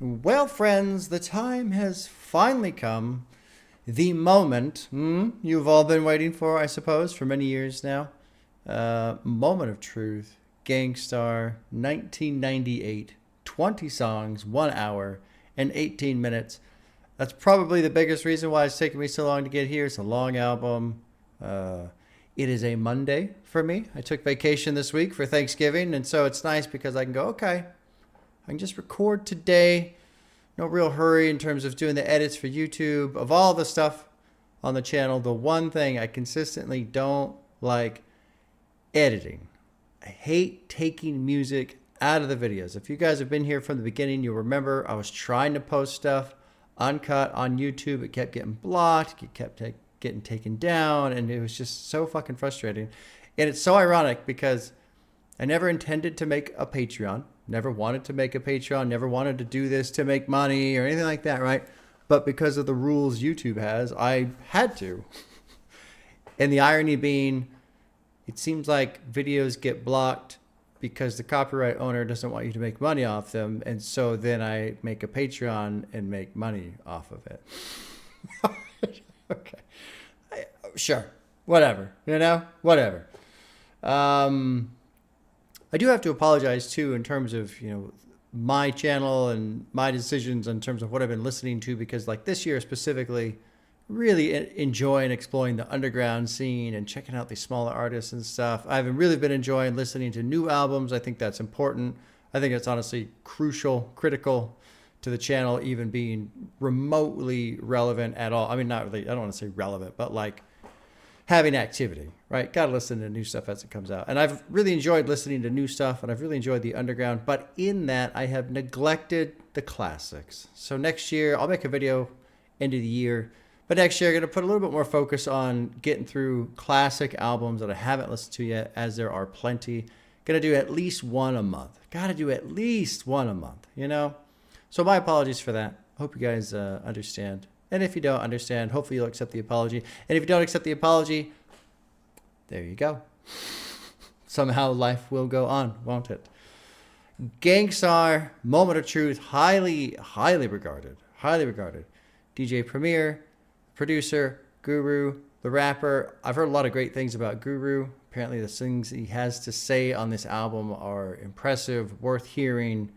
Well, friends, the time has finally come. The moment you've all been waiting for, I suppose, for many years now. Moment of truth. Gang Starr, 1998. 20 songs, 1 hour, and 18 minutes. That's probably the biggest reason why it's taken me so long to get here. It's a long album. It is a Monday for me. I took vacation this week for Thanksgiving, and so it's nice because I can go, okay, I can just record today. No real hurry in terms of doing the edits for YouTube. Of all the stuff on the channel, the one thing I consistently don't like, editing. I hate taking music out of the videos. If you guys have been here from the beginning, you'll remember I was trying to post stuff uncut on YouTube. It kept getting blocked. It kept getting taken down, and it was just so fucking frustrating. And it's so ironic because I never intended to make a Patreon. Never wanted to make a Patreon, never wanted to do this to make money or anything like that, right? But because of the rules YouTube has, I had to. And the irony being, it seems like videos get blocked because the copyright owner doesn't want you to make money off them. And so then I make a Patreon and make money off of it. Okay. Sure. Whatever. Whatever. I do have to apologize too in terms of, my channel and my decisions in terms of what I've been listening to, because like this year specifically, really enjoying exploring the underground scene and checking out these smaller artists and stuff. I've really been enjoying listening to new albums. I think that's important. I think it's honestly critical to the channel even being remotely relevant at all. I mean, not really, I don't want to say relevant, but like having activity, right? Got to listen to new stuff as it comes out. And I've really enjoyed listening to new stuff, and I've really enjoyed the underground. But in that, I have neglected the classics. So next year, I'll make a video end of the year. But next year, I'm going to put a little bit more focus on getting through classic albums that I haven't listened to yet, as there are plenty. Going to do at least one a month. Got to do at least one a month, So my apologies for that. Hope you guys understand. And if you don't understand, hopefully you'll accept the apology. And if you don't accept the apology, there you go. Somehow life will go on, won't it? Gang Starr, moment of truth, highly regarded. DJ Premier, producer, Guru, the rapper. I've heard a lot of great things about Guru. Apparently the things he has to say on this album are impressive, worth hearing,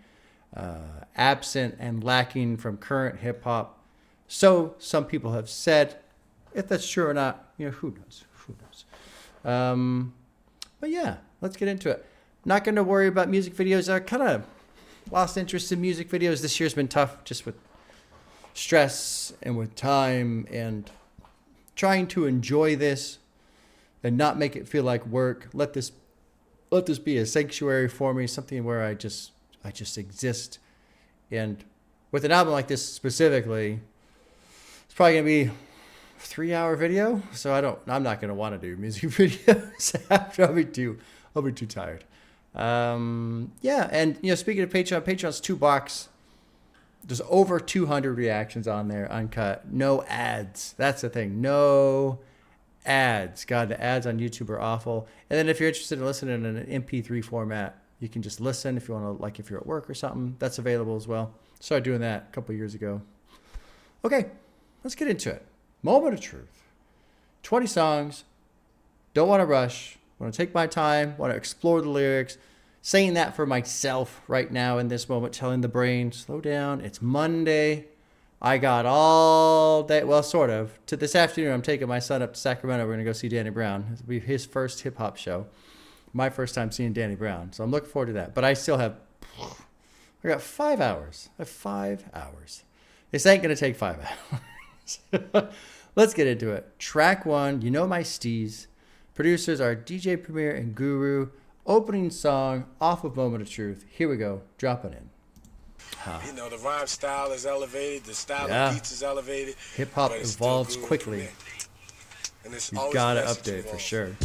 absent and lacking from current hip hop. So some people have said. If that's true or not, who knows? But yeah, let's get into it. Not going to worry about music videos. I kind of lost interest in music videos. This year's been tough just with stress and with time and trying to enjoy this and not make it feel like work. Let this be a sanctuary for me, something where I just exist. And with an album like this specifically, it's probably going to be a 3-hour video. So I'm not going to want to do music videos after. I'll be too tired. Yeah. And, speaking of Patreon's $2. There's over 200 reactions on there, uncut. No ads. That's the thing. No ads. God, the ads on YouTube are awful. And then if you're interested in listening in an MP3 format, you can just listen if you want to, like if you're at work or something. That's available as well. Started doing that a couple of years ago. Okay, let's get into it. Moment of truth. 20 songs. Don't want to rush. Want to take my time. Want to explore the lyrics. Saying that for myself right now in this moment, telling the brain, slow down. It's Monday. I got all day. Well, sort of. To this afternoon, I'm taking my son up to Sacramento. We're going to go see Danny Brown. It'll be his first hip hop show. My first time seeing Danny Brown. So I'm looking forward to that. But I got 5 hours. I have 5 hours. This ain't going to take 5 hours. Let's get into it. Track 1, Know My Steez. Producers are DJ Premier and Guru. Opening song off of Moment of Truth. Here we go. Dropping in. The rhyme style is elevated. The style of beats is elevated. Hip hop evolves quickly. And it's You always gotta message update for involved. sure.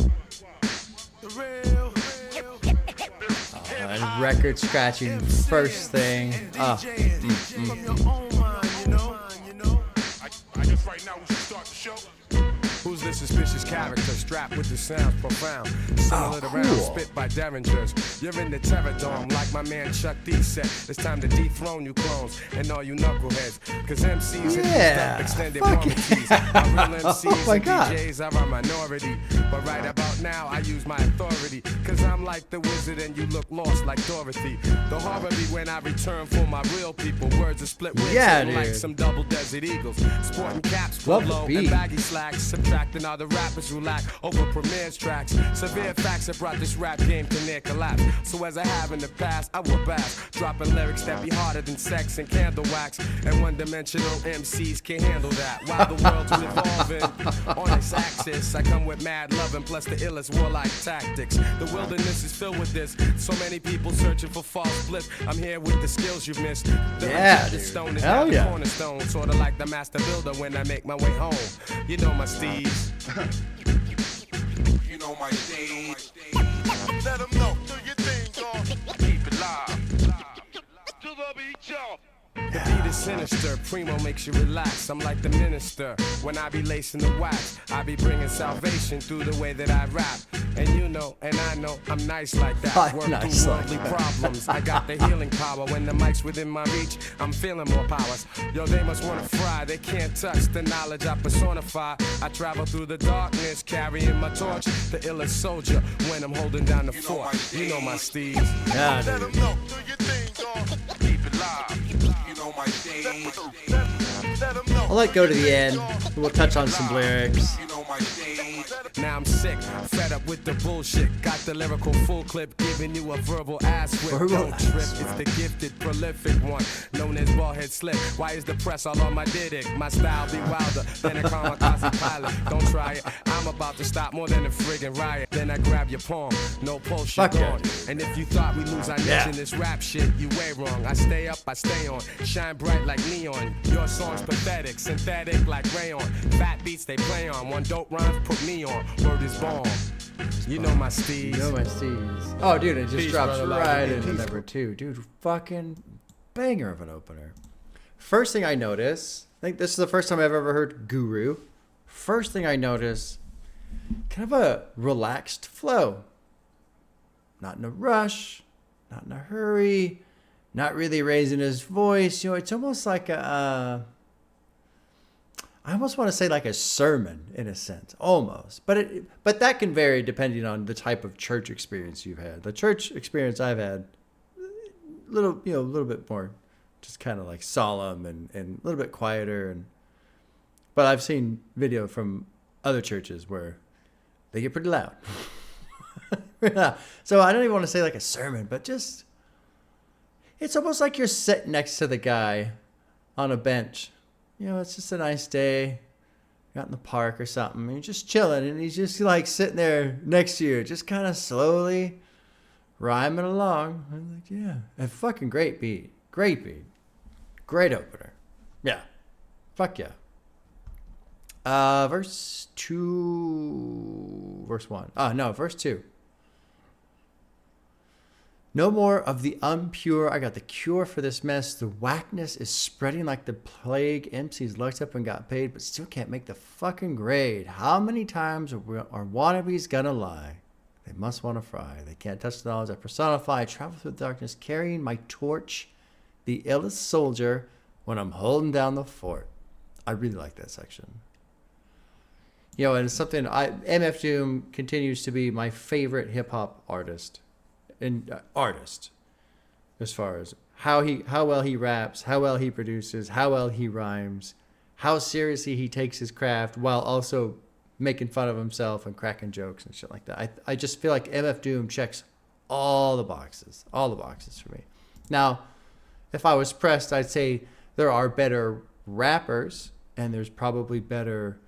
And record scratching first thing. I guess right now we should start the show. usually suspicious character, strapped with the sounds profound. Similar to rounds spit by derringers. You're in the terror dome, like my man Chuck D said. It's time to dethrone you clones and all you knuckleheads. Cause MCs hit these extended warranties. My real MCs and DJs are a minority. But right about now, I use my authority. Cause I'm like the wizard and you look lost like Dorothy. The horror be when I return for my real people. Words are split with like some double desert eagles. Sporting caps, full low and baggy slacks. Subtracting all the rappers who lack over premieres tracks. Severe facts have brought this rap game to near collapse. So as I have in the past, I will bash. Dropping lyrics that be harder than sex and candle wax. And one-dimensional MCs can't handle that. While the world's revolving on its axis, I come with mad loving plus the illest warlike tactics. The wilderness is filled with this. So many people searching for false bliss. I'm here with the skills you've missed. The stone is now the cornerstone. Sort of like the master builder when I make my way home. You know my steez. You know my steez. Let them know, do your thing, dog. Keep it live. To the beat, y'all. The beat is sinister, Primo makes you relax. I'm like the minister, when I be lacing the wax. I be bringing salvation through the way that I rap. And you know, and I know, I'm nice like that. Work through worldly problems. I got the healing power. When the mic's within my reach, I'm feeling more powers. Yo, they must wanna fry. They can't touch the knowledge I personify. I travel through the darkness, carrying my torch. The illest soldier when I'm holding down the fort. You know my steez. Let them know, do your thing, dog. Keep it live. I'll let go to the end. We'll touch on some lyrics. Now I'm sick, fed up with the bullshit. Got the lyrical full clip, giving you a verbal ass whip. Don't trip, it's the gifted, prolific one, known as ballhead slip. Why is the press all on my dick? My style be wilder than a kamikaze pilot. Don't try it, I'm about to stop more than a friggin' riot. Then I grab your palm, no pulse shit on. And if you thought we lose our niche in this rap shit, you way wrong. I stay up, I stay on, shine bright like neon. Your song's pathetic, synthetic like rayon. Fat beats they play on, one dope rhymes put me on. Word is bomb. You know my steez. You know my steez. Oh, dude, it just drops right into number 2. Dude, fucking banger of an opener. First thing I notice, I think this is the first time I've ever heard Guru. First thing I notice, kind of a relaxed flow. Not in a rush, not in a hurry, not really raising his voice. You know, it's almost like I almost want to say like a sermon in a sense, almost. But that can vary depending on the type of church experience you've had. The church experience I've had, a little bit more, just kind of like solemn and a little bit quieter. But I've seen video from other churches where they get pretty loud. So I don't even want to say like a sermon, but just, it's almost like you're sitting next to the guy on a bench. You know, it's just a nice day, you're out in the park or something, and you're just chilling, and he's just like sitting there next to you, just kind of slowly rhyming along. I'm like, yeah, a fucking great beat, great opener. Yeah, fuck yeah. Verse 2. No more of the impure. I got the cure for this mess. The whackness is spreading like the plague. MCs looked up and got paid, but still can't make the fucking grade. How many times are wannabes gonna lie? They must want to fry. They can't touch the knowledge I personify. I travel through the darkness carrying my torch, the illest soldier, when I'm holding down the fort. I really like that section. You know, and it's something MF Doom continues to be my favorite hip hop artist. As far as how well he raps, how well he produces, how well he rhymes, how seriously he takes his craft while also making fun of himself and cracking jokes and shit like that. I just feel like MF Doom checks all the boxes for me. Now, if I was pressed, I'd say there are better rappers and there's probably better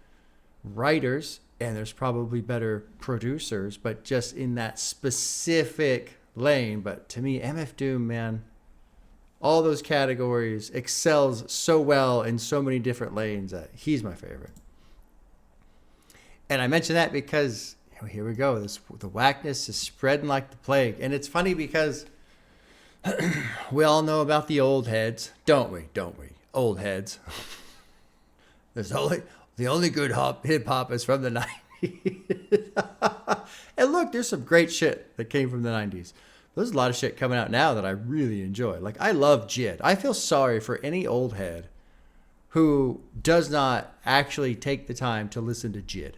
writers and there's probably better producers, but just in that specific lane. But to me, MF Doom, man, all those categories, excels so well in so many different lanes that he's my favorite. And I mention that because, you know, here we go. The whackness is spreading like the plague. And it's funny because we all know about the old heads, don't we? Old heads. There's The only good hip hop is from the 90s. And look, there's some great shit that came from the 90s. There's a lot of shit coming out now that I really enjoy. Like, I love JID. I feel sorry for any old head who does not actually take the time to listen to JID.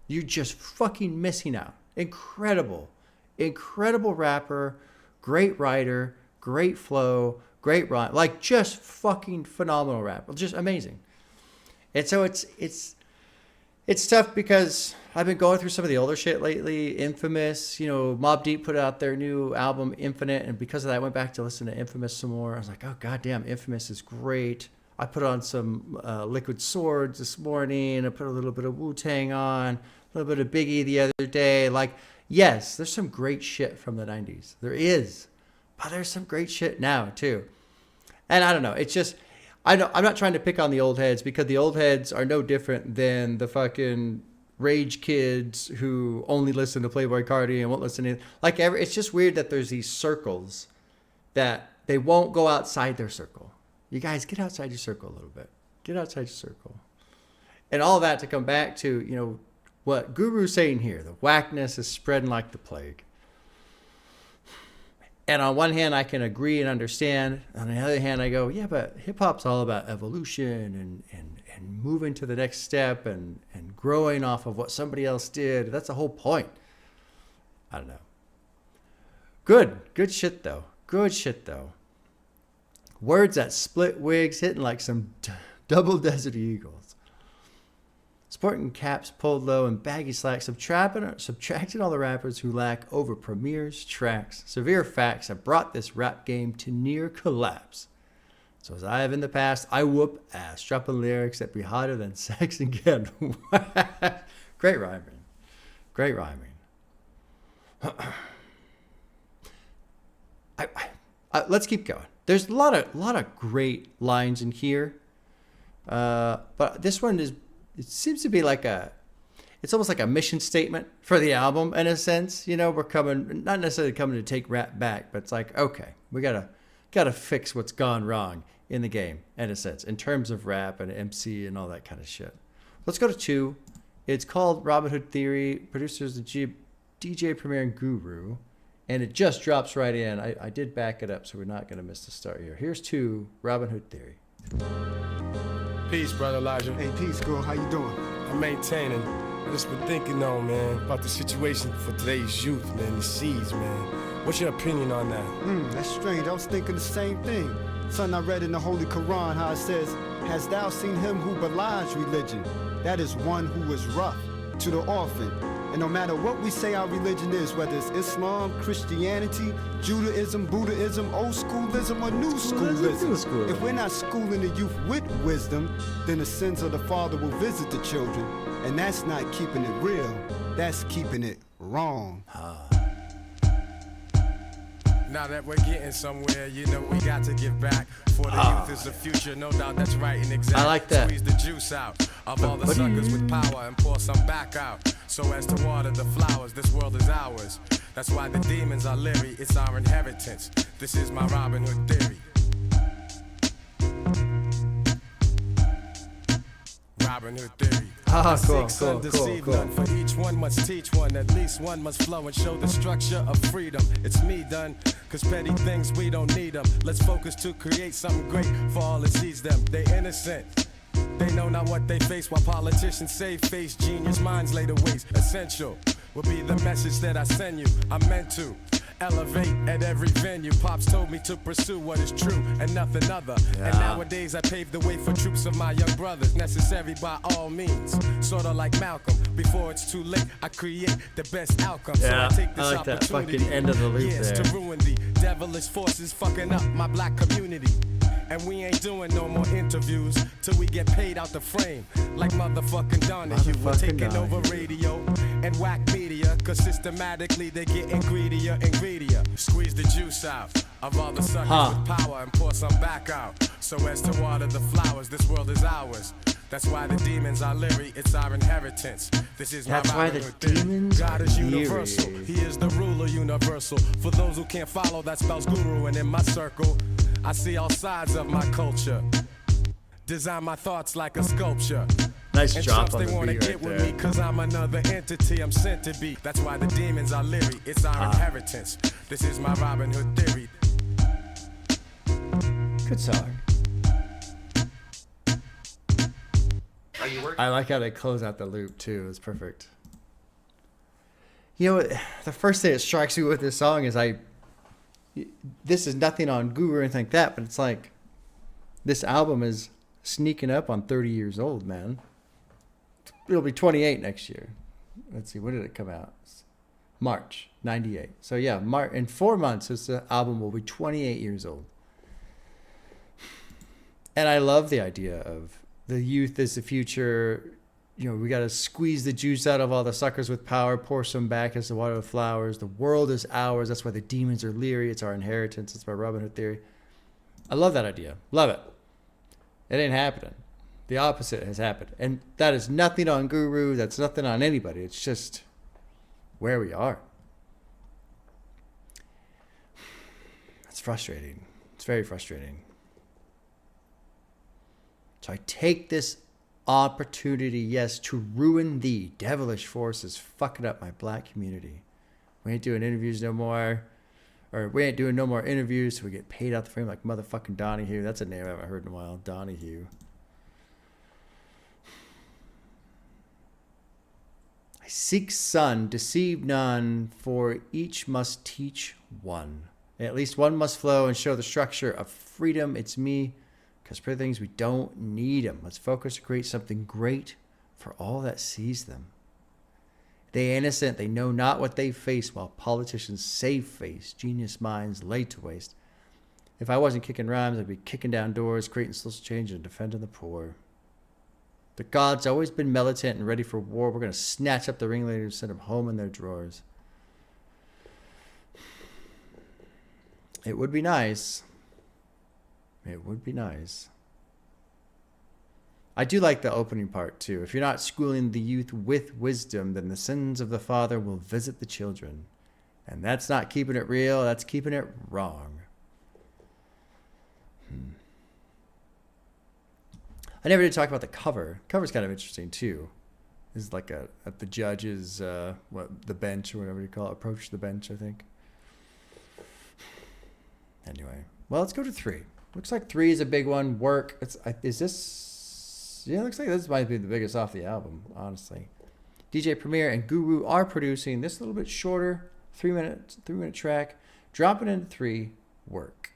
You're just fucking missing out. Incredible rapper, great writer, great flow, great rhyme. Like, just fucking phenomenal rap. Just amazing. And so it's tough because I've been going through some of the older shit lately. Infamous, Mobb Deep put out their new album Infinite, and because of that I went back to listen to Infamous some more. I was like, oh goddamn, Infamous is great. I put on some Liquid Swords this morning. I put a little bit of Wu-Tang on, a little bit of Biggie the other day. Like, yes, there's some great shit from the 90s. There is. But there's some great shit now too. And I don't know, it's just, I'm not trying to pick on the old heads, because the old heads are no different than the fucking rage kids who only listen to Playboi Carti and won't listen to it's just weird that there's these circles that they won't go outside their circle. You guys, get outside your circle a little bit. Get outside your circle. And all that to come back to, what Guru's saying here. The whackness is spreading like the plague. And on one hand, I can agree and understand. On the other hand, I go, yeah, but hip-hop's all about evolution and moving to the next step and growing off of what somebody else did. That's the whole point. I don't know. Good shit, though. Good shit, though. Words that split wigs, hitting like some double Desert Eagles. Sporting caps pulled low and baggy slacks, subtracting all the rappers who lack over Premier's tracks. Severe facts have brought this rap game to near collapse. So as I have in the past, I whoop ass, dropping lyrics that be hotter than sex again. Great rhyming. Great rhyming. Let's keep going. There's a lot of great lines in here. But this one it seems to be it's almost like a mission statement for the album in a sense. We're coming, not necessarily coming to take rap back, but it's like, okay, we gotta fix what's gone wrong in the game in a sense, in terms of rap and MC and all that kind of shit. Let's go to 2. It's called Robin Hood Theory. Producers DJ Premier and Guru, and it just drops right in. I did back it up, so we're not gonna miss the start here. Here's 2, Robin Hood Theory. Peace, brother Elijah. Hey, peace, girl. How you doing? I'm maintaining. I just been thinking, man, about the situation for today's youth, man, the seeds, man. What's your opinion on that? That's strange. I was thinking the same thing. Son, I read in the Holy Quran how it says, "Hast thou seen him who belies religion? That is one who is rough to the orphan." And no matter what we say our religion is, whether it's Islam, Christianity, Judaism, Buddhism, old schoolism, or new schoolism, if we're not schooling the youth with wisdom, then the sins of the father will visit the children. And that's not keeping it real, that's keeping it wrong. Now that we're getting somewhere, we got to give back. For the youth is the future, no doubt that's right and exact. I like that. Squeeze the juice out of all the suckers with power and pour some back out. So as to water the flowers, this world is ours. That's why the demons are leery, it's our inheritance. This is my Robin Hood theory. Robin Hood theory. Cool. None. For each one must teach one, at least one must flow and show the structure of freedom. It's me done, cause petty things we don't need them. Let's focus to create something great for all that sees them. They innocent, they know not what they face, while politicians say face genius minds lay to waste. Essential will be the message that I send you. I'm meant to elevate at every venue. Pops told me to pursue what is true and nothing other. Yeah. And nowadays I pave the way for troops of my young brothers, necessary by all means. Sorta like Malcolm. Before it's too late, I create the best outcome. Yeah, so I take this I like that opportunity, fucking end of the loop yes, there. to ruin the devilish forces fucking up my black community. And we ain't doing no more interviews till we get paid out the frame. Like motherfucking Donahue. We're taking over radio and whack media, cause systematically they getting greedier and greedier. Squeeze the juice out of all the suckers with power and pour some back out. So as to water the flowers, this world is ours. That's why the demons are leery, it's our inheritance. This is That's my why the demons God is are universal. leery. He is the ruler universal. For those who can't follow, that spells guru. And in my circle, I see all sides of my culture. Design my thoughts like a sculpture. Nice And drop trust on they the wanna beat get right with there. me, cause I'm another entity, I'm sent to be. That's why the demons are leery, it's our inheritance. This is my Robin Hood theory. Good song. Are you working? I like how they close out the loop too. It's perfect. You know, the first thing that strikes me with this song is this is nothing on Guru or anything like that, but it's like this album is sneaking up on 30 years old, man. It'll be 28 next year. Let's see, when did it come out? March 98. So yeah, in 4 months, this album will be 28 years old. And I love the idea of the youth is the future. You know, we got to squeeze the juice out of all the suckers with power, pour some back as the water of flowers. The world is ours. That's why the demons are leery. It's our inheritance. It's my Robin Hood theory. I love that idea. Love it. It ain't happening. The opposite has happened. And that is nothing on Guru. That's nothing on anybody. It's just where we are. It's frustrating. It's very frustrating. So I take this opportunity, yes, to ruin thee. Devilish forces fucking up my black community. We ain't doing interviews no more. Or we ain't doing no more interviews, so we get paid out the frame like motherfucking Donahue. That's a name I haven't heard in a while. Donahue. I seek son, deceive none, for each must teach one. At least one must flow and show the structure of freedom. It's me. Because for things we don't need them. Let's focus to create something great for all that sees them. They innocent, they know not what they face, while politicians save face, genius minds laid to waste. If I wasn't kicking rhymes, I'd be kicking down doors, creating social change and defending the poor. The gods always been militant and ready for war. We're going to snatch up the ringleaders and send them home in their drawers. It would be nice. It would be nice. I do like the opening part too. If you're not schooling the youth with wisdom, then the sins of the father will visit the children. And that's not keeping it real, that's keeping it wrong. I never did talk about the cover. Cover's kind of interesting too. It's like at the judge's, the bench or whatever you call it. Approach the bench, I think. Anyway, well, let's go to 3. Looks like 3 is a big one. Work. Is this? Yeah, looks like this might be the biggest off the album, honestly. DJ Premier and Guru are producing this a little bit shorter, 3-minute track. Dropping into 3. Work.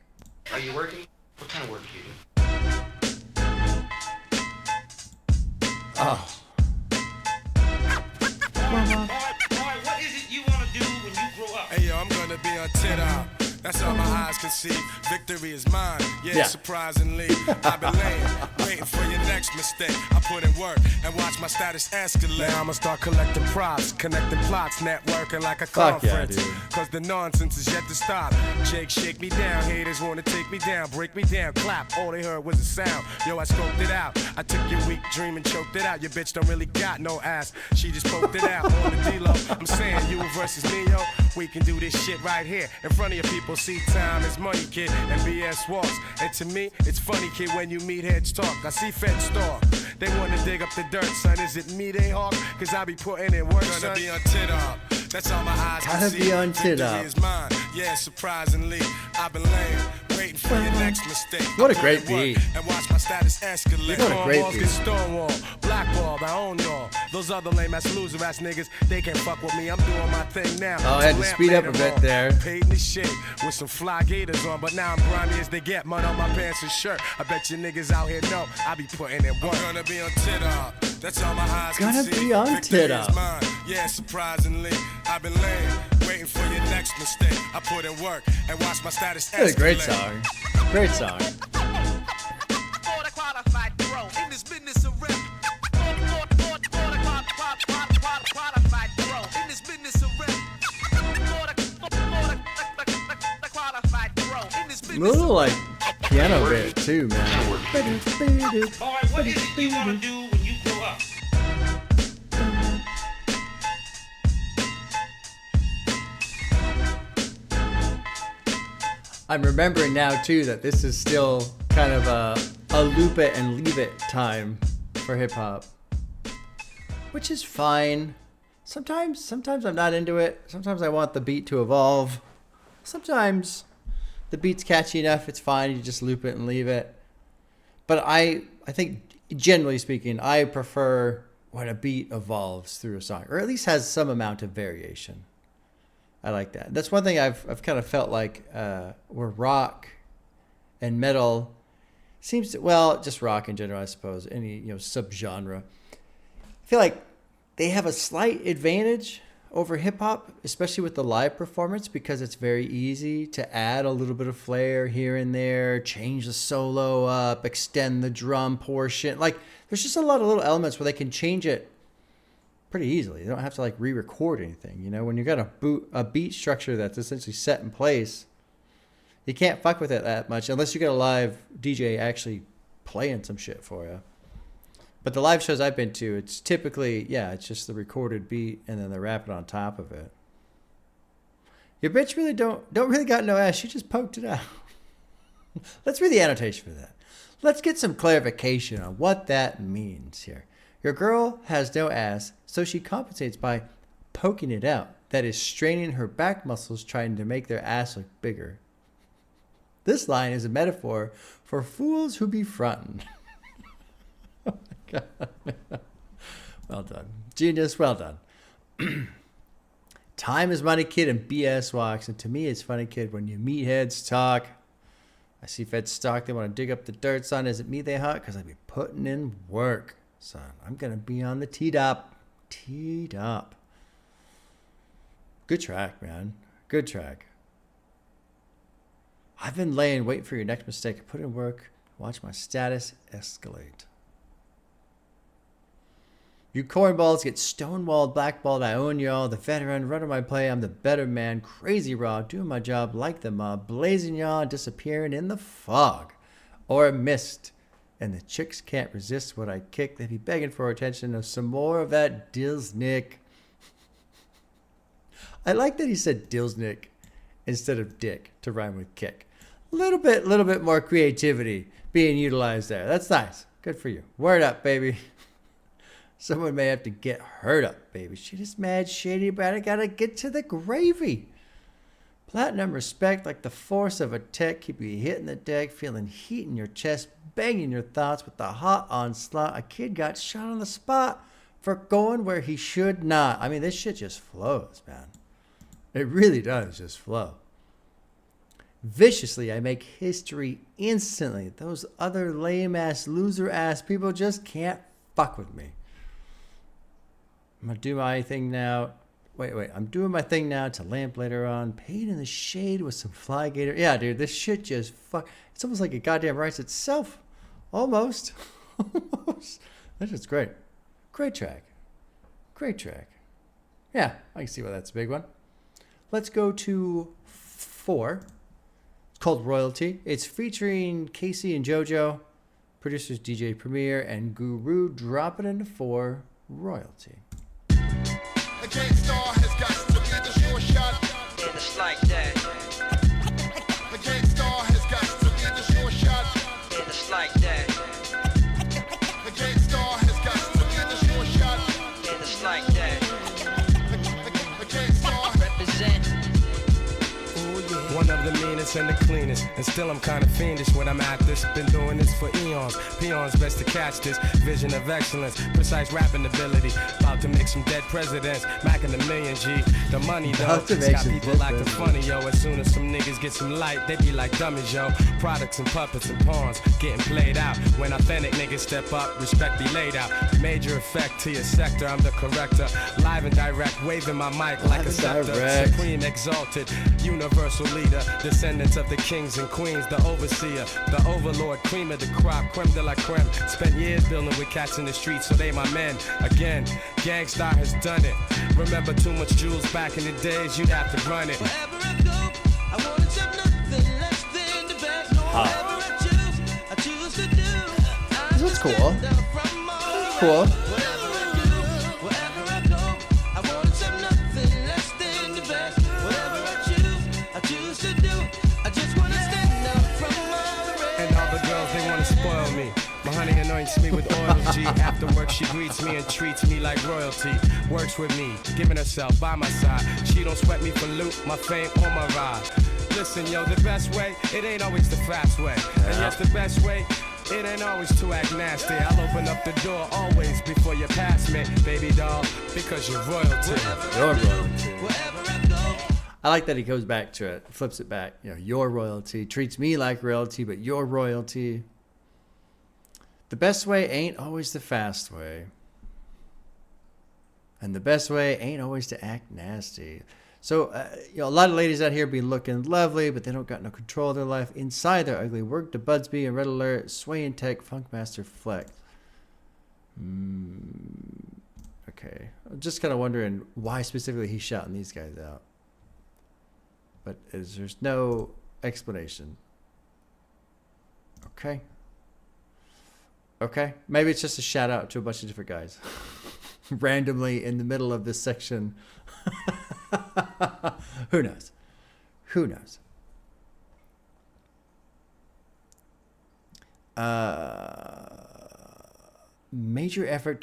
Are you working? What kind of work do you do? Oh. Boy, what is it you want to do when you grow up? Hey yo, I'm gonna be on TikTok. That's all my eyes can see. Victory is mine. Yeah. Surprisingly, I've been laying, waiting for your next mistake. I put in work and watch my status escalate. Now I'ma start collecting props, connecting plots, networking like a conference. Yeah, Cause the nonsense is yet to stop. Jake, shake me down. Haters wanna take me down, break me down, clap. All they heard was a sound. Yo, I scoped it out. I took your weak dream and choked it out. Your bitch don't really got no ass. She just poked it out on the D-Lo. I'm saying you versus me, yo. We can do this shit right here in front of your people. See, time is money, kid, and BS walks. And to me, it's funny, kid, when you meet heads talk. I see feds stalk. They wanna dig up the dirt, son. Is it me they hawk? Cause I be putting in work, son. Gonna be on TikTok. That's all my eyes can see. Gotta be on TikTok. Is mine. Yeah, surprisingly, I've been laying, waiting for your next mistake. What a great beat. And watch my status escalate. What a great beat. Get stonewall, blackballed, I own y'all. Those other lame ass loser ass niggas, they can't fuck with me. I'm doing my thing now. Oh, I had to speed up a bit there. Paid in the shit with some fly gators on, but now I'm grimy as they get. Mud on my pants and shirt. I bet you niggas out here know I be putting in work. I'm gonna be on TikTok. That's all my eyes can see. Gonna be on TikTok. Yeah, surprisingly, I've been laying, waiting for your next mistake. I put in work and watch my status escalate. That's a great song. Great song. For the qualified pro in this business of rep. For the qualified pro in this business of rep. For the qualified pro in this business of rep. A little like piano bit too, man. Boy, what is it you want to do when you grow up? I'm remembering now too that this is still kind of a loop it and leave it time for hip hop. which is fine. Sometimes I'm not into it. Sometimes I want the beat to evolve. Sometimes the beat's catchy enough, it's fine. You just loop it and leave it. But I think, generally speaking, I prefer when a beat evolves through a song, or at least has some amount of variation. I like that. That's one thing I've kind of felt like where rock and metal seems to, well, just rock in general, I suppose, any subgenre. I feel like they have a slight advantage over hip hop, especially with the live performance, because it's very easy to add a little bit of flair here and there, change the solo up, extend the drum portion. Like, there's just a lot of little elements where they can change it pretty easily. They don't have to like re-record anything. When you got a beat structure that's essentially set in place, you can't fuck with it that much unless you get a live DJ actually playing some shit for you. But the live shows I've been to, it's typically, it's just the recorded beat and then they rap it on top of it. Your bitch really don't really got no ass. She just poked it out. Let's read the annotation for that. Let's get some clarification on what that means here. Your girl has no ass, so she compensates by poking it out. That is straining her back muscles trying to make their ass look bigger. This line is a metaphor for fools who be frontin'. Oh my God. Well done. Genius, well done. Time is money, kid, and BS walks. And to me, it's funny, kid, when you meatheads talk. I see feds stalk, they want to dig up the dirt, son. Is it me they hawk? Because I be putting in work, son. I'm going to be on the teed up. Teed up. Good track, man. Good track. I've been waiting for your next mistake. I put in work. Watch my status escalate. You cornballs get stonewalled, blackballed. I own y'all. The veteran, running my play. I'm the better man. Crazy raw, doing my job like the mob. Blazing y'all, disappearing in the fog. Or a mist. And the chicks can't resist what I kick. They be begging for attention of some more of that Dilsnick. I like that he said Dilsnick instead of dick to rhyme with kick. Little bit more creativity being utilized there. That's nice. Good for you. Word up, baby. Someone may have to get hurt up, baby. Shit is mad shady, but I gotta get to the gravy. Platinum respect like the force of a tech. Keep you hitting the deck, feeling heat in your chest, banging your thoughts with the hot onslaught. A kid got shot on the spot for going where he should not. I mean, this shit just flows, man. It really does just flow. Viciously, I make history instantly. Those other lame-ass, loser-ass people just can't fuck with me. I'm going to do my thing now. Wait. I'm doing my thing now to lamp later on. Paid in the shade with some fly gator. Yeah, dude, this shit just fuck. It's almost like it goddamn writes itself. Almost. Almost. That's just great. Great track. Yeah, I can see why that's a big one. Let's go to 4. It's called Royalty. It's featuring Casey and JoJo. Producers DJ Premier and Guru. Drop it into 4. Royalty. A Gang Starr has got to be the sure shot. And it's like that. A Gang Starr has got to be the sure shot. And it's like that. A Gang Starr has got to be the sure shot. And it's like that. A Gang Starr Represent. One of the meanest and the cleanest, and still I'm kinda fiendish when I'm at this. Been doing this for eons. Peons best to catch this vision of excellence, precise rapping ability. About to make some dead presidents, macking the million G. The money though, About to it's make got some people dead acting funny, yo. As soon as some niggas get some light, they be like dummies, yo. Products and puppets and pawns getting played out. When authentic niggas step up, respect be laid out. Major effect to your sector, I'm the corrector. Live and direct, waving my mic like a scepter. Supreme exalted, universal leader. Descendants of the kings and queens, the overseer, the overlord, cream of the crop, creme de la creme. Spent years building with cats in the streets, so they my men. Again, Gang Starr has done it. Remember too much jewels back in the days, you'd have to run it. Wherever I go, I wanna accept nothing less than the best. Whatever I choose to do. This one's cool. Cool. Whatever I go, I wanna accept nothing less than the best. Whatever I choose to do. I just wanna stand up from all the rest. And all the girls, they wanna spoil me. My honey anoints me with oil of G. After work, she greets me and treats me like royalty. Works with me, giving herself by my side. She don't sweat me for loot, my fame or my ride. Listen, yo, the best way, it ain't always the fast way. And yes, the best way, it ain't always to act nasty. I'll open up the door always before you pass me, baby doll, because you're royalty. You're royalty. I like that he goes back to it, flips it back. You know, your royalty treats me like royalty, but your royalty. The best way ain't always the fast way. And the best way ain't always to act nasty. So, you know, a lot of ladies out here be looking lovely, but they don't got no control of their life. Inside, they're ugly. Work to Budsby and Red Alert, Sway and Tech, Funkmaster Flex. Okay. I'm just kind of wondering why specifically he's shouting these guys out. But there's no explanation. Okay. Okay. Maybe it's just a shout out to a bunch of different guys. Randomly in the middle of this section. Who knows? Who knows? Major effect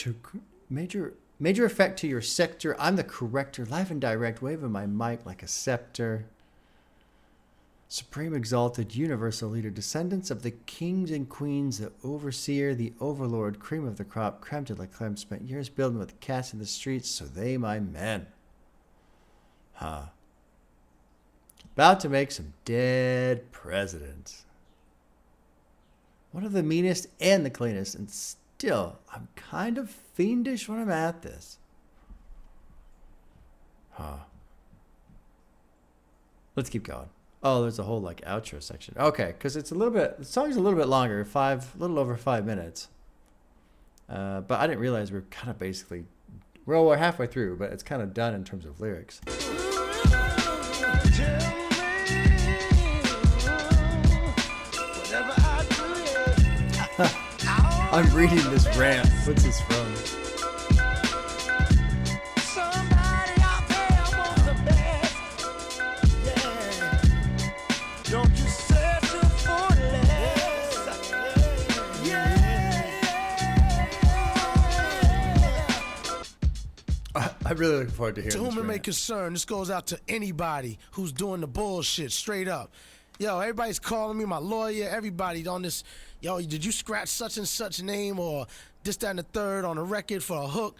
to your sector. I'm the corrector, live and direct, waving my mic like a scepter. Supreme exalted universal leader, descendants of the kings and queens, the overseer, the overlord, cream of the crop, creme de la creme, spent years building with cats in the streets, so they my men. Huh. About to make some dead presidents. One of the meanest and the cleanest, and still, I'm kind of fiendish when I'm at this. Huh. Let's keep going. Oh, there's a whole like outro section. Okay, because it's a little bit, the song's a little bit longer, a little over 5 minutes. But I didn't realize we're kind of basically, well, we're halfway through, but it's kind of done in terms of lyrics. I'm reading this rant. What's this from? I'm really looking forward to hearing To this whom it may rant. concern, this goes out to anybody who's doing the bullshit, straight up. Yo, everybody's calling me, my lawyer, everybody on this. Yo, did you scratch such and such name or this, that, and the third on a record for a hook?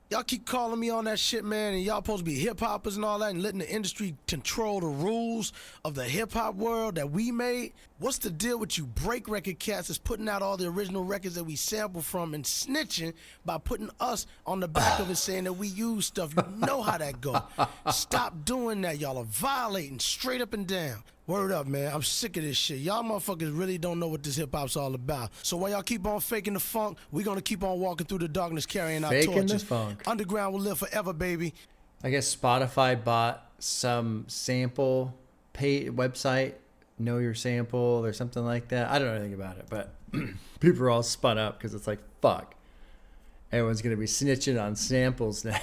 Y'all keep calling me on that shit, man, and y'all supposed to be hip-hoppers and all that and letting the industry control the rules of the hip-hop world that we made. What's the deal with you break record cats that's putting out all the original records that we sample from and snitching by putting us on the back of it saying that we use stuff? You know how that go. Stop doing that. Y'all are violating straight up and down. Word up, man. I'm sick of this shit. Y'all motherfuckers really don't know what this hip-hop's all about. So while y'all keep on faking the funk, we're going to keep on walking through the darkness carrying our Faking torches. the funk. Underground will live forever, baby. I guess Spotify bought some sample pay website, Know Your Sample or something like that. I don't know anything about it, but people are all spun up because it's like, fuck. Everyone's going to be snitching on samples now.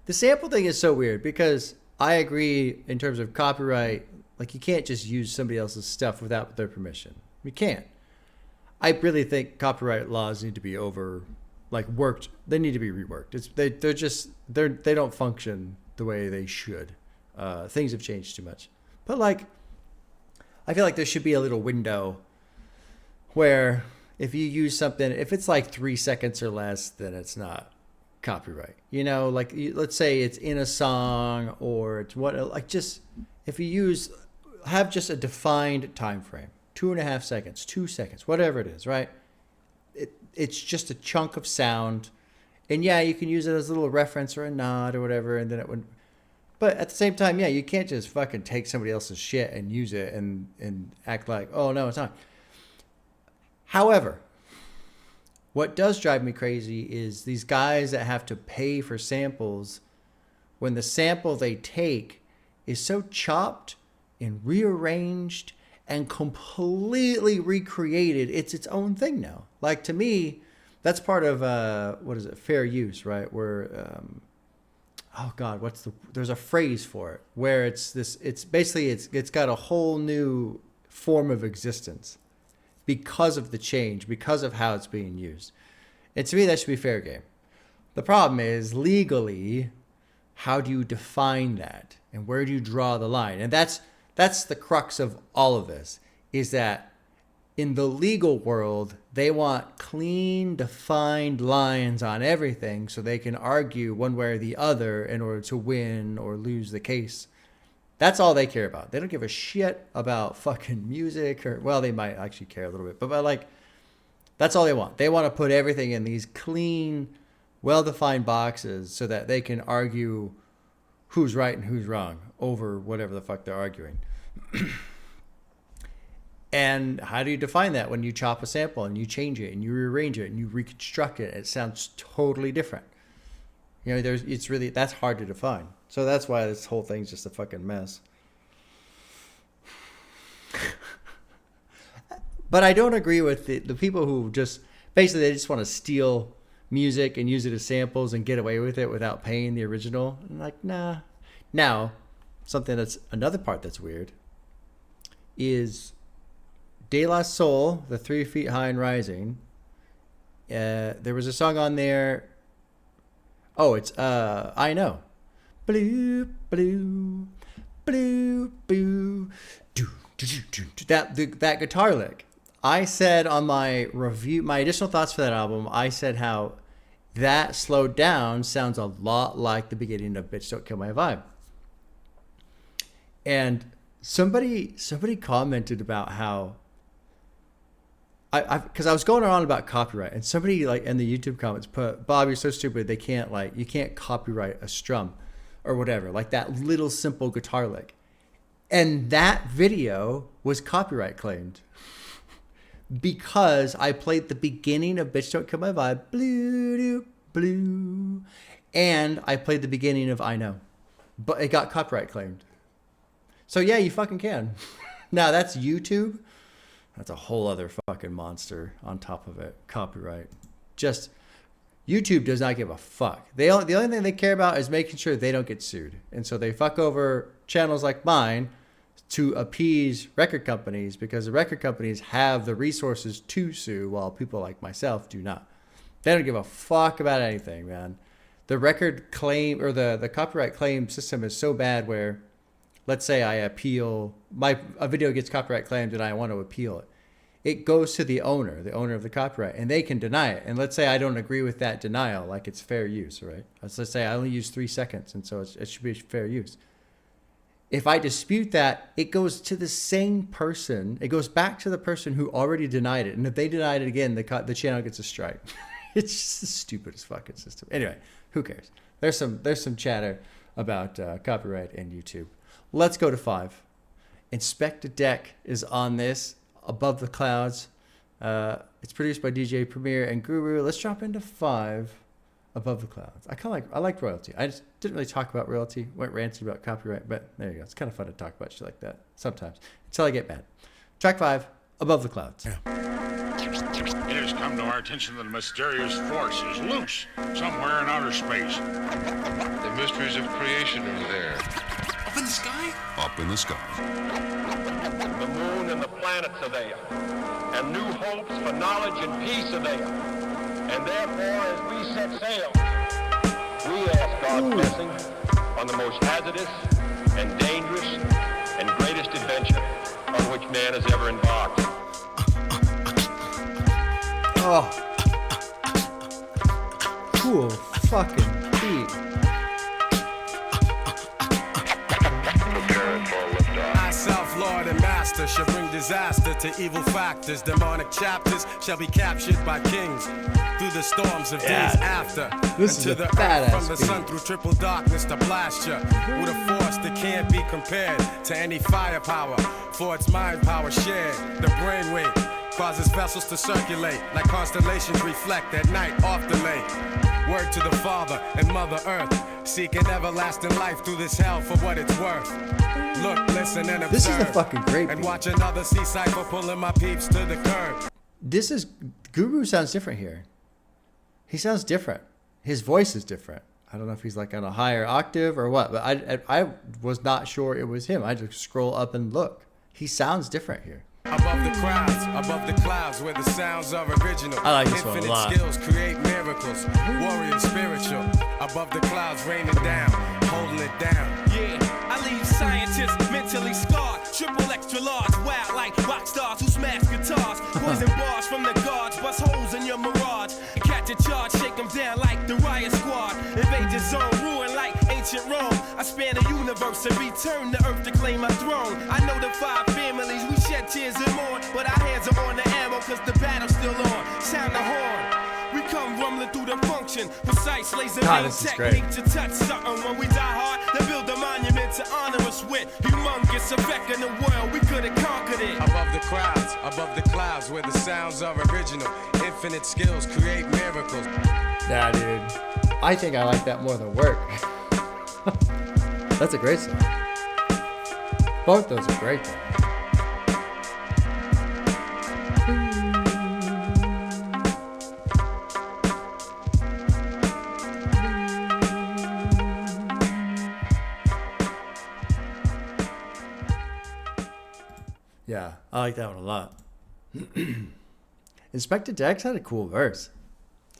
The sample thing is so weird because I agree in terms of copyright. Like, you can't just use somebody else's stuff without their permission. You can't. I really think copyright laws need to be worked. They need to be reworked. They don't function the way they should. Things have changed too much. But like, I feel like there should be a little window where if you use something, if it's like 3 seconds or less, then it's not copyright. You know, like let's say it's in a song or it's just if you have just a defined time frame, 2.5 seconds, 2 seconds, whatever it is, right? It's just a chunk of sound, and yeah, you can use it as a little reference or a nod or whatever, and then it would. But at the same time, yeah, you can't just fucking take somebody else's shit and use it and act like, oh no, it's not. However, what does drive me crazy is these guys that have to pay for samples when the sample they take is so chopped and rearranged and completely recreated. It's its own thing now. Like, to me, that's part of, fair use, right? Where, there's a phrase for it where it's basically got a whole new form of existence. because of the change, because of how it's being used. And to me, that should be fair game. The problem is, legally, how do you define that? And where do you draw the line? And that's the crux of all of this, is that in the legal world, they want clean, defined lines on everything so they can argue one way or the other in order to win or lose the case. That's all they care about. They don't give a shit about fucking music, or, well, they might actually care a little bit, but like, that's all they want. They want to put everything in these clean, well-defined boxes so that they can argue who's right and who's wrong over whatever the fuck they're arguing. And how do you define that when you chop a sample and you change it and you rearrange it and you reconstruct it? It sounds totally different. You know, that's hard to define. So that's why this whole thing's just a fucking mess. But I don't agree with the people who just, basically they just want to steal music and use it as samples and get away with it without paying the original. I'm like, nah. Now, another part that's weird is De La Soul, the 3 Feet High and Rising. There was a song on there. Oh, it's I Know. Blue, blue, blue, blue. That guitar lick. I said on my review, my additional thoughts for that album, I said how that slowed down sounds a lot like the beginning of Bitch Don't Kill My Vibe. And somebody commented about how because I was going on about copyright, and somebody like in the YouTube comments put, Bob, you're so stupid, you can't copyright a strum or whatever, like that little simple guitar lick. And that video was copyright claimed because I played the beginning of Bitch Don't Kill My Vibe, blue, doo, blue, and I played the beginning of I Know, but it got copyright claimed. So yeah, you fucking can. Now that's YouTube. That's a whole other fucking monster on top of it. Copyright. Just, YouTube does not give a fuck. The only thing they care about is making sure they don't get sued. And so they fuck over channels like mine to appease record companies, because the record companies have the resources to sue while people like myself do not. They don't give a fuck about anything, man. The record claim, or the copyright claim system is so bad where, let's say I appeal, a video gets copyright claimed and I want to appeal it. It goes to the owner of the copyright, and they can deny it. And let's say I don't agree with that denial, like it's fair use, right? Let's say I only use 3 seconds, and so it should be fair use. If I dispute that, it goes to the same person. It goes back to the person who already denied it. And if they denied it again, the channel gets a strike. It's just the stupidest fucking system. Anyway, who cares? There's some chatter about copyright and YouTube. Let's go to 5. Inspect a Deck is on this, Above the Clouds. It's produced by DJ Premier and Guru. Let's drop into 5, Above the Clouds. I like royalty. I just didn't really talk about royalty. Went ranted about copyright, but there you go. It's kind of fun to talk about shit like that sometimes until I get mad. Track 5, Above the Clouds. It has come to our attention that a mysterious force is loose somewhere in outer space. The mysteries of creation are there. Up in the sky? Up in the sky. The moon and the planets are there, and new hopes for knowledge and peace are there. And therefore, as we set sail, we ask God's blessing on the most hazardous and dangerous and greatest adventure on which man has ever embarked. Oh. Cool fucking beat. Self-lord and master shall bring disaster to evil factors. Demonic chapters shall be captured by kings through the storms of days after. This is a badass from the sun through triple darkness to blast you with a force that can't be compared to any firepower. For its mind power shared, the brainwave causes vessels to circulate like constellations reflect at night off the lake. Word to the Father and Mother Earth, seeking everlasting life through this hell for what it's worth. Look, listen, and observe. This is the fucking great and beat. watch another sea cypher pulling my peeps to the curb. Guru sounds different here. He sounds different. His voice is different. I don't know if he's like on a higher octave or what, but I was not sure it was him. I just scroll up and look. He sounds different here. Above Above the crowds, above the clouds, where the sounds are original. I like this one a Infinite lot. skills create miracles. Warrior spiritual. Above the clouds, raining down, holding it down. Yeah, I leave scientists mentally scarred. Triple extra large, wild like rock stars who smash guitars. Poison bars from the guards, bust holes in your mirage. Catch a charge, shake them down like the riot squad. Invade your zone, ruin like ancient Rome. I span the universe and return to earth to claim my throne. I know the 5 families, we shed tears and mourn. But our hands are on the ammo, cause the battle's still on. Sound the horn. We come rumbling through the function. Precise laser beam technique to touch something. When we die hard, they build a monument to honor us with. Humongous effect in the world, we could have conquered it. Above the clouds, where the sounds are original. Infinite skills create miracles. Nah, dude. I think I like that more than Work. That's a great song. Both those are great though. Yeah, I like that one a lot. Inspector Dex had a cool verse.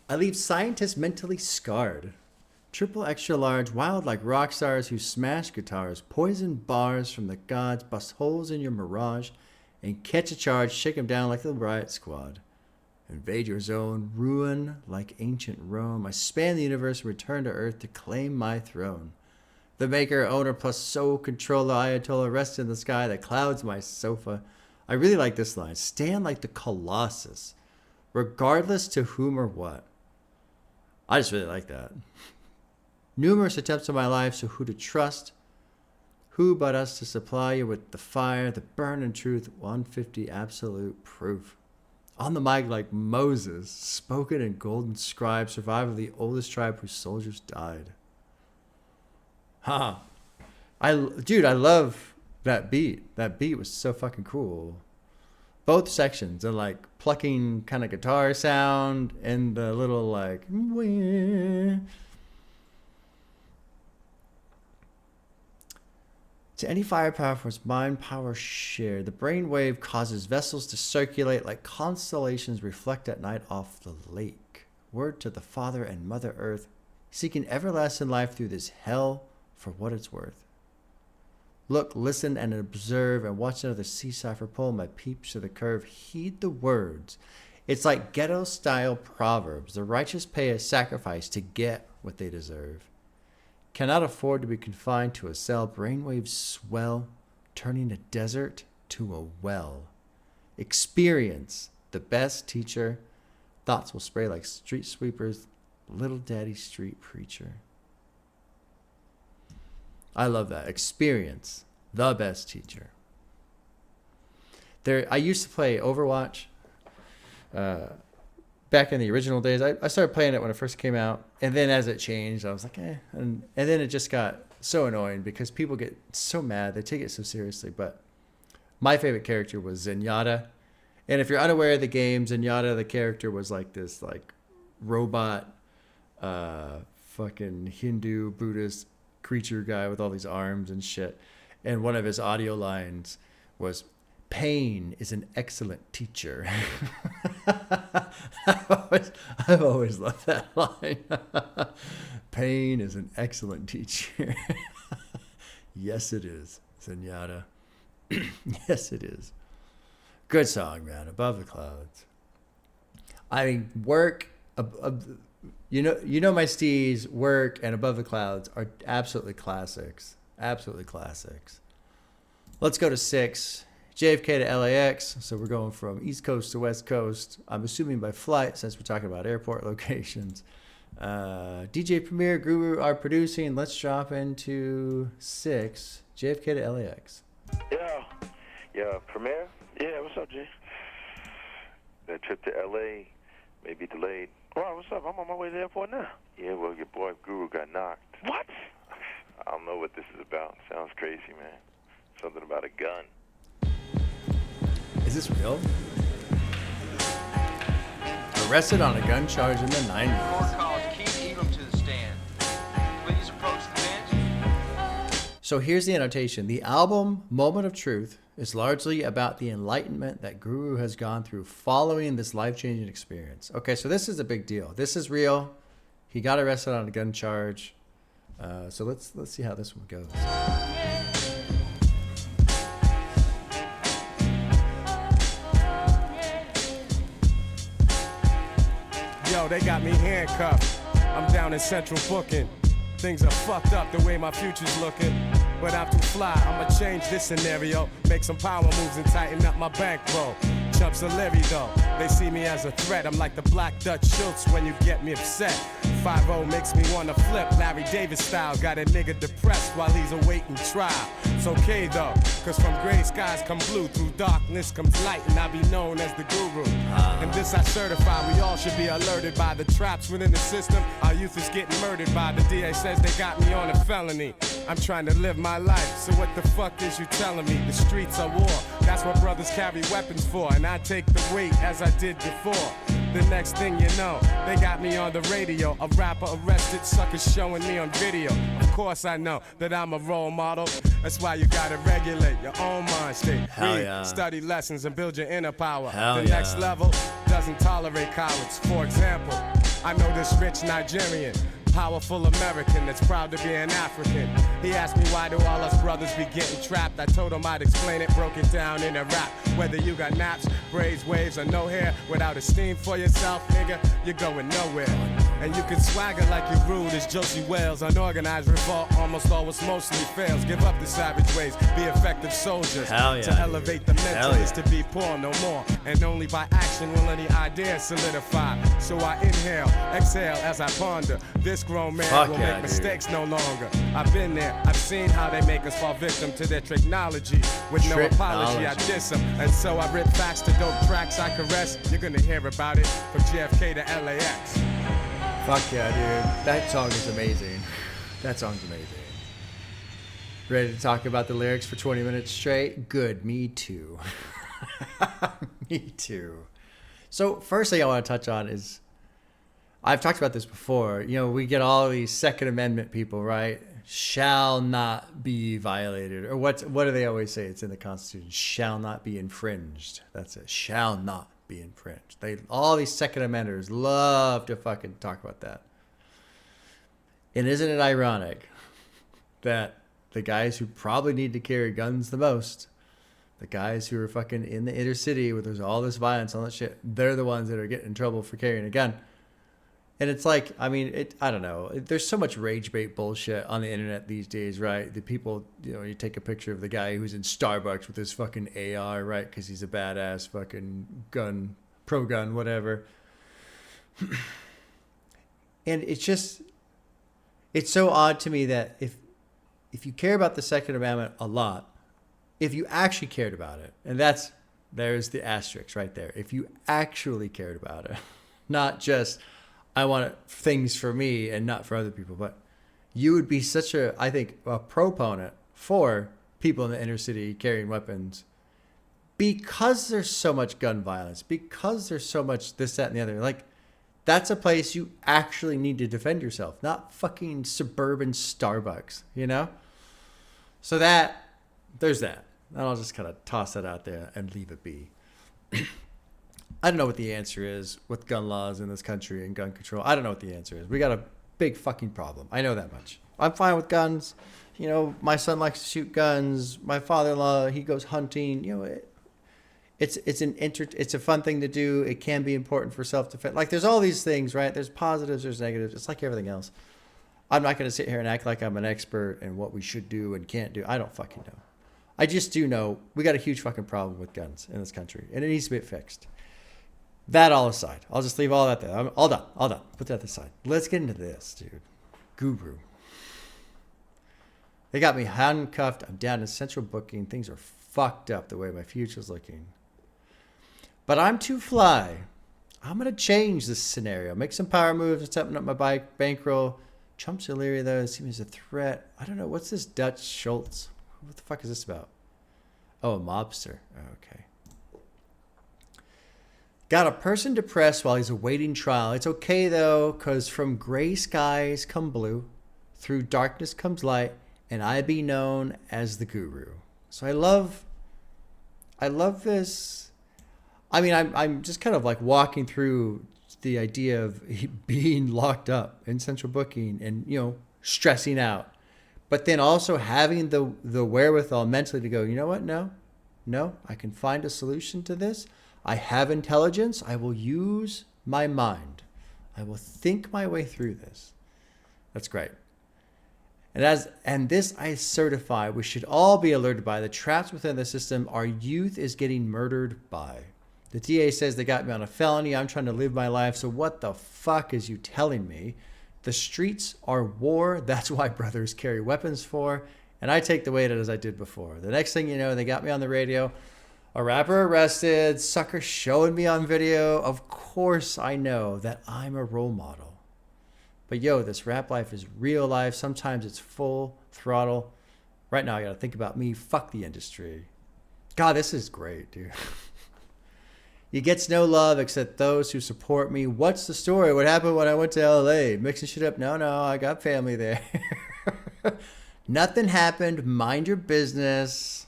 I leave scientists mentally scarred. Triple extra large, wild like rock stars who smash guitars, poison bars from the gods, bust holes in your mirage, and catch a charge, shake them down like the riot squad. Invade your zone, ruin like ancient Rome. I span the universe and return to earth to claim my throne. The maker, owner, plus soul controller, Ayatollah, rest in the sky that clouds my sofa. I really like this line. Stand like the Colossus, regardless to whom or what. I just really like that. Numerous attempts in my life, so who to trust? Who but us to supply you with the fire, the burn and truth, 150 absolute proof. On the mic like Moses, spoken in golden scribe, survivor of the oldest tribe whose soldiers died. Ha! Dude, I love that beat. That beat was so fucking cool. Both sections, and like plucking kind of guitar sound and the little like. To any firepower from its mind power shared, the brainwave causes vessels to circulate like constellations reflect at night off the lake. Word to the Father and Mother Earth, seeking everlasting life through this hell for what it's worth. Look, listen, and observe, and watch another sea cipher pull my peeps to the curve. Heed the words. It's like ghetto-style proverbs. The righteous pay a sacrifice to get what they deserve. Cannot afford to be confined to a cell. Brainwaves swell, turning a desert to a well. Experience, the best teacher. Thoughts will spray like street sweepers. Little daddy street preacher. I love that. Experience, the best teacher. I used to play Overwatch back in the original days. I started playing it when it first came out. And then as it changed, I was like, eh. And then it just got so annoying because people get so mad. They take it so seriously. But my favorite character was Zenyatta. And if you're unaware of the game, Zenyatta, the character, was like this like robot, fucking Hindu, Buddhist creature guy with all these arms and shit. And one of his audio lines was, "Pain is an excellent teacher." I've always loved that line. Pain is an excellent teacher. Yes, it is, Zenyatta. Yes, it is. Good song, man. Above the Clouds. I mean, Work, you know my Steez, Work, and Above the Clouds are absolutely classics. Absolutely classics. Let's go to 6. JFK to LAX. So we're going from East Coast to West Coast. I'm assuming by flight since we're talking about airport locations. DJ Premier, Guru are producing. Let's drop into 6. JFK to LAX. Yeah, Premier? Yeah, what's up, Jay? That trip to LA may be delayed. Wow, what's up? I'm on my way to the airport now. Yeah, well, your boy Guru got knocked. What? I don't know what this is about. Sounds crazy, man. Something about a gun. Is this real? Arrested on a gun charge in the 90s. Court calls Keith Elam to the stand. Please approach the bench. So here's the annotation. The album Moment of Truth is largely about the enlightenment that Guru has gone through following this life-changing experience. Okay, so this is a big deal. This is real. He got arrested on a gun charge. So let's see how this one goes. Yo, they got me handcuffed. I'm down in central booking. Things are fucked up the way my future's looking. But I'm too fly, I'ma change this scenario. Make some power moves and tighten up my bankroll. Chumps are leery though, they see me as a threat. I'm like the Black Dutch Schultz when you get me upset. 5-0 makes me wanna flip, Larry Davis style. Got a nigga depressed while he's awaiting trial. It's okay though, cause from gray skies come blue. Through darkness comes light and I be known as the guru. And this I certify, we all should be alerted by the traps within the system. Our youth is getting murdered by the DA says they got me on a felony. I'm trying to live my life, so what the fuck is you telling me? The streets are war, that's what brothers carry weapons for. And I take the weight as I did before. The next thing you know, they got me on the radio. A rapper arrested, suckers showing me on video. Of course I know that I'm a role model. That's why you gotta regulate your own mind state. Read, study lessons and build your inner power. The next level doesn't tolerate cowards. For example, I know this rich Nigerian, powerful American that's proud to be an African. He asked me why do all us brothers be getting trapped. I told him I'd explain it, broke it down in a rap. Whether you got naps, braids, waves, or no hair, without esteem for yourself, nigga, you're going nowhere. And you can swagger like you're rude as Josie Wales. Unorganized revolt almost always mostly fails. Give up the savage ways, be effective soldiers. To elevate the mental is to be poor no more. And only by action will any idea solidify. So I inhale, exhale as I ponder. This grown man will make mistakes no longer. I've been there, I've seen how they make us fall victim to their technology. With no apology, I diss them. And so I rip facts to dope tracks I caress. You're gonna hear about it from JFK to LAX. Fuck yeah, dude. That song is amazing. That song's amazing. Ready to talk about the lyrics for 20 minutes straight? Good, me too. Me too. So first thing I want to touch on is, I've talked about this before. You know, we get all these Second Amendment people, right? Shall not be violated. Or what do they always say? It's in the Constitution. Shall not be infringed. That's it. Shall not be infringed. All these Second Amenders love to fucking talk about that. And isn't it ironic that the guys who probably need to carry guns the most, the guys who are fucking in the inner city where there's all this violence, all that shit, they're the ones that are getting in trouble for carrying a gun. And it's like, I mean, I don't know. There's so much rage bait bullshit on the internet these days, right? The people, you know, you take a picture of the guy who's in Starbucks with his fucking AR, right? Because he's a badass fucking gun, pro-gun, whatever. And it's just, it's so odd to me that if you care about the Second Amendment a lot, if you actually cared about it, and there's the asterisk right there. If you actually cared about it, not just, I want things for me and not for other people, but you would be such I think, a proponent for people in the inner city carrying weapons because there's so much gun violence, because there's so much this, that, and the other. Like, that's a place you actually need to defend yourself, not fucking suburban Starbucks, you know? So there's that. And I'll just kind of toss that out there and leave it be. I don't know what the answer is with gun laws in this country and gun control. I don't know what the answer is. We got a big fucking problem. I know that much. I'm fine with guns. You know, my son likes to shoot guns. My father-in-law, he goes hunting. You know, it's a fun thing to do. It can be important for self-defense. Like, there's all these things, right? There's positives, there's negatives. It's like everything else. I'm not going to sit here and act like I'm an expert in what we should do and can't do. I don't fucking know. I just do know we got a huge fucking problem with guns in this country, and it needs to be fixed. That all aside, I'll just leave all that there. I'm all done. Put that aside. Let's get into this, dude. Guru. They got me handcuffed. I'm down in central booking. Things are fucked up the way my future's looking. But I'm too fly. I'm going to change this scenario. Make some power moves. Stepping up my bankroll. Chumps are leery, though. It seems a threat. I don't know. What's this Dutch Schultz? What the fuck is this about? Oh, a mobster. Oh, okay. Got a person depressed while he's awaiting trial. It's okay, though, because from gray skies come blue, through darkness comes light, and I be known as the guru. So I love I love this. I mean, I'm just kind of like walking through the idea of being locked up in central booking and, you know, stressing out, but then also having the wherewithal mentally to go, you know what? No, I can find a solution to this. I have intelligence. I will use my mind. I will think my way through this. That's great. And this I certify we should all be alerted by. The traps within the system our youth is getting murdered by. The DA says they got me on a felony. I'm trying to live my life. So what the fuck is you telling me? The streets are war. That's why brothers carry weapons for. And I take the weight as I did before. The next thing you know, they got me on the radio. A rapper arrested. Sucker showing me on video. Of course I know that I'm a role model. But yo, this rap life is real life. Sometimes it's full throttle. Right now, I got to think about me. Fuck the industry. God, this is great, dude. You gets no love except those who support me. What's the story? What happened when I went to LA? Mixing shit up? No, I got family there. Nothing happened. Mind your business.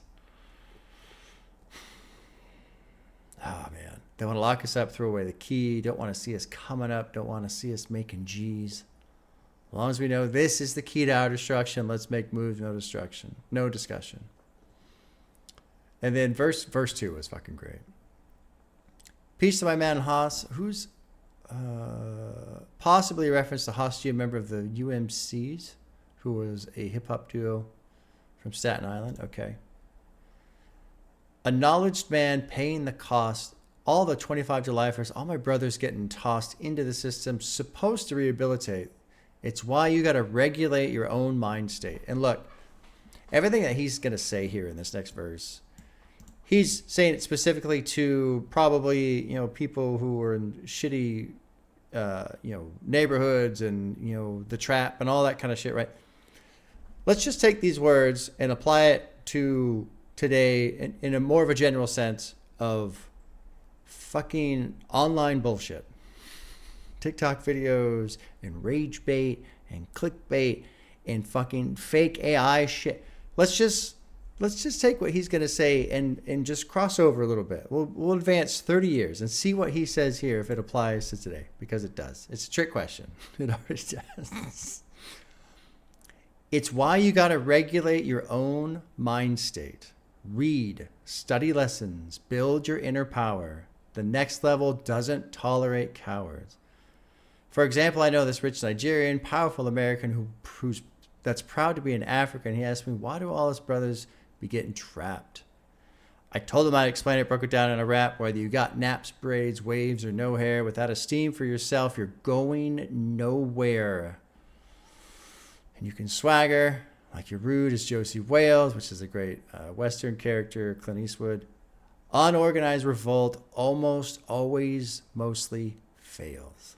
Oh, man. They want to lock us up, throw away the key. Don't want to see us coming up. Don't want to see us making G's. As long as we know this is the key to our destruction, let's make moves, no destruction, no discussion. And then verse 2 was fucking great. Peace to my man Haas, who's possibly a reference to Haas G, a member of the UMCs, who was a hip-hop duo from Staten Island. Okay. Acknowledged man paying the cost. All the 25 to lifers, all my brothers getting tossed into the system, supposed to rehabilitate. It's why you got to regulate your own mind state. And look, everything that he's going to say here in this next verse, he's saying it specifically to probably, you know, people who are in shitty, neighborhoods and, you know, the trap and all that kind of shit, right? Let's just take these words and apply it to today in a more of a general sense of fucking online bullshit. TikTok videos and rage bait and clickbait and fucking fake AI shit. Let's just take what he's going to say and just cross over a little bit. We'll advance 30 years and see what he says here if it applies to today, because it does. It's a trick question. It already does. It's why you got to regulate your own mind state. Read, study lessons, build your inner power. The next level doesn't tolerate cowards. For example, I know this rich Nigerian, powerful American that's proud to be an African. He asked me, why do all his brothers be getting trapped? I told him I'd explain it, broke it down in a rap. Whether you got naps, braids, waves, or no hair, without esteem for yourself, you're going nowhere. And you can swagger like you're rude as Josie Wales, which is a great Western character, Clint Eastwood. Unorganized revolt almost always mostly fails.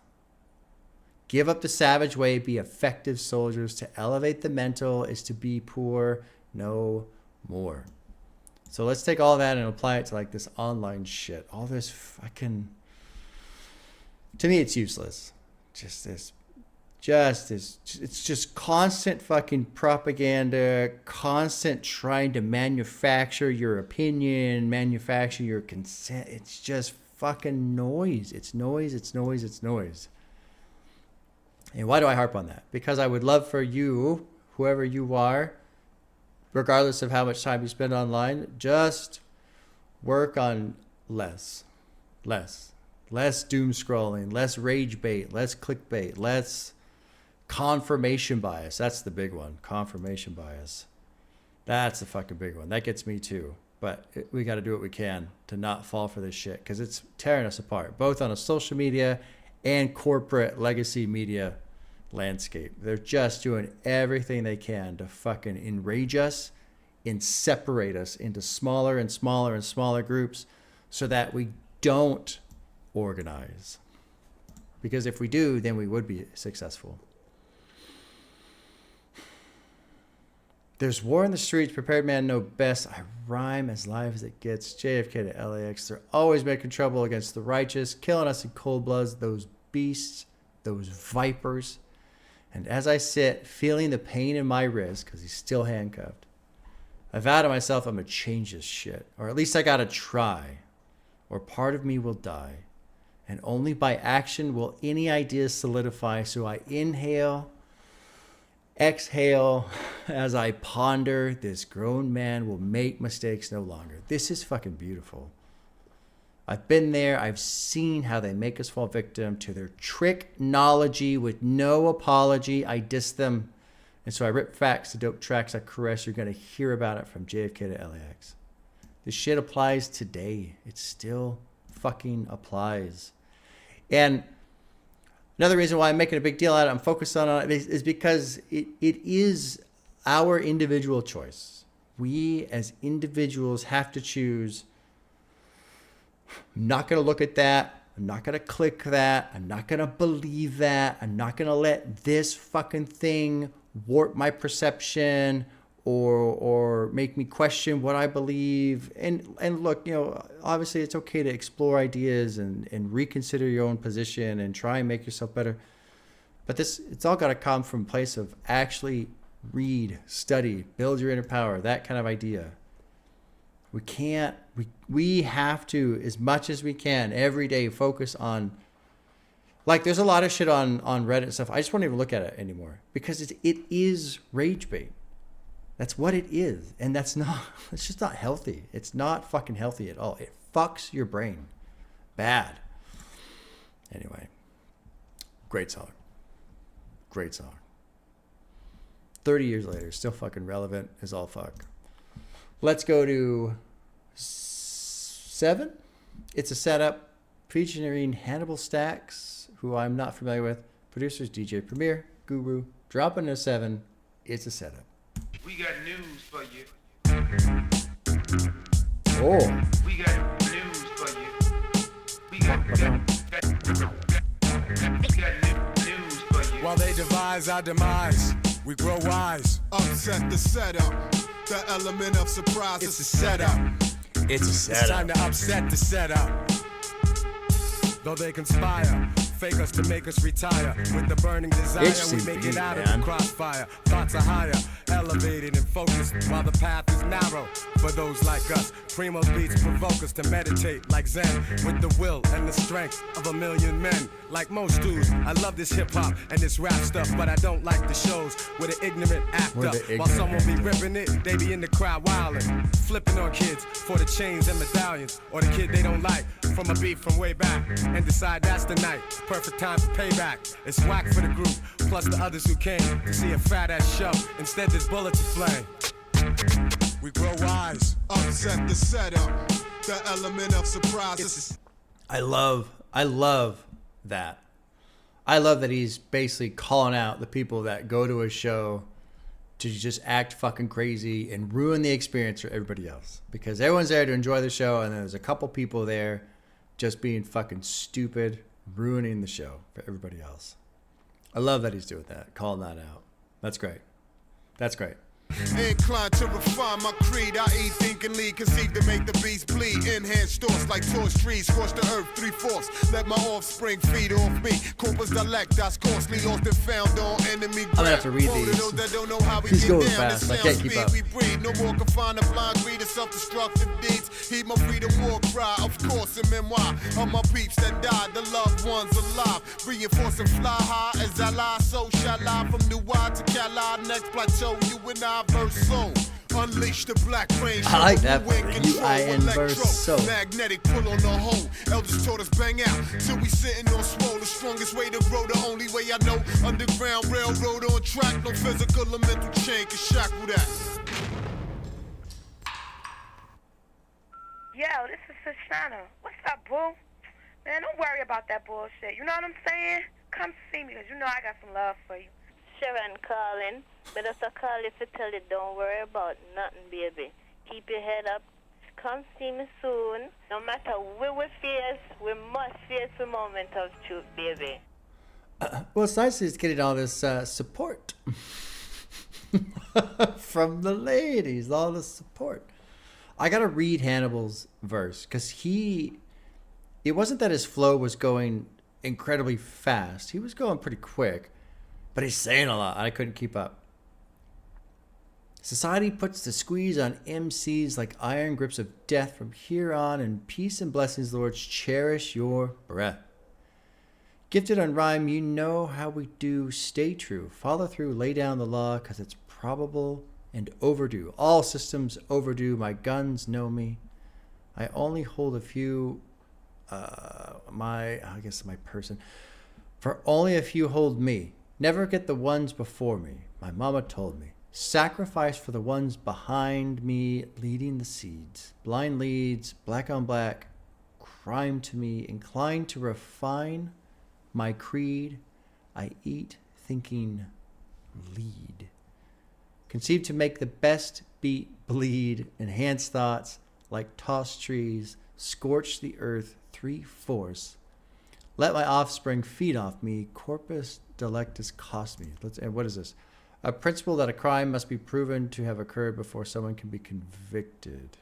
Give up the savage way, be effective soldiers. To elevate the mental is to be poor no more. So let's take all that and apply it to like this online shit. All this fucking, to me, it's useless. It's just constant fucking propaganda, constant trying to manufacture your opinion, manufacture your consent. It's just fucking noise. It's noise. And why do I harp on that? Because I would love for you, whoever you are, regardless of how much time you spend online, just work on less doom scrolling, less rage bait, less clickbait, less confirmation bias. That's the big one. Confirmation bias. That's the fucking big one. That gets me too. But we got to do what we can to not fall for this shit, because it's tearing us apart, both on a social media and corporate legacy media landscape. They're just doing everything they can to fucking enrage us and separate us into smaller and smaller and smaller groups so that we don't organize. Because if we do, then we would be successful. There's war in the streets. Prepared man know best. I rhyme as live as it gets. JFK to LAX. They're always making trouble against the righteous, killing us in cold bloods. Those beasts, those vipers. And as I sit, feeling the pain in my wrist, because he's still handcuffed, I vow to myself I'm going to change this shit. Or at least I got to try. Or part of me will die. And only by action will any ideas solidify. So I inhale, exhale, as I ponder, this grown man will make mistakes no longer. This is fucking beautiful. I've been there. I've seen how they make us fall victim to their tricknology with no apology. I diss them. And so I rip facts to dope tracks I caress. You're going to hear about it from JFK to LAX. This shit applies today. It still fucking applies. And another reason why I'm making a big deal out of it, I'm focused on it, is because it is our individual choice. We as individuals have to choose. I'm not going to look at that. I'm not going to click that. I'm not going to believe that. I'm not going to let this fucking thing warp my perception or make me question what I believe. And look, obviously it's okay to explore ideas and reconsider your own position and try and make yourself better. But it's all got to come from a place of actually read, study, build your inner power, that kind of idea. We have to, as much as we can, every day focus on, like, there's a lot of shit on Reddit and stuff. I just won't even look at it anymore because it is rage bait. That's what it is. And it's just not healthy. It's not fucking healthy at all. It fucks your brain. Bad. Anyway. Great song. Great song. 30 years later, still fucking relevant as all fuck. Let's go to 7. It's a setup featuring Hannibal Stacks, who I'm not familiar with. Producers DJ Premier, Guru. Dropping a 7. It's a setup. We got news for you. Oh. We got news for you. We got news for you. While they devise our demise, we grow wise. Upset the setup. The element of surprise. It's a setup. It's a setup. It's time to upset the setup. Though they conspire, fake us to make us retire. With the burning desire, we make it out of the crossfire. Thoughts are higher, elevated and focused, while the path is narrow for those like us. Primo's beats provoke us to meditate like Zen, with the will and the strength of a million men. Like most dudes, I love this hip-hop and this rap stuff, but I don't like the shows where the ignorant act up. While someone be ripping it, they be in the crowd wildin', flipping on kids for the chains and medallions, or the kid they don't like from a beef from way back, and decide that's the night. Perfect time for payback. It's whack for the group, plus the others who came to see a fat-ass show. Instead, there's bullets to flame. We grow wise. Upset the setup. The element of surprises. I love that. I love that he's basically calling out the people that go to a show to just act fucking crazy and ruin the experience for everybody else. Because everyone's there to enjoy the show, and there's a couple people there just being fucking stupid, ruining the show for everybody else. I love that he's doing that, calling that out. That's great. That's great. Inclined to refine my creed, I eat, think, and lead, conceive to make the beast bleed. Enhanced thoughts like torch trees, scorch the earth 3/4. Let my offspring feed off me. Corpus dialect, that's costly, lost and found on enemy ground. I'm gonna have to read these. He's going fast. I can't keep up. We breed, no more confined to blind greed and self-destructive deeds. Heed my freedom war cry, of course, a memoir of my peeps that died, the loved ones alive. Reinforce and fly high as I lie, so shall I. From New Wide to Cali, next plateau, you and I verse soul. Unleash the black range. I like that. UIN verse so. Magnetic pull on the hole. Elders told us bang out till we sitting on swole. The strongest way to grow, the only way I know. Underground railroad on track. No physical or mental chain can shackle that. Yo, this is Shoshana. What's up, boo? Man, don't worry about that bullshit. You know what I'm saying? Come see me, because you know I got some love for you. Sharon calling, but if I call you to tell you don't worry about nothing, baby. Keep your head up. Come see me soon. No matter where we face, we must face the moment of truth, baby. Well, it's nice he's getting all this support from the ladies, all the support. I got to read Hannibal's verse because it wasn't that his flow was going incredibly fast. He was going pretty quick. But he's saying a lot. I couldn't keep up. Society puts the squeeze on MCs like iron grips of death. From here on, in peace and blessings, Lord, cherish your breath. Gifted on rhyme, you know how we do. Stay true, follow through, lay down the law, because it's probable and overdue. All systems overdue. My guns know me. I only hold a few, my person. For only a few hold me. Never get the ones before me. My mama told me. Sacrifice for the ones behind me, leading the seeds. Blind leads, black on black, crime to me. Inclined to refine my creed. I eat thinking lead. Conceived to make the best beat bleed. Enhance thoughts like tossed trees. Scorch the earth 3/4. Let my offspring feed off me. Corpus delictus cost me. And what is this? A principle that a crime must be proven to have occurred before someone can be convicted.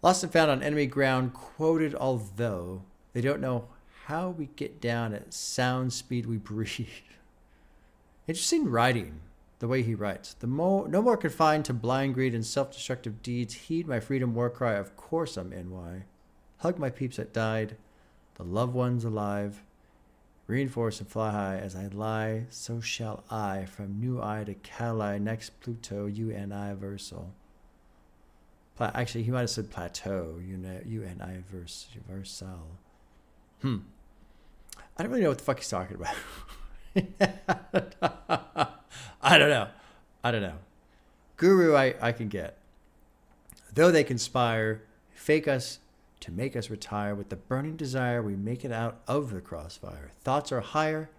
Lost and found on enemy ground, quoted although they don't know how we get down at sound speed we breathe. Interesting writing, the way he writes. No more confined to blind greed and self-destructive deeds. Heed my freedom war cry, of course I'm NY. Hug my peeps that died, the loved ones alive. Reinforce and fly high as I lie, so shall I. From New Eye to Cali, next Pluto, universal. Actually, he might have said plateau, universal. I don't really know what the fuck he's talking about. I don't know. Guru, I can get. Though they conspire, fake us to make us retire. With the burning desire, we make it out of the crossfire. Thoughts are higher,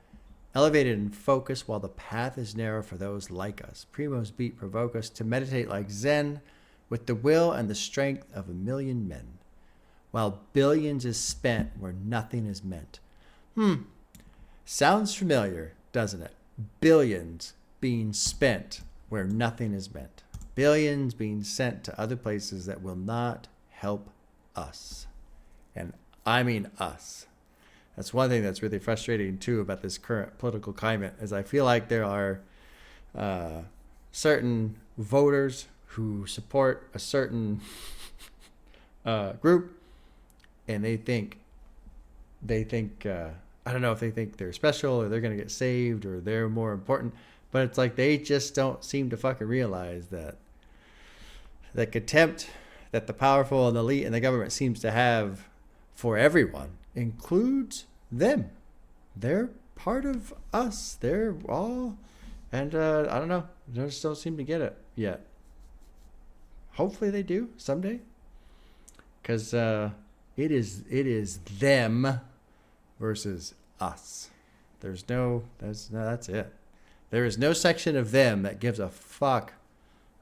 elevated in focus, while the path is narrow for those like us. Primo's beat provoke us to meditate like Zen, with the will and the strength of 1,000,000 men, while billions is spent where nothing is meant. Sounds familiar, doesn't it? Billions being spent where nothing is meant. Billions being sent to other places that will not help us. And I mean us. That's one thing that's really frustrating too about this current political climate, is I feel like there are certain voters who support a certain group, and they think I don't know if they think they're special or they're going to get saved or they're more important, but it's like they just don't seem to fucking realize that the contempt that the powerful and the elite and the government seems to have for everyone includes them. They're part of us. They're all, and I don't know. They just don't seem to get it yet. Hopefully they do someday, because it is them versus us. That's it. There is no section of them that gives a fuck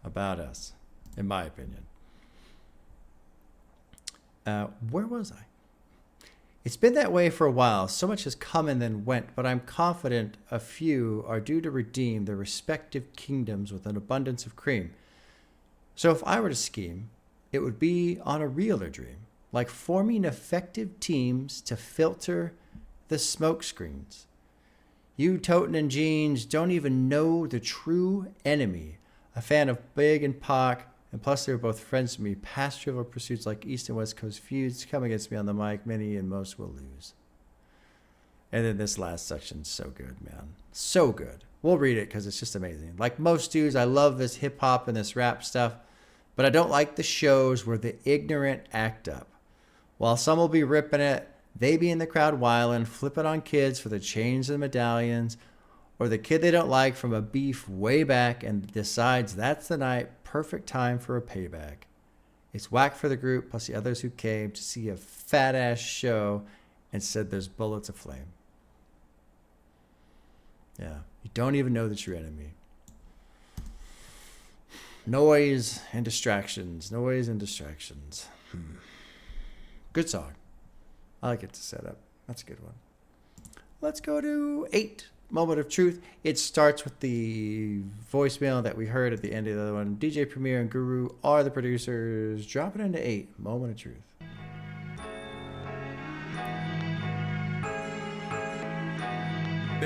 about us, in my opinion. Where was I? It's been that way for a while. So much has come and then went, but I'm confident a few are due to redeem their respective kingdoms with an abundance of cream. So if I were to scheme, it would be on a realer dream, like forming effective teams to filter the smoke screens. You, Toten and Jeans, don't even know the true enemy. A fan of Big and Pac, and plus they were both friends to me. Past trivial pursuits like East and West Coast feuds come against me on the mic. Many and most will lose. And then this last section's so good, man. So good. We'll read it because it's just amazing. Like most dudes, I love this hip-hop and this rap stuff, but I don't like the shows where the ignorant act up. While some will be ripping it, they be in the crowd wildin', flipping on kids for the chains and medallions, or the kid they don't like from a beef way back and decides that's the night, perfect time for a payback. It's whack for the group, plus the others who came to see a fat-ass show and said there's bullets aflame. Yeah, you don't even know the true enemy. Noise and distractions. Good song. I like it to set up. That's a good one. Let's go to 8. Moment of Truth. It starts with the voicemail that we heard at the end of the other one. DJ Premier and Guru are the producers. Drop it into 8. Moment of Truth.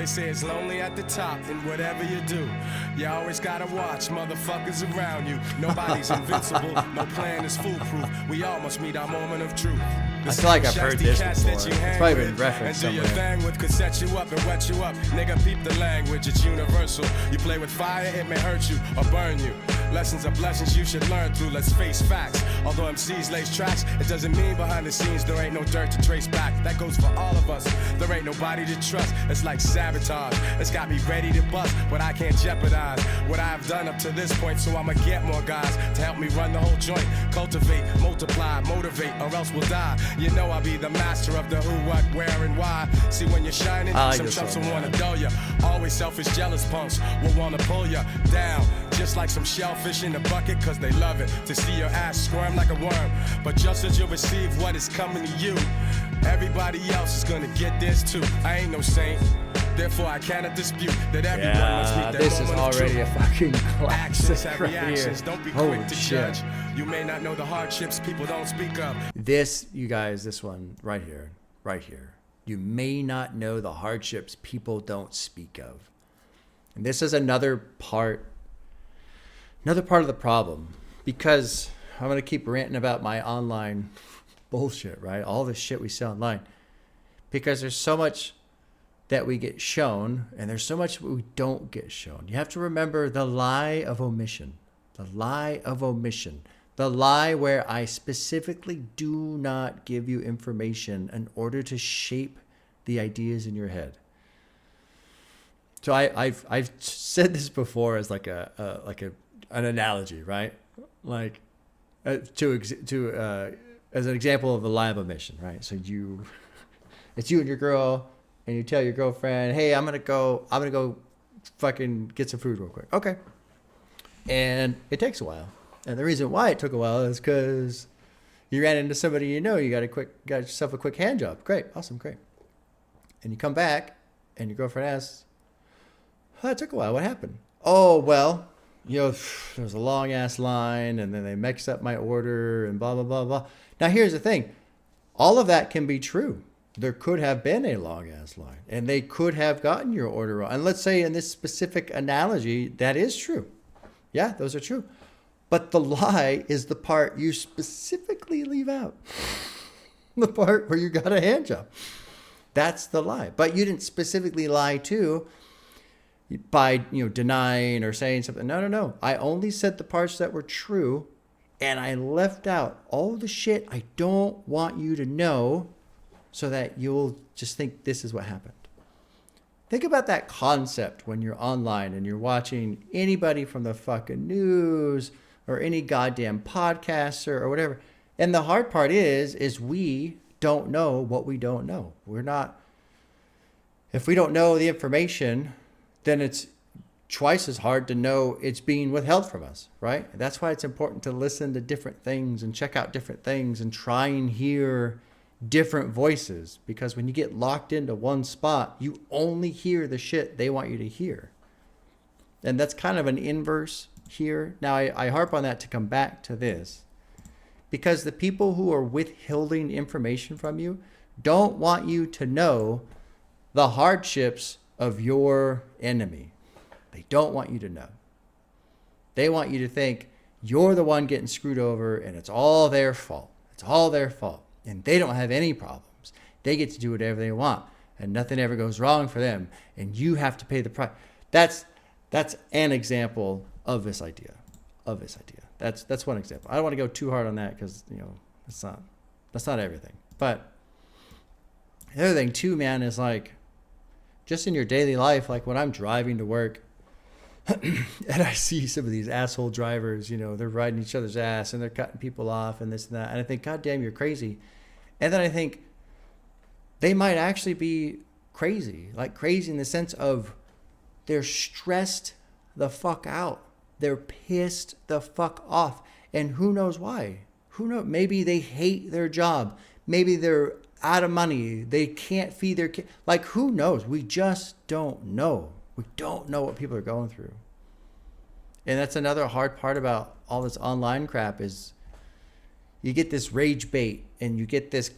They say it's lonely at the top, and whatever you do, you always gotta watch motherfuckers around you. Nobody's invincible, no plan is foolproof. We all must meet our moment of truth. I feel like I've heard this before. It's probably been referenced somewhere. And do your thing with could set you up and wet you up. Nigga, peep the language, it's universal. You play with fire, it may hurt you or burn you. Lessons are blessings you should learn through, let's face facts. Although MCs lace tracks, it doesn't mean behind the scenes there ain't no dirt to trace back. That goes for all of us, there ain't nobody to trust. It's like sabotage, it's got me ready to bust, but I can't jeopardize what I've done up to this point, so I'ma get more guys to help me run the whole joint. Cultivate, multiply, motivate, or else we'll die. You know I'll be the master of the who, what, where, and why. See when you're shining, some chumps will wanna dull ya. Always selfish, jealous punks will wanna pull ya down. Just like some shellfish in the bucket, cause they love it to see your ass squirm like a worm. But just as you receive what is coming to you, everybody else is gonna get this too. I ain't no saint, therefore I cannot dispute that everyone must meet their this is moment of already truth. a fucking Actions classic have right reactions, here. don't be Holy quick to shit. judge. You may not know the hardships people don't speak of. This, you guys, this one right here, right here. You may not know the hardships people don't speak of. And this is another part of the problem, because I'm going to keep ranting about my online bullshit, right? All the shit we see online, because there's so much that we get shown and there's so much we don't get shown. You have to remember the lie of omission, the lie of omission, the lie where I specifically do not give you information in order to shape the ideas in your head. So I've said this before as like an analogy, right? Like as an example of the lie of omission, right? So it's you and your girl, and you tell your girlfriend, "Hey, I'm gonna go fucking get some food real quick." Okay. And it takes a while, and the reason why it took a while is because you ran into somebody you know. You got yourself a quick hand job. Great, awesome, great. And you come back, and your girlfriend asks, "Oh, it took a while. What happened?" "Oh, well, there was a long ass line, and then they mixed up my order, and blah blah blah blah." Now here's the thing: all of that can be true. There could have been a long ass line, and they could have gotten your order wrong. And let's say in this specific analogy, that is true. Yeah, those are true. But the lie is the part you specifically leave out. The part where you got a hand job. That's the lie. But you didn't specifically lie too by denying or saying something. No. I only said the parts that were true, and I left out all the shit I don't want you to know, so that you'll just think this is what happened. Think about that concept when you're online and you're watching anybody from the fucking news or any goddamn podcaster or whatever. And the hard part is we don't know what we don't know. If we don't know the information, then it's twice as hard to know it's being withheld from us, right? That's why it's important to listen to different things and check out different things and try and hear different voices, because when you get locked into one spot, you only hear the shit they want you to hear. And that's kind of an inverse here. Now, I harp on that to come back to this, because the people who are withholding information from you don't want you to know the hardships of your enemy. They don't want you to know. They want you to think you're the one getting screwed over and it's all their fault. It's all their fault. And they don't have any problems. They get to do whatever they want, and nothing ever goes wrong for them. And you have to pay the price. That's an example of this idea. That's one example. I don't want to go too hard on that because that's not everything. But the other thing too, man, is like just in your daily life, like when I'm driving to work and I see some of these asshole drivers, they're riding each other's ass and they're cutting people off and this and that. And I think, God damn, you're crazy. And then I think they might actually be crazy, like crazy in the sense of they're stressed the fuck out. They're pissed the fuck off. And who knows why? Who knows? Maybe they hate their job. Maybe they're out of money. They can't feed their kids. Like, who knows? We just don't know. We don't know what people are going through. And that's another hard part about all this online crap is you get this rage bait and you get this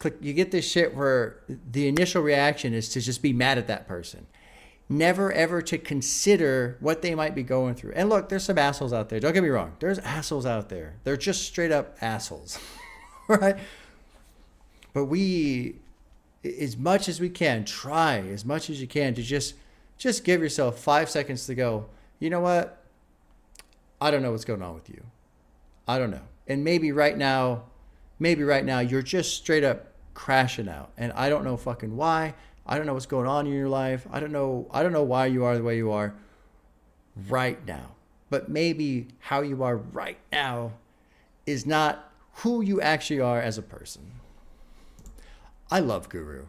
shit where the initial reaction is to just be mad at that person. never ever to consider what they might be going through. And look, there's some assholes out there. Don't get me wrong. There's assholes out there. They're just straight up assholes. Right? But we, as much as we can, try as much as you can to just give yourself 5 seconds to go, you know what? I don't know what's going on with you. I don't know. And maybe right now you're just straight up crashing out. And I don't know fucking why. I don't know what's going on in your life. I don't know why you are the way you are right now. But maybe how you are right now is not who you actually are as a person. I love Guru.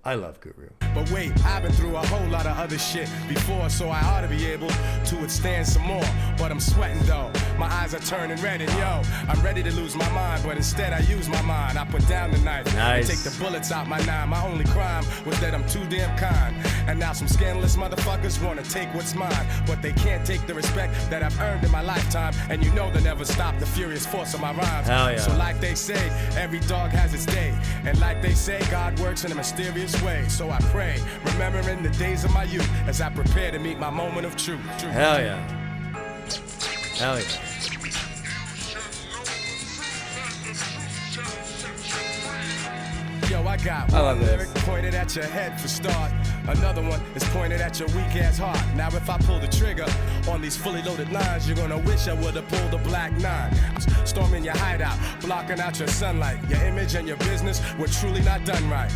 I love Guru. But wait, I've been through a whole lot of other shit before, so I ought to be able to withstand some more. But I'm sweating though, my eyes are turning red, and yo, I'm ready to lose my mind, but instead I use my mind. I put down the knife and take the bullets out my nine. My only crime was that I'm too damn kind. And now some scandalous motherfuckers wanna take what's mine, but they can't take the respect that I've earned in my lifetime. And you know they'll never stop the furious force of my rhymes. Hell yeah. So like they say, every dog has its day. And like they say, God works in a mysterious way. So I pray, remembering the days of my youth as I prepare to meet my moment of truth. Hell yeah. Hell yeah. Yo, I got one lyric pointed at your head for start. Another one is pointed at your weak ass heart. Now if I pull the trigger on these fully loaded lines, you're gonna wish I would've pulled a black 9. Storming your hideout, blocking out your sunlight. Your image and your business were truly not done right.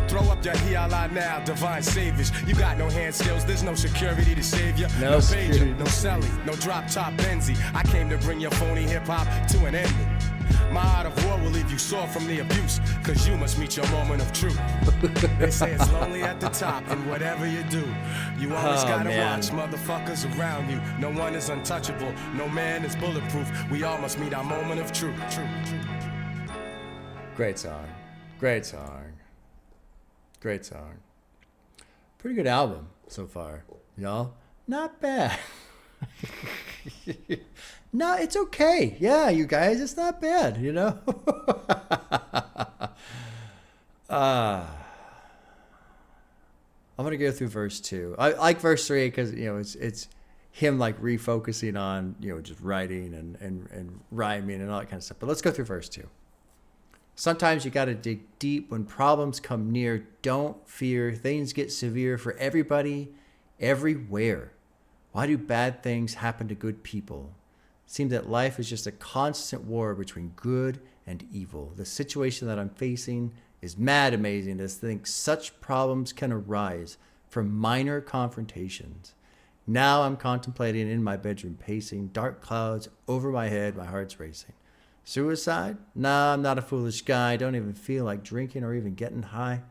Throw up your hiala now, divine saviors. You got no hand skills, there's no security to save you. No pager, no celly, no drop top Benzie. I came to bring your phony hip hop to an ending. My art of war will leave you sore from the abuse, cause you must meet your moment of truth. They say it's lonely at the top, and whatever you do, you always gotta watch motherfuckers around you. No one is untouchable, no man is bulletproof. We all must meet our moment of truth. Great song. Great song. Great song. Pretty good album so far, y'all. Not bad. No, it's okay. Yeah, you guys, it's not bad, you know? I'm going to go through verse 2. I like verse 3 because, you know, it's him like refocusing on, you know, just writing and rhyming and all that kind of stuff. But let's go through verse 2. Sometimes you got to dig deep when problems come near. Don't fear. Things get severe for everybody, everywhere. Why do bad things happen to good people? It seems that life is just a constant war between good and evil. The situation that I'm facing is mad amazing to think such problems can arise from minor confrontations. Now I'm contemplating in my bedroom, pacing, dark clouds over my head, my heart's racing. Suicide? Nah, I'm not a foolish guy. I don't even feel like drinking or even getting high,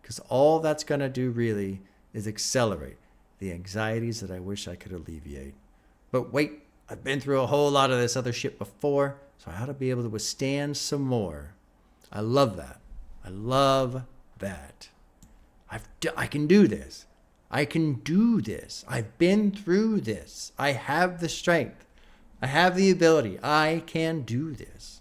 because all that's going to do really is accelerate the anxieties that I wish I could alleviate. But wait, I've been through a whole lot of this other shit before, so I ought to be able to withstand some more. I love that. I love that. I can do this. I can do this. I've been through this. I have the strength. I have the ability. I can do this.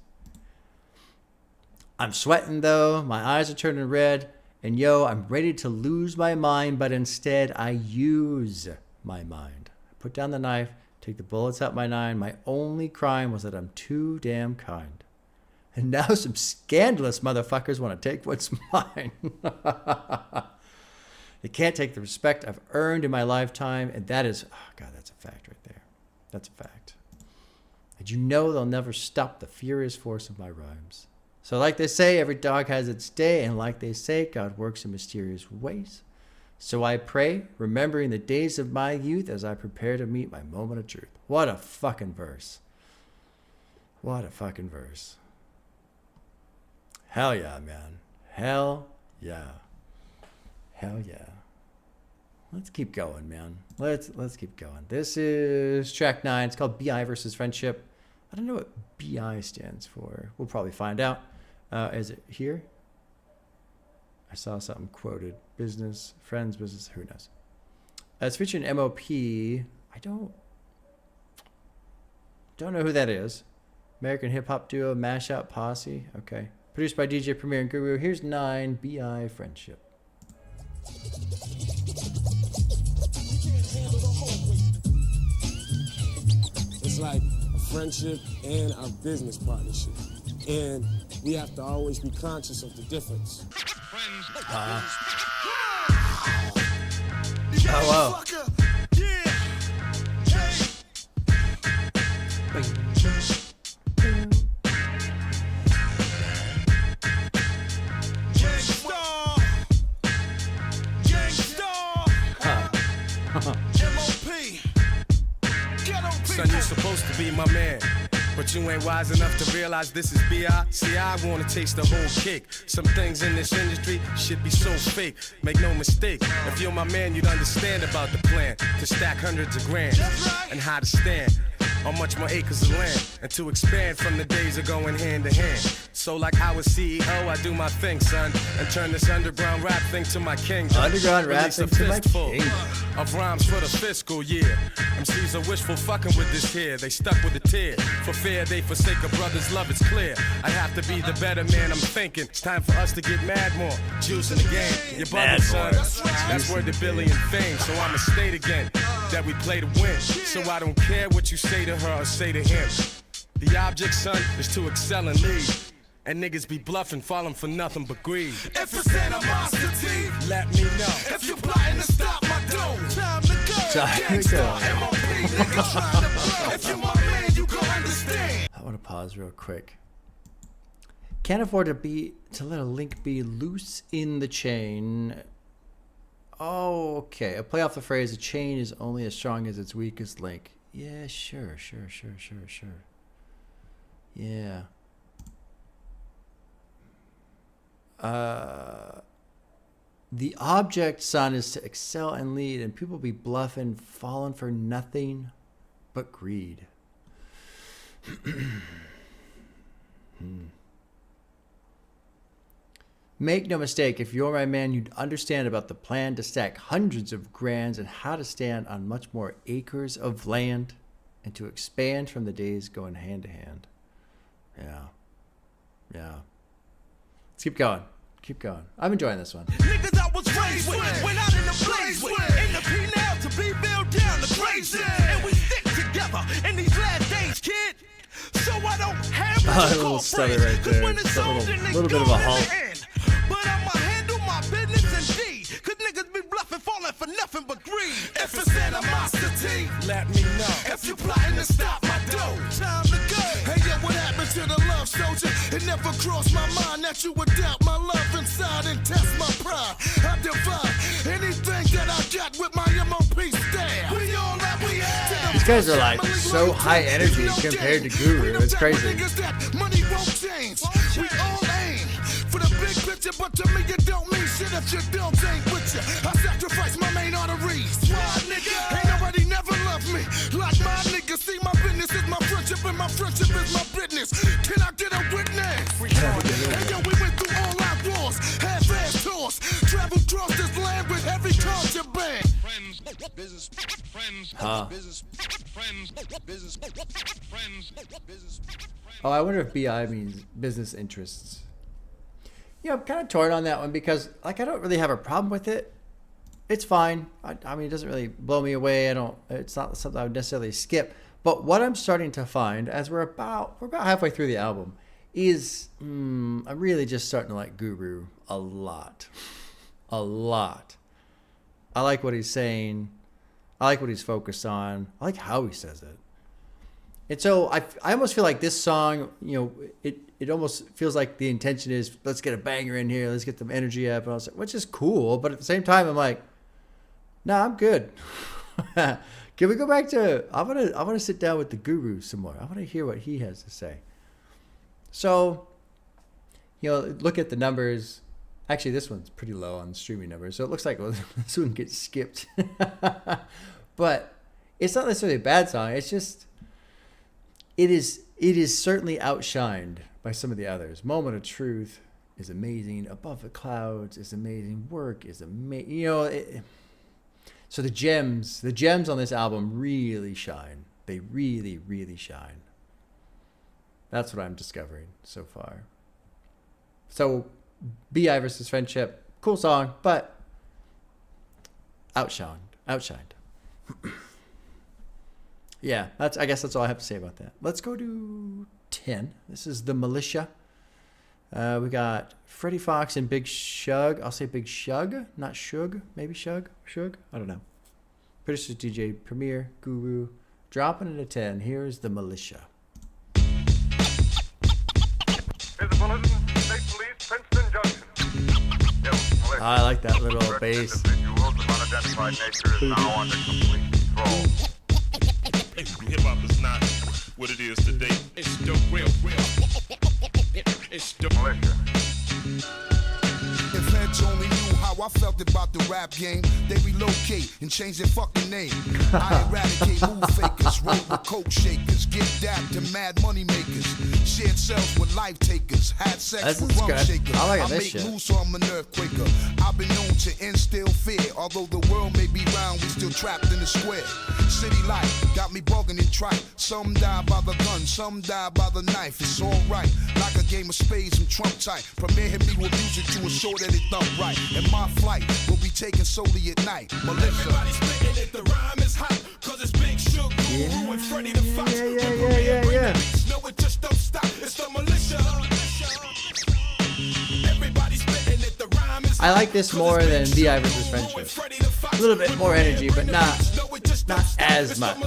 I'm sweating though. My eyes are turning red. And yo, I'm ready to lose my mind, but instead I use my mind. I put down the knife, take the bullets out my 9. My only crime was that I'm too damn kind. And now some scandalous motherfuckers want to take what's mine. They can't take the respect I've earned in my lifetime. And that is, oh God, that's a fact right there. That's a fact. And you know they'll never stop the furious force of my rhymes. So like they say, every dog has its day. And like they say, God works in mysterious ways. So I pray, remembering the days of my youth as I prepare to meet my moment of truth. What a fucking verse. What a fucking verse. Hell yeah, man. Hell yeah. Hell yeah. Let's keep going, man. Let's keep going. This is track 9. It's called BI versus Friendship. I don't know what BI stands for. We'll probably find out. Is it here? I saw something quoted. Business, friends, business, who knows? It's featuring MOP. I don't know who that is. American hip hop duo, Mashup Posse. Okay. Produced by DJ Premier and Guru. Here's 9, BI Friendship. like a friendship and a business partnership. And we have to always be conscious of the difference. Oh, wow. Son, you're supposed to be my man, but you ain't wise enough to realize this is B.I. See, I wanna taste the whole cake. Some things in this industry should be so fake. Make no mistake, if you're my man, you'd understand about the plan to stack hundreds of grand and how to stand on much more acres of land and to expand from the days of going hand to hand. So like I was CEO, I do my thing, son, and turn this underground rap thing to my kingdom. Underground rap thing to my kingdom. Of rhymes for the fiscal year. MCs are wishful fucking with this here. They stuck with the tear. For fear they forsake a brother's love, it's clear. I have to be the better man, I'm thinking. It's time for us to get mad more. Juice in the game. Your brother, son. That's word to Billy and fame. So I'ma state again that we play to win. So I don't care what you say to her or say to him. The object, son, is to excel and lead. And niggas be bluffing, falling for nothing but greed. If it's animosity, let me know. If you're plotting to stop my dough, time to go. Gang Starr, MOP, niggas trying to blow. If you're my man, you gon' understand. I want to pause real quick. Can't afford to let a link be loose in the chain. Oh, okay. I play off the phrase, a chain is only as strong as its weakest link. Yeah, sure. Yeah. The object, son, is to excel and lead, and people be bluffing, falling for nothing but greed. Make no mistake, if you're my man, you'd understand about the plan to stack hundreds of grands and how to stand on much more acres of land and to expand from the days going hand to hand. Yeah. Let's keep going. I'm enjoying this one. Niggas I was raised with, went out in the blaze with, in the P-Now to be built down the crazy. And we stick together in these last days, kid. So I don't have a little stutter right there. It's a little bit of a halt. But I'ma handle my business indeed. Cause niggas be bluffing, falling for nothing but greed. If it's animosity, let me know. If you're plotting to stop my dough, time to go. Hey yo, what happened to the love soldier? It never crossed my mind that you would doubt my love inside and test my pride. I divide anything that I got with my MOP style. We all that we have. These guys are like so high energy compared to Guru. It's crazy. Money won't change. We all aim for the big picture, but to me it don't mean shit if your dogs ain't with you. I sacrifice my main arteries. Why, nigga? Ain't nobody never loved me like my nigga. See, my business is my friendship, and my friendship is my business. Can I get a witness? Hey yo, we went through all our wars, half-ass tours, traveled across this land with heavy contraband. Friends, business, friends, business, friends, business, friends. Oh, I wonder if BI means business interests. I'm kind of torn on that one because, like, I don't really have a problem with it. It's fine. I mean, it doesn't really blow me away. It's not something I would necessarily skip. But what I'm starting to find, as we're about halfway through the album, is I'm really just starting to like Guru a lot. I like what he's saying. I like what he's focused on. I like how he says it. And so I almost feel like this song, it almost feels like the intention is, let's get a banger in here, let's get some energy up, and I was like, which is cool, but at the same time, I'm like, nah, I'm good. Can we go back to? I want to sit down with the Guru some more. I want to hear what he has to say. So, look at the numbers. Actually, this one's pretty low on the streaming numbers, so it looks like this one gets skipped. But it's not necessarily a bad song. It's just. It is certainly outshined by some of the others. Moment of Truth is amazing. Above the Clouds is amazing. Work is amazing. So the gems on this album really shine. They really, really shine. That's what I'm discovering so far. So B.I. versus Friendship, cool song, but outshined. Yeah, I guess that's all I have to say about that. Let's go to 10. This is the Militia. We got Freddie Fox and Big Shug. I'll say Big Shug, not Shug. Maybe Shug? Shug? I don't know. Producer DJ Premier Guru. Dropping it at 10. Here's the Militia. I like that little bass. Hip-hop is not what it is today. It's the real. It's the Militia. If heads only knew how I felt about the rap game, they relocate and change their fucking name. I eradicate move fakers, roll with coke shakers, get dapped to mad money makers, shared cells with life takers, had sex with rum shakers. I make moves so I'm an earthquaker. I've been known to instill fear, although the world may be round, we still trapped in the square. City life got me bugging and trite. Some die by the gun, some die by the knife. It's alright, like a game of spades and trump tight. Premier hit me with music to assure that it thump right. And my flight will be taken solely at night. Militia. Everybody's spitting it, the rhyme is hot, cause it's Big Shug, Guru, and Freddie the Fox. Yeah. No, it just don't stop, it's the Militia. Everybody's spitting it, the rhyme is hot. I like this more than VI versus Friendship. A little bit more energy, but not as much.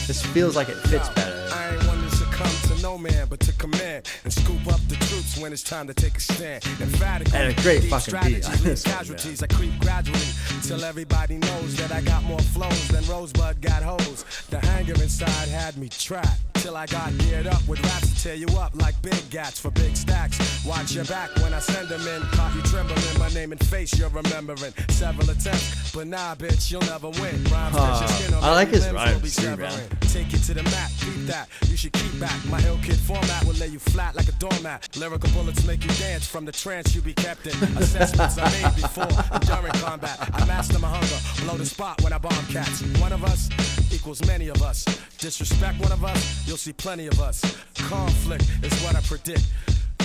This feels like it fits better. I ain't one to succumb to no man, but to command and scoop up the troops when it's time to take a stand. Emphatically, and a great fucking beat on this casualties. I creep gradually till everybody knows that I got more flows than Rosebud got hoes. The anger inside had me trapped till I got geared up with raps to tear you up like big gats for big stacks. Watch your back when I send them in. Caught you trembling, my name and face you're remembering. Several attempts, but nah, bitch, you'll never win. Rhymes I like his rhymes too, man. Take you to the mat, keep that. You should keep back. My ill kid format will lay you flat like a doormat. Lyrical bullets make you dance from the trance you be kept in. Assessments I made before and during combat. I master my hunger, blow the spot when I bomb cats. One of us equals many of us. Disrespect one of us, you'll see plenty of us. Conflict is what I predict.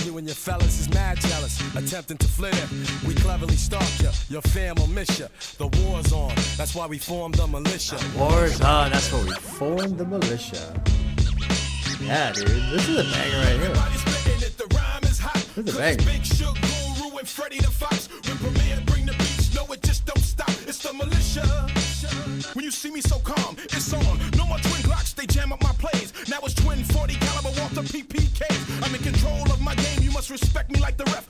You and your fellas is mad jealous, attempting to flit it. We cleverly stalk you, your fam will miss you. The war's on, that's why we formed the Militia. War's on, that's why we formed the Militia. Yeah, dude, this is a banger right here. This is a banger. Big Shug, Guru, and Freddie the Fox. When Premier bring the beats, no, it just don't stop. It's the Militia. When you see me so calm, it's on. No more twin Glocks, they jam up my plays. Now it's twin 40 caliber Walter PPKs. I'm in control of my game, you must respect me like the ref.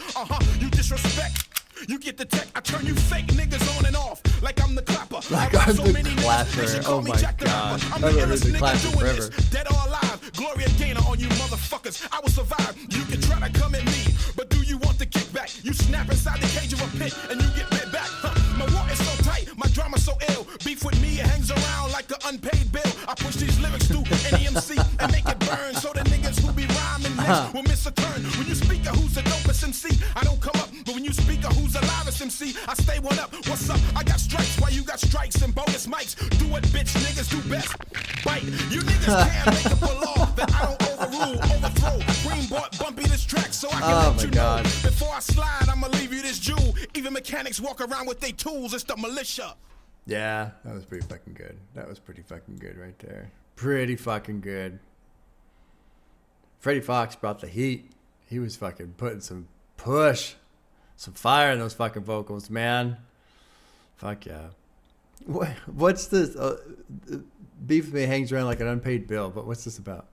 You disrespect. You get the tech, I turn you fake niggas on and off like I'm the clapper. Like I'm the clapper. Oh my god. I've never heard the clapper forever. Dead or alive, Gloria Gaynor on you motherfuckers. I will survive. You can try to come at me, but do you want the kickback? You snap inside the cage of a pit and you get bit back. My war is so tight, my drama so ill. Beef with me, it hangs around like an unpaid bill. I push these lyrics through any MC and make it burn so the niggas who be rhyming next will miss a turn. When you speak of who's the dopest MC, I don't come up, but when you speak of who's the loudest MC, I stay one up. What's up? I got strikes while you got strikes and bonus mics. Do what bitch niggas do best. Bite. You niggas can't make up a law that I don't overthrow. Green bought Bumpy this track so I can let you know. Before I slide, I'ma leave you this jewel. Even mechanics walk around with their tools. It's the Militia. Yeah, that was pretty fucking good. That was pretty fucking good right there. Pretty fucking good. Freddie Fox brought the heat. He was fucking putting some push, some fire in those fucking vocals, man. Fuck yeah. What's this? Beef with me hangs around like an unpaid bill, but what's this about?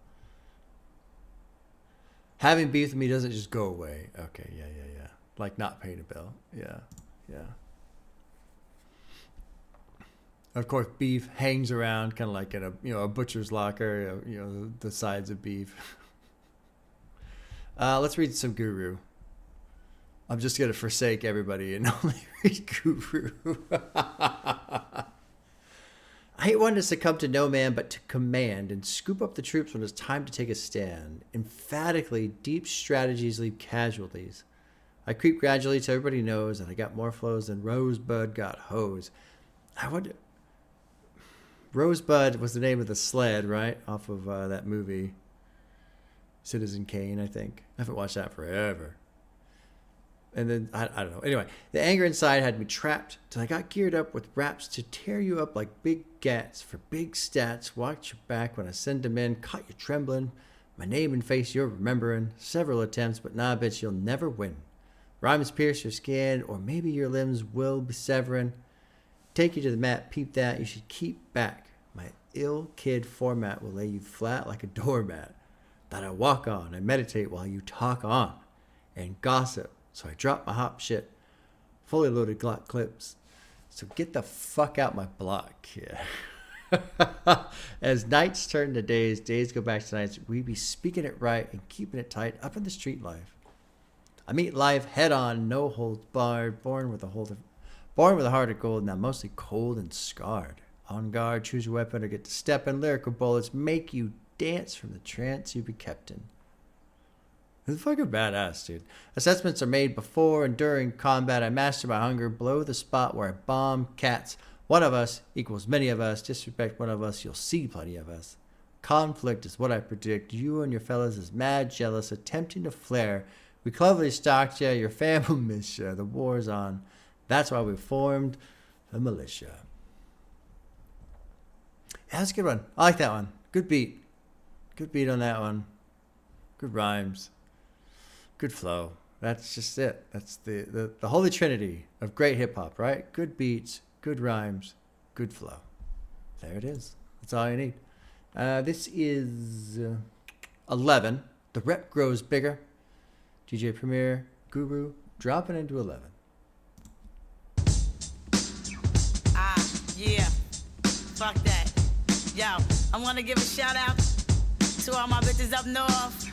Having beef with me doesn't just go away. Okay, yeah. Like not paying a bill. Yeah. Of course, beef hangs around kind of like in a butcher's locker, the sides of beef. Let's read some Guru. I'm just going to forsake everybody and only read Guru. I hate one to succumb to no man, but to command and scoop up the troops when it's time to take a stand. Emphatically, deep strategies leave casualties. I creep gradually till everybody knows that I got more flows than Rosebud got hose. Rosebud was the name of the sled, right? Off of that movie, Citizen Kane, I think. I haven't watched that forever. And then, I don't know. Anyway, the anger inside had me trapped till I got geared up with raps to tear you up like big gats for big stats. Watch your back when I send them in. Caught you trembling. My name and face you're remembering. Several attempts, but nah, bitch, you'll never win. Rhymes pierce your skin, or maybe your limbs will be severing. Take you to the mat, peep that. You should keep back. My ill kid format will lay you flat like a doormat. That I walk on and meditate while you talk on. And gossip. So I drop my hop shit. Fully loaded Glock clips. So get the fuck out my block. Yeah. As nights turn to days, days go back to nights, we be speaking it right and keeping it tight up in the street life. I meet life head on, no holds barred, born with a heart of gold, now mostly cold and scarred. On guard, choose your weapon or get to step in. Lyrical bullets make you dance from the trance you be kept in. It's fucking badass, dude. Assessments are made before and during combat. I master my hunger, blow the spot where I bomb cats. One of us equals many of us. Disrespect one of us, you'll see plenty of us. Conflict is what I predict. You and your fellas is mad jealous, attempting to flare. We cleverly stalked ya, your family miss ya. The war's on. That's why we formed the militia. Yeah, that's a good one. I like that one. Good beat. Good beat on that one. Good rhymes. Good flow. That's just it. That's the holy trinity of great hip-hop, right? Good beats, good rhymes, good flow. There it is. That's all you need. This is 11. The Rep Grows Bigga. DJ Premier, Guru, dropping into 11. Yeah. Fuck that. Yo, I want to give a shout out to all my bitches up north.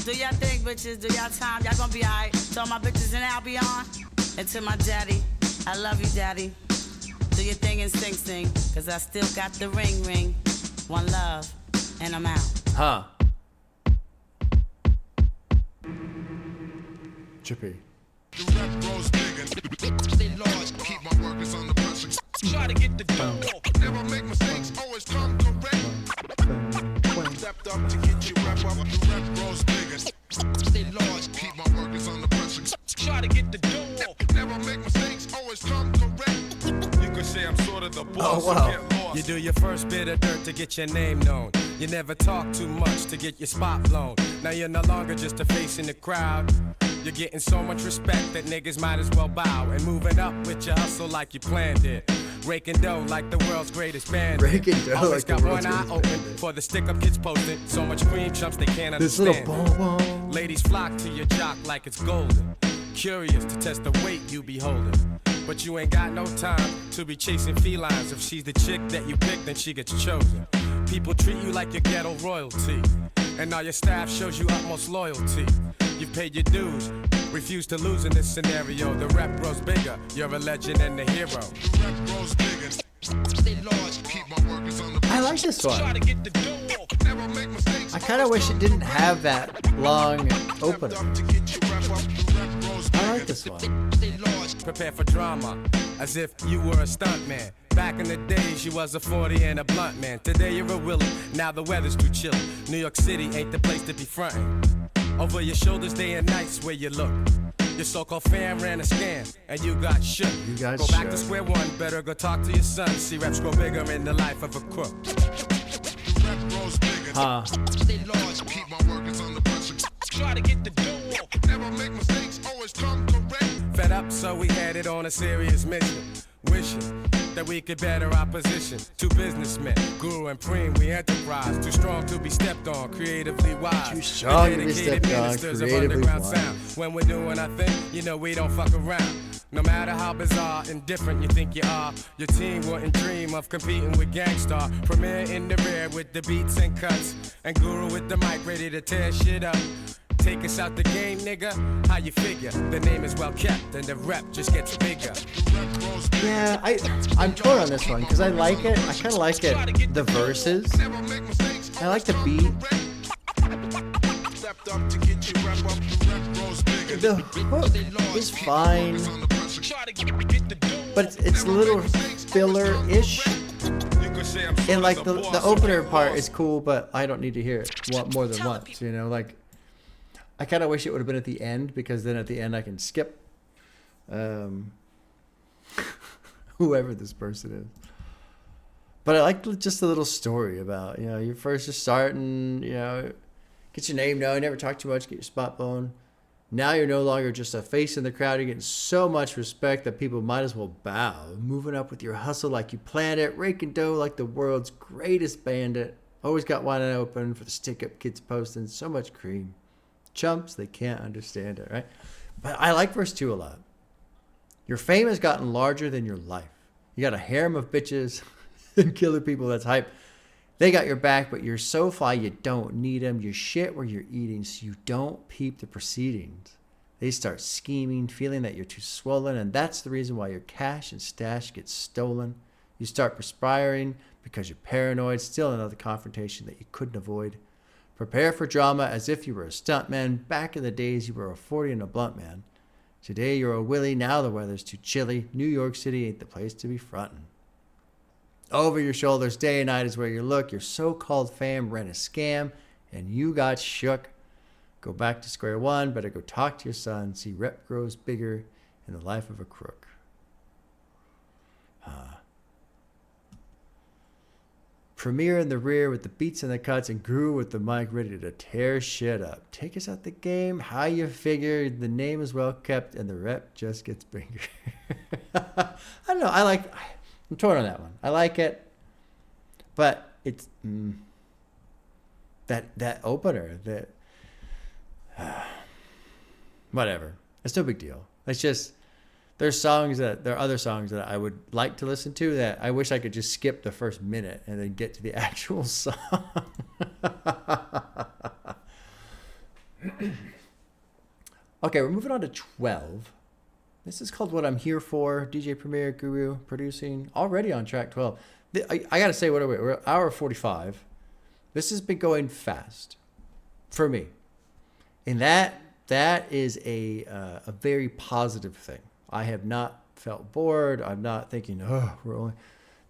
Do y'all thing, bitches. Do y'all time. Y'all gonna be alright. To all my bitches in Albion. And to my daddy. I love you, daddy. Do your thing and sing. Cause I still got the ring. One love. And I'm out. Huh. Trippy. The rep grows bigger. Stay large. Keep my workers on the pressure. Try to get the dough. Never make mistakes. Always come correct. Stepped up to get you rep up. The rep grows bigger. Stay large. Keep my workers on the pressure. Try to get the dough. Never make mistakes. Always come correct. You could say I'm sort of the boss. Oh, wow. Get lost. You do your first bit of dirt to get your name known. You never talk too much to get your spot blown. Now you're no longer just a face in the crowd. You're getting so much respect that niggas might as well bow. And moving up with your hustle like you planned it. Raking dough like the world's greatest band. Raking dough always like got the world's one eye greatest open bandit. for the stick-up kids posting. So much cream chumps they can't This understand. little boom. Ladies flock to your jock like it's golden. Curious to test the weight you be holding. But you ain't got no time to be chasing felines. If she's the chick that you pick, then she gets chosen. People treat you like your ghetto royalty. And all your staff shows you utmost loyalty. You've paid your dues, refuse to lose in this scenario. The rep grows bigger, you're a legend and a hero. The rep grows bigger. Stay large. Keep my workers on the I like this one. Try to get the dough. Never make mistakes. I kind of wish it didn't have that long opener. I like this one. Prepare for drama, as if you were a stunt man. Back in the days, you was a 40 and a blunt man. Today you're a willie, now the weather's too chilly. New York City ain't the place to be frontin'. Over your shoulders, day and nights where you look. Your so-called fan ran a scam, and you got shook. Go back to square one, better go talk to your son. See reps grow bigger in the life of a crook. Rep grows bigger. Huh. Stay large. Keep my workers on the pressure. Try to get the dough. Never make mistakes. Always come correct. Fed up, so we headed on a serious mission. Wishing that we could better our position. Two businessmen, Guru and Preem, we enterprise. Too strong to be stepped on, creatively wise. Too strong to be Dedicated stepped on, ministers of creatively underground wise. sound. When we're doing our thing, you know we don't fuck around. No matter how bizarre and different you think you are, your team wouldn't dream of competing with Gang Starr. Premier in the rear with the beats and cuts, and Guru with the mic ready to tear shit up. Take us out the game, nigga. How you figure? The name is well kept, and the rep just gets bigger. Yeah, I'm torn on this one because I like it. I kind of like it. The verses. I like the beat. The hook is fine, but it's a little filler-ish. And like the opener part is cool, but I don't need to hear it more than once. You know, like I kind of wish it would have been at the end, because then at the end I can skip whoever this person is. But I like just a little story about, you're first just starting, get your name known, never talk too much, get your spot blown. Now you're no longer just a face in the crowd. You're getting so much respect that people might as well bow. Moving up with your hustle like you planned it. Raking dough like the world's greatest bandit. Always got wide open for the stick-up kids posting. So much cream. Chumps, they can't understand it, right? But I like verse 2 a lot. Your fame has gotten larger than your life. You got a harem of bitches and killer people that's hype. They got your back, but you're so fly you don't need them. You shit where you're eating, so you don't peep the proceedings. They start scheming, feeling that you're too swollen, and that's the reason why your cash and stash gets stolen. You start perspiring because you're paranoid. Still another confrontation that you couldn't avoid. Prepare for drama as if you were a stuntman. Back in the days, you were a 40 and a blunt man. Today, you're a Willie. Now the weather's too chilly. New York City ain't the place to be frontin'. Over your shoulders, day and night is where you look. Your so-called fam ran a scam, and you got shook. Go back to square one. Better go talk to your son. See Rep Grows Bigger in the life of a crook. Premiere in the rear with the beats and the cuts, and Guru with the mic ready to tear shit up. Take us out the game. How you figure the name is well kept, and the rep just gets bigger. I don't know. I'm torn on that one. I like it, but it's that opener that whatever. It's no big deal. It's just there are other songs that I would like to listen to that I wish I could just skip the first minute and then get to the actual song. Okay, we're moving on to 12. This is called What I'm Here For. DJ Premier, Guru, producing. Already on track 12. I got to say, what are we? We're at hour 45. This has been going fast for me. And that is a very positive thing. I have not felt bored. I'm not thinking, we're only...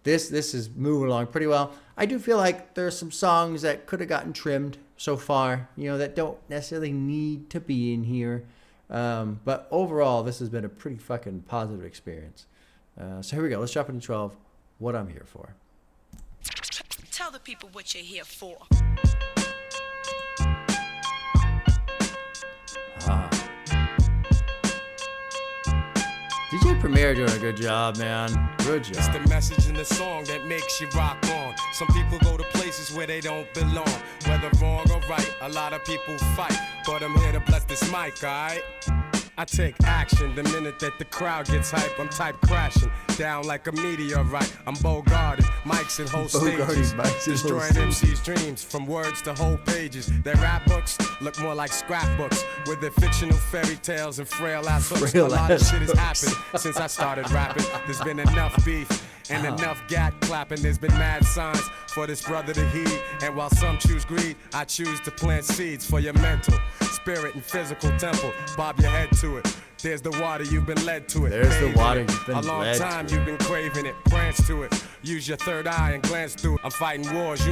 This is moving along pretty well. I do feel like there are some songs that could have gotten trimmed so far, that don't necessarily need to be in here. But overall, this has been a pretty fucking positive experience. So here we go. Let's drop into 12. What I'm Here For. Tell the people what you're here for. DJ Premier doing a good job, man. Good job. It's the message in the song that makes you rock on. Some people go to places where they don't belong. Whether wrong or right, a lot of people fight. But I'm here to bless this mic, alright? I take action the minute that the crowd gets hype. I'm type crashing down like a meteorite. I'm Bogarted, mics and whole stages, destroying MC's dreams from words to whole pages. Their rap books look more like scrapbooks with their fictional fairy tales and frail ass hooks. A lot of shit has happened since I started rapping. There's been enough beef and enough gat clapping. There's been mad signs for this brother to heed. And while some choose greed, I choose to plant seeds for your mental, spirit, and physical temple. Bob your head to it. There's the water, you've been led to it. There's the water, you've been led to it. A long time you've been craving it. Prance to it. Use your third eye and glance through it. I'm fighting wars,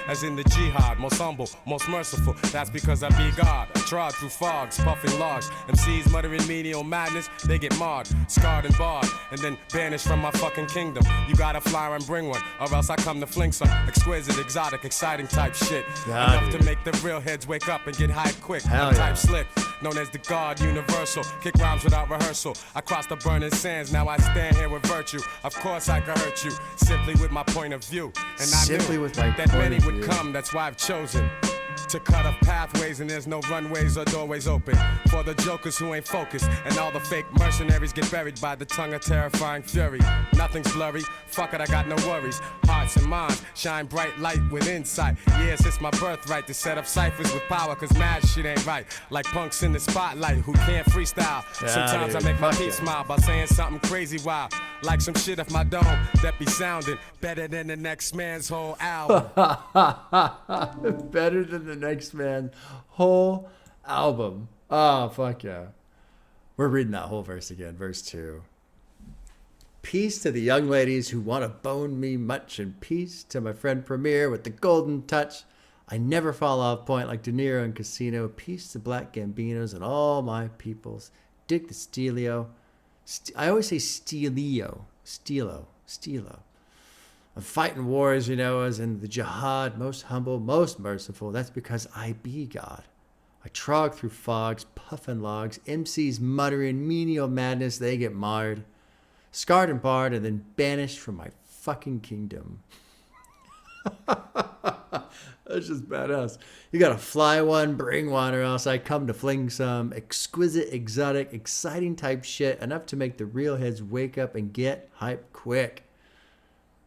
as in the jihad. Most humble, most merciful. That's because I be God. I trod through fogs, puffing logs. MCs muttering menial madness, they get marred, scarred and barred, and then banished from my fucking kingdom. You gotta fly and bring one, or else I come to fling some exquisite, exotic, exciting type shit. Enough to make the real heads wake up and get hyped quick. I'm type slick, known as the God Universal. Kick rhymes without rehearsal. I crossed the burning sands, now I stand here with virtue. Of course I could hurt you, simply with my point of view. And Simply I knew with my that point many of would view. come, that's why I've chosen to cut off pathways, and there's no runways or doorways open for the jokers who ain't focused, and all the fake mercenaries get buried by the tongue of terrifying fury. Nothing's blurry, fuck it, I got no worries. Hearts and minds shine bright light with insight. Yes, it's my birthright to set up ciphers with power, cause mad shit ain't right. Like punks in the spotlight who can't freestyle. Sometimes I make my feet smile by saying something crazy wild, like some shit off my dome that be sounding better than the next man's whole album. Better than the next man's whole album. Oh, fuck yeah. We're reading that whole verse again, verse 2. Peace to the young ladies who want to bone me much, and peace to my friend Premier with the golden touch. I never fall off point like De Niro in Casino. Peace to black Gambinos and all my peoples. Dig the Steelio. I always say Steelio. Steelo. I'm fighting wars, you know, as in the jihad, most humble, most merciful. That's because I be God. I trog through fogs, puffin' logs, MCs muttering menial madness, they get marred, scarred and barred, and then banished from my fucking kingdom. That's just badass. You gotta fly one, bring one, or else I come to fling some exquisite, exotic, exciting type shit, enough to make the real heads wake up and get hype quick.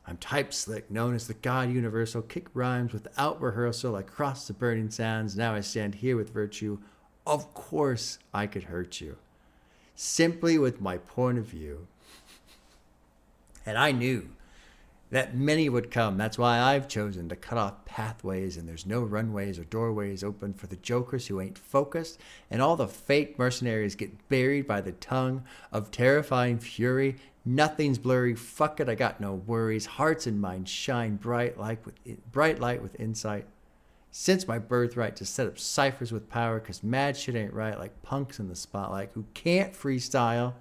I'm type slick, known as the God Universal, kick rhymes without rehearsal, I cross the burning sands, now I stand here with virtue. Of course I could hurt you, simply with my point of view. And I knew that many would come. That's why I've chosen to cut off pathways, and there's no runways or doorways open for the jokers who ain't focused, and all the fake mercenaries get buried by the tongue of terrifying fury. Nothing's blurry. Fuck it, I got no worries. Hearts and minds shine bright light with insight. Since my birthright to set up ciphers with power, cause mad shit ain't right, like punks in the spotlight who can't freestyle.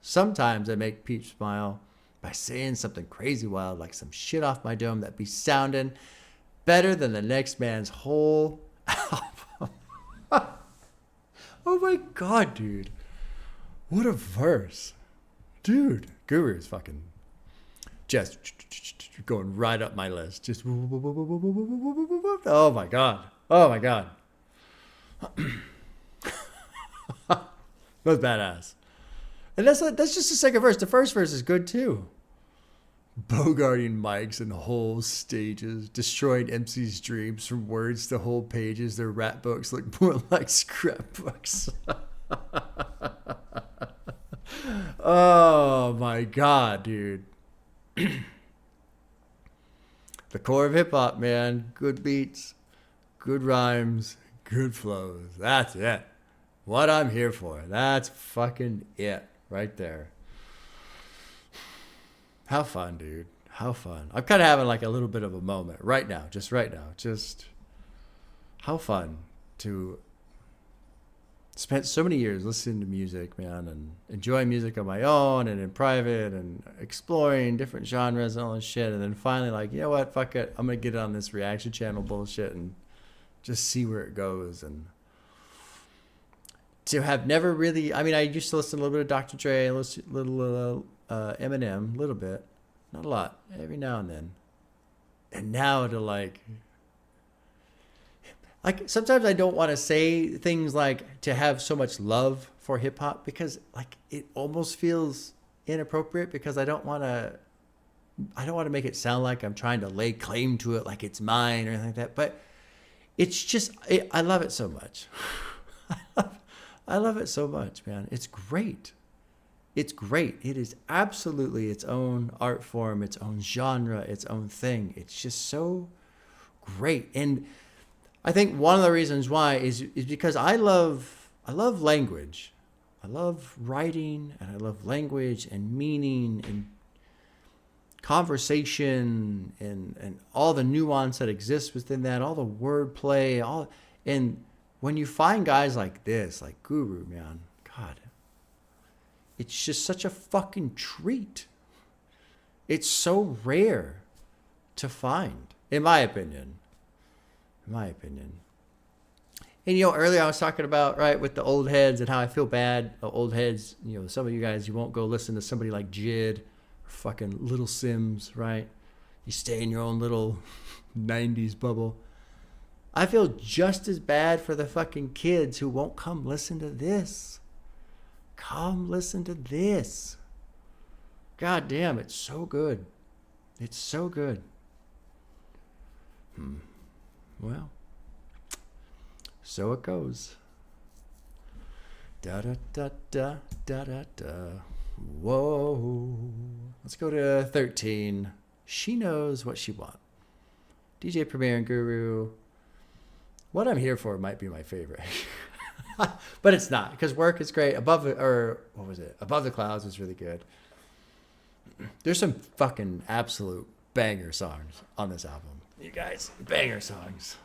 Sometimes I make Peach smile by saying something crazy wild, like some shit off my dome that be sounding better than the next man's whole album. Oh my God, dude. What a verse. Dude, Guru is fucking just going right up my list. Just oh my God. Oh my God. That's badass. And that's just the second verse. The first verse is good too. Bogarting mics and whole stages, destroying MC's dreams from words to whole pages. Their rap books look more like scrapbooks. Oh my God, dude. The core of hip hop, man. Good beats, good rhymes, good flows. That's it. What I'm here for. That's fucking it right there. How fun, dude. How fun. I'm kind of having like a little bit of a moment right now. Just how fun to spent so many years listening to music, man, and enjoying music on my own and in private and exploring different genres and all this shit. And then finally, like, you know what? Fuck it. I'm going to get on this reaction channel bullshit and just see where it goes. And to have never really, I mean, I used to listen to a little bit of Dr. Dre, a little Eminem, a little bit, not a lot, every now and then. And now to like sometimes I don't want to say things like to have so much love for hip hop, because like it almost feels inappropriate, because I don't want to make it sound like I'm trying to lay claim to it like it's mine or anything like that. But it's just, I love it so much. I love it so much, man. It's great. It's great. It is absolutely its own art form, its own genre, its own thing. It's just so great. And I think one of the reasons why is because I love language. I love writing, and I love language and meaning and conversation and all the nuance that exists within that, all the wordplay, and when you find guys like this, like Guru, man, God, it's just such a fucking treat. It's so rare to find, in my opinion. And, you know, earlier I was talking about, right, with the old heads and how I feel bad. Old heads, you know, some of you guys, you won't go listen to somebody like Jid or fucking Little Sims, right? You stay in your own little 90s bubble. I feel just as bad for the fucking kids who won't come listen to this. Come listen to this. God damn, it's so good. It's so good. Well, so it goes. Da da da da da da da. Whoa. Let's go to 13. She knows what she wants. DJ Premier and Guru. What I'm here for might be my favorite. But it's not, because Work is great. Above the Clouds is really good. There's some fucking absolute banger songs on this album. You guys, banger songs.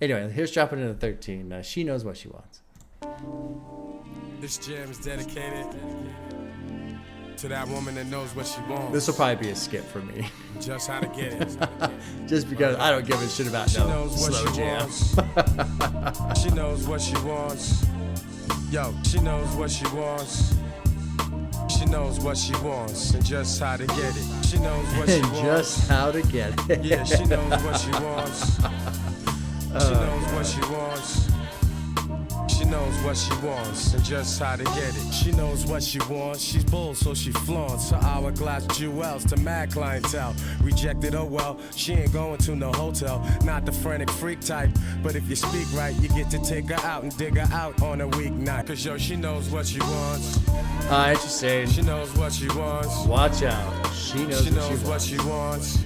Anyway, here's dropping into 13. She Knows What She Wants. This jam is dedicated to that woman that knows what she wants. This will probably be a skip for me. Just how to get it. Just because I don't give a shit about no slow jam. She knows what she wants. Yo, she knows what she wants. She knows what she wants and just how to get it. She knows what she wants. Just how to get it. Yeah, she knows what she wants. She knows what she wants. She knows what she wants and just how to get it. She knows what she wants. She's bold, so she flaunts her hourglass jewels to mad clientele. Rejected, oh well, she ain't going to no hotel. Not the frantic freak type, but if you speak right, you get to take her out and dig her out on a weeknight. Cause yo, she knows what she wants. Interesting. She knows what she wants. Watch out. She knows what she wants.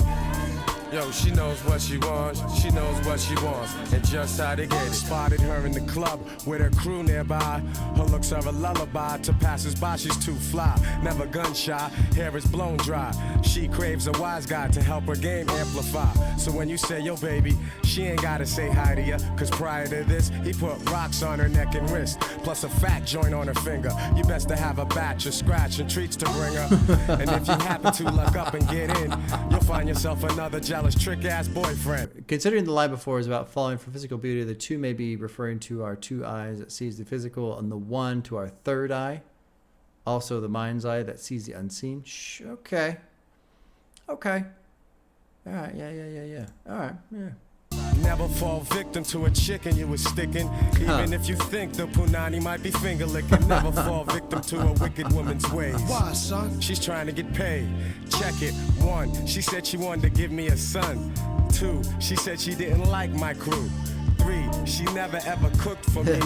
Yo, she knows what she wants. She knows what she wants and just how to get it. Spotted her in the club with her crew nearby. Her looks are a lullaby to passers-by. She's too fly, never gun shy. Hair is blown dry. She craves a wise guy to help her game amplify. So when you say yo baby, she ain't gotta say hi to ya. Cause prior to this, he put rocks on her neck and wrist, plus a fat joint on her finger. You best to have a batch of scratch and treats to bring her. And if you happen to luck up and get in, you'll find yourself another jealous trick-ass boyfriend. Considering the line before is about falling for physical beauty, the two may be referring to our two eyes that sees the physical and the one to our third eye. Also the mind's eye that sees the unseen. Okay. All right, yeah. All right, yeah. Never fall victim to a chicken you was sticking. Even if you think the punani might be finger licking. Never fall victim to a wicked woman's ways. Why, son? She's trying to get paid. Check it. 1, she said she wanted to give me a son. 2, she said she didn't like my crew. 3, she never ever cooked for me.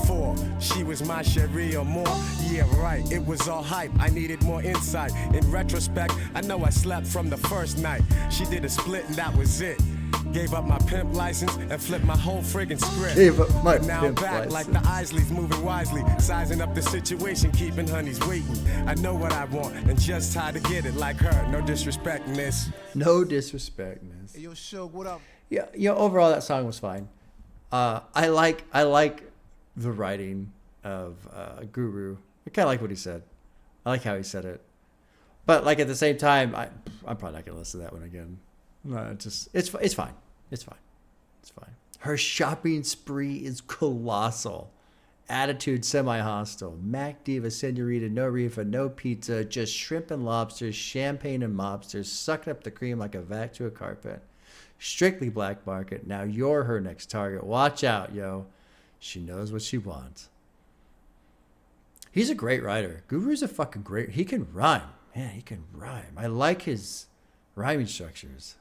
4, she was my cherie or more. Yeah, right, it was all hype. I needed more insight. In retrospect, I know I slept from the first night. She did a split and that was it. Gave up my pimp license and flipped my whole friggin' script. Gave up my but now I'm back license. like the Isleys, moving wisely, sizing up the situation, keeping honeys waiting. I know what I want and just how to get it like her. No disrespect, miss. No disrespect, miss. Hey, yo, Shug, what up? Yeah, overall that song was fine. I like the writing of Guru. I kind of like what he said. I like how he said it. But like at the same time, I'm probably not gonna listen to that one again. No, it's fine. Her shopping spree is colossal. Attitude semi-hostile. Mac Diva, Senorita, no reefa, no pizza, just shrimp and lobsters, champagne and mobsters, sucking up the cream like a vac to a carpet. Strictly black market. Now you're her next target. Watch out, yo. She knows what she wants. He's a great writer. Guru's a fucking great. He can rhyme. Man, he can rhyme. I like his rhyming structures.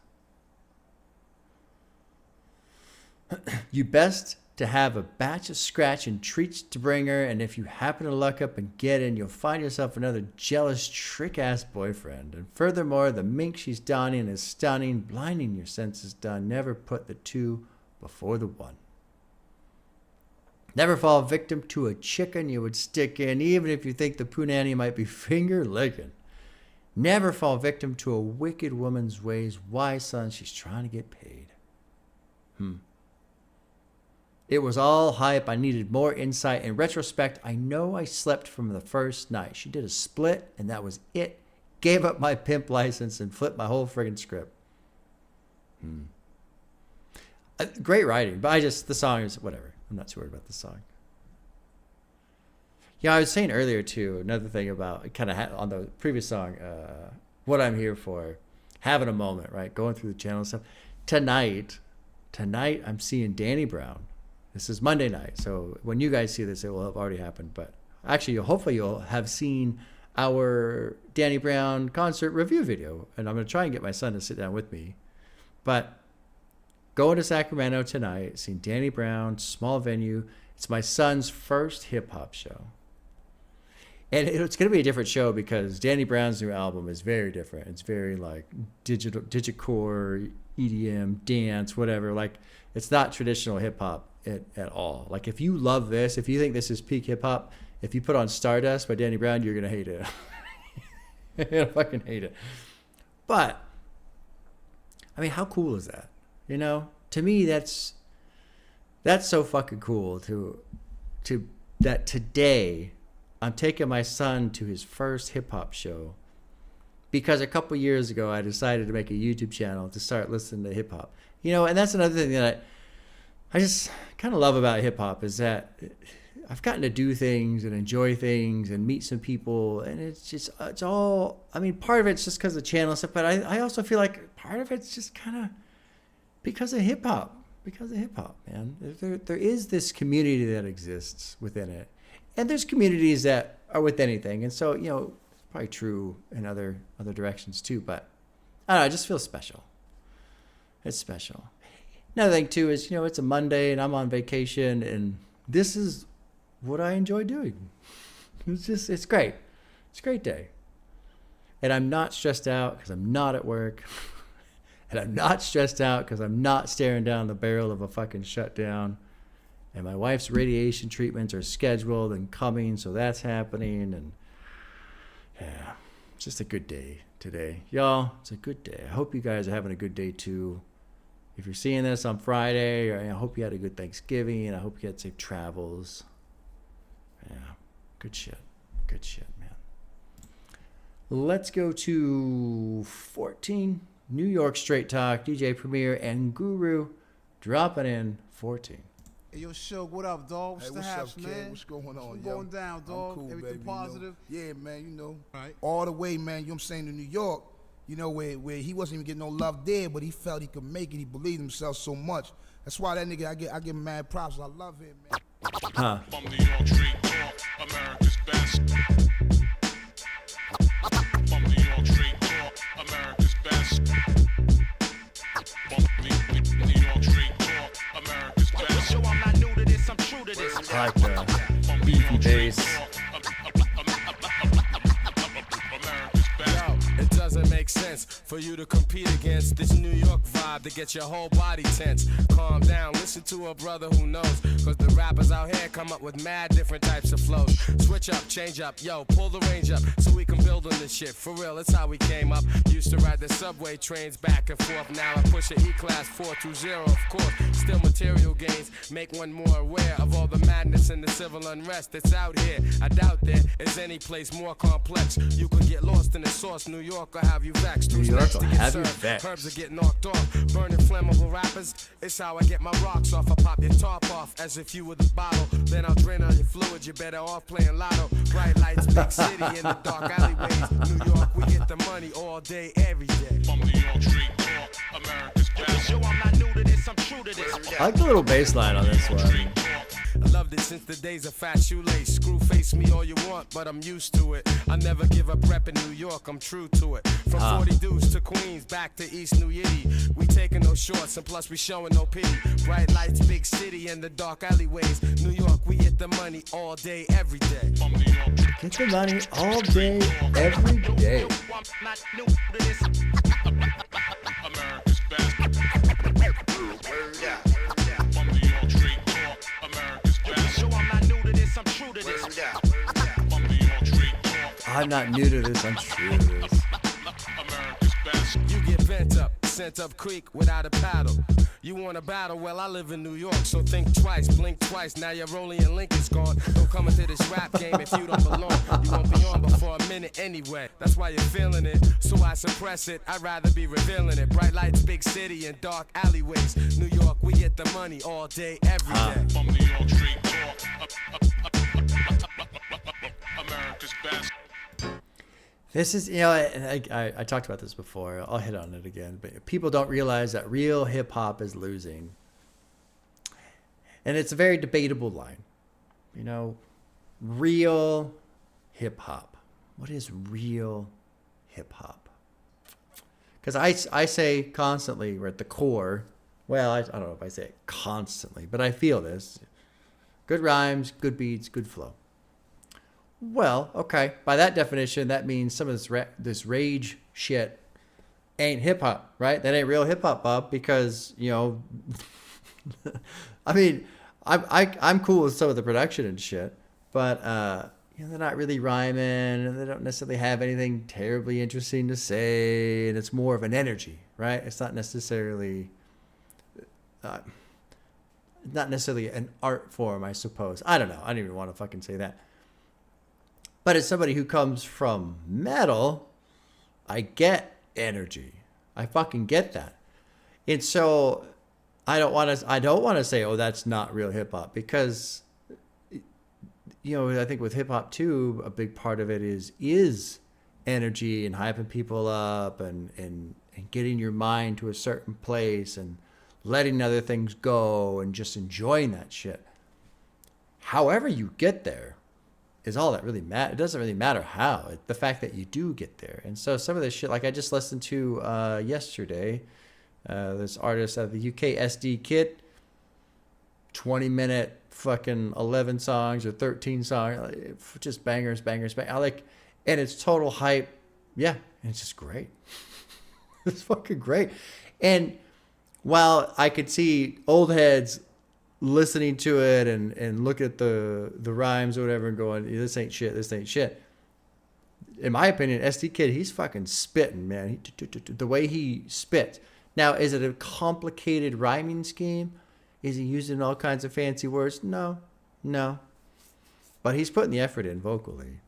You best to have a batch of scratch and treats to bring her, and if you happen to luck up and get in, you'll find yourself another jealous trick-ass boyfriend. And furthermore, the mink she's donning is stunning, blinding your senses done. Never put the two before the one. Never fall victim to a chicken you would stick in, even if you think the punani might be finger-licking. Never fall victim to a wicked woman's ways. Why, son? She's trying to get paid. It was all hype. I needed more insight. In retrospect, I know I slept from the first night. She did a split, and that was it. Gave up my pimp license and flipped my whole friggin' script. Great writing, but the song is whatever. I'm not too worried about the song. Yeah, I was saying earlier, too, another thing about kind of on the previous song, What I'm Here For, having a moment, right? Going through the channel and stuff. Tonight, I'm seeing Danny Brown. This is Monday night, so when you guys see this, it will have already happened. But actually, hopefully you'll have seen our Danny Brown concert review video, and I'm going to try and get my son to sit down with me. But going to Sacramento tonight, seeing Danny Brown, small venue. It's my son's first hip-hop show. And it's going to be a different show because Danny Brown's new album is very different. It's very like digitcore, EDM, dance, whatever. Like, it's not traditional hip-hop at all. Like, if you love this, if you think this is peak hip-hop, if you put on Stardust by Danny Brown, you're going to hate it. You're going to fucking hate it. But, I mean, how cool is that? You know? To me, that's That's so fucking cool to that today I'm taking my son to his first hip hop show because a couple years ago I decided to make a YouTube channel to start listening to hip hop. You know, and that's another thing that I just kind of love about hip hop is that I've gotten to do things and enjoy things and meet some people, and it's all, I mean, part of it's just because of the channel stuff, but I also feel like part of it's just kind of because of hip hop, man. There is this community that exists within it, and there's communities that are with anything, and so, you know, it's probably true in other directions too, but I don't know, I just feel special. It's special. Another thing too is, you know, it's a Monday and I'm on vacation, and this is what I enjoy doing. It's great. It's a great day. And I'm not stressed out because I'm not at work. And I'm not stressed out because I'm not staring down the barrel of a fucking shutdown. And my wife's radiation treatments are scheduled and coming, so that's happening. And yeah, it's just a good day today. Y'all, it's a good day. I hope you guys are having a good day too. If you're seeing this on Friday, I hope you had a good Thanksgiving. I hope you had safe travels. Yeah, good shit, man. Let's go to 14. New York Straight Talk, DJ Premier and Guru dropping in 14. Hey, yo, Shug, what up, dog? What's the haps, up, man? Kid? What's going on, What's yo? going down, dog? Cool, Everything baby, positive? You know? Yeah, man, you know. All the way, man, you know what I'm saying, to New York, you know, where he wasn't even getting no love there, but he felt he could make it. He believed himself so much. That's why that nigga, I give him mad props. I love him, man. Huh. From New York Street Talk, America's best. From New York Street Talk, America's best. From New York Street Talk, America's best. Yo, I'm not new to this, I'm true to this. I like the beefy bass. It doesn't make sense for you to compete against this New York vibe to get your whole body tense. Calm down, listen to a brother who knows, cause the rappers out here come up with mad different types of flows. Switch up, change up, yo, pull the range up so we can build on this shit. For real, that's how we came up. Used to ride the subway trains back and forth. Now I push an E-Class 420, of course. Still material gains make one more aware of all the madness and the civil unrest that's out here. I doubt there is any place more complex. You could get lost in the source. New York will have you vexed. New York will have you vexed. Herbs are getting knocked off. Burning flammable rappers. It's how I get my rocks off. I pop your top off as if you were the bottle. Then I'll drain all your fluid. You're better off playing lotto. Bright lights, big city in the dark alleyways. New York, we get the money all day, every day. From New York Street Talk, America's best. Yo, I'm not new to this, I'm true to this. I like the little bass line on this one. I loved it since the days of Fat Shoelace. Screw face me all you want, but I'm used to it. I never give up rep in New York, I'm true to it. From 40 Deuce to Queens, back to East New Yiddy. We taking no shorts, and plus we showing no pity. Bright lights, big city, and the dark alleyways. New York, we get the money all day, every day. From New York, get the money all day, every day. I'm not new to this. America's best. From New York Street Talk, America's best. Yo, I'm not new to this, I'm true to this. From New York Street Talk, I'm not new to this, I'm true to this. America's best. You get bent up, sent up creek without a paddle. You want a battle? Well, I live in New York, so think twice, blink twice. Now your Rolling and Link is gone. Don't come into this rap game if you don't belong. You won't be on before a minute anyway. That's why you're feeling it, so I suppress it. I'd rather be revealing it. Bright lights, big city, and dark alleyways. New York, we get the money all day, every day. From New York Street Talk, America's best. This is, you know, I talked about this before. I'll hit on it again. But people don't realize that real hip-hop is losing. And it's a very debatable line. You know, real hip-hop. What is real hip-hop? Because I say constantly, we're at the core. Well, I don't know if I say it constantly, but I feel this. Good rhymes, good beats, good flow. Well, okay. By that definition, that means some of this rage shit ain't hip hop, right? That ain't real hip hop, Bob. Because, you know, I mean, I'm cool with some of the production and shit, but you know, they're not really rhyming, and they don't necessarily have anything terribly interesting to say, and it's more of an energy, right? It's not necessarily not necessarily an art form, I suppose. I don't know. I don't even want to fucking say that. But as somebody who comes from metal, I get energy. I fucking get that. And so I don't want to say, oh, that's not real hip hop, because, you know, I think with hip hop too, a big part of it is energy and hyping people up and getting your mind to a certain place and letting other things go and just enjoying that shit. However you get there is all that really matters. It doesn't really matter how. The fact that you do get there. And so some of this shit, like I just listened to yesterday, this artist out of the UK, SD Kid, 20-minute fucking 11 songs or 13 songs, just bangers. I like, and it's total hype. Yeah, and it's just great. It's fucking great. And while I could see old heads listening to it and look at the rhymes or whatever and going, this ain't shit. In my opinion, SD Kid, he's fucking spitting, man. The way he spits. Now, is it a complicated rhyming scheme? Is he using all kinds of fancy words? No. But he's putting the effort in vocally.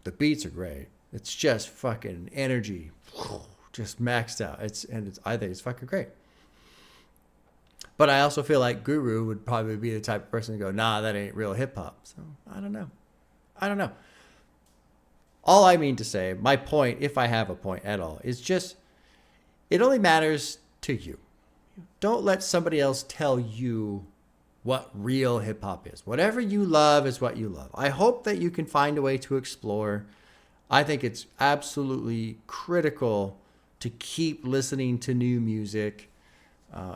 The beats are great. It's just fucking energy. Just maxed out. I think it's fucking great. But I also feel like Guru would probably be the type of person to go, nah, that ain't real hip hop. So I don't know. All I mean to say, my point, if I have a point at all, is just, it only matters to you. Don't let somebody else tell you what real hip hop is. Whatever you love is what you love. I hope that you can find a way to explore. I think it's absolutely critical to keep listening to new music.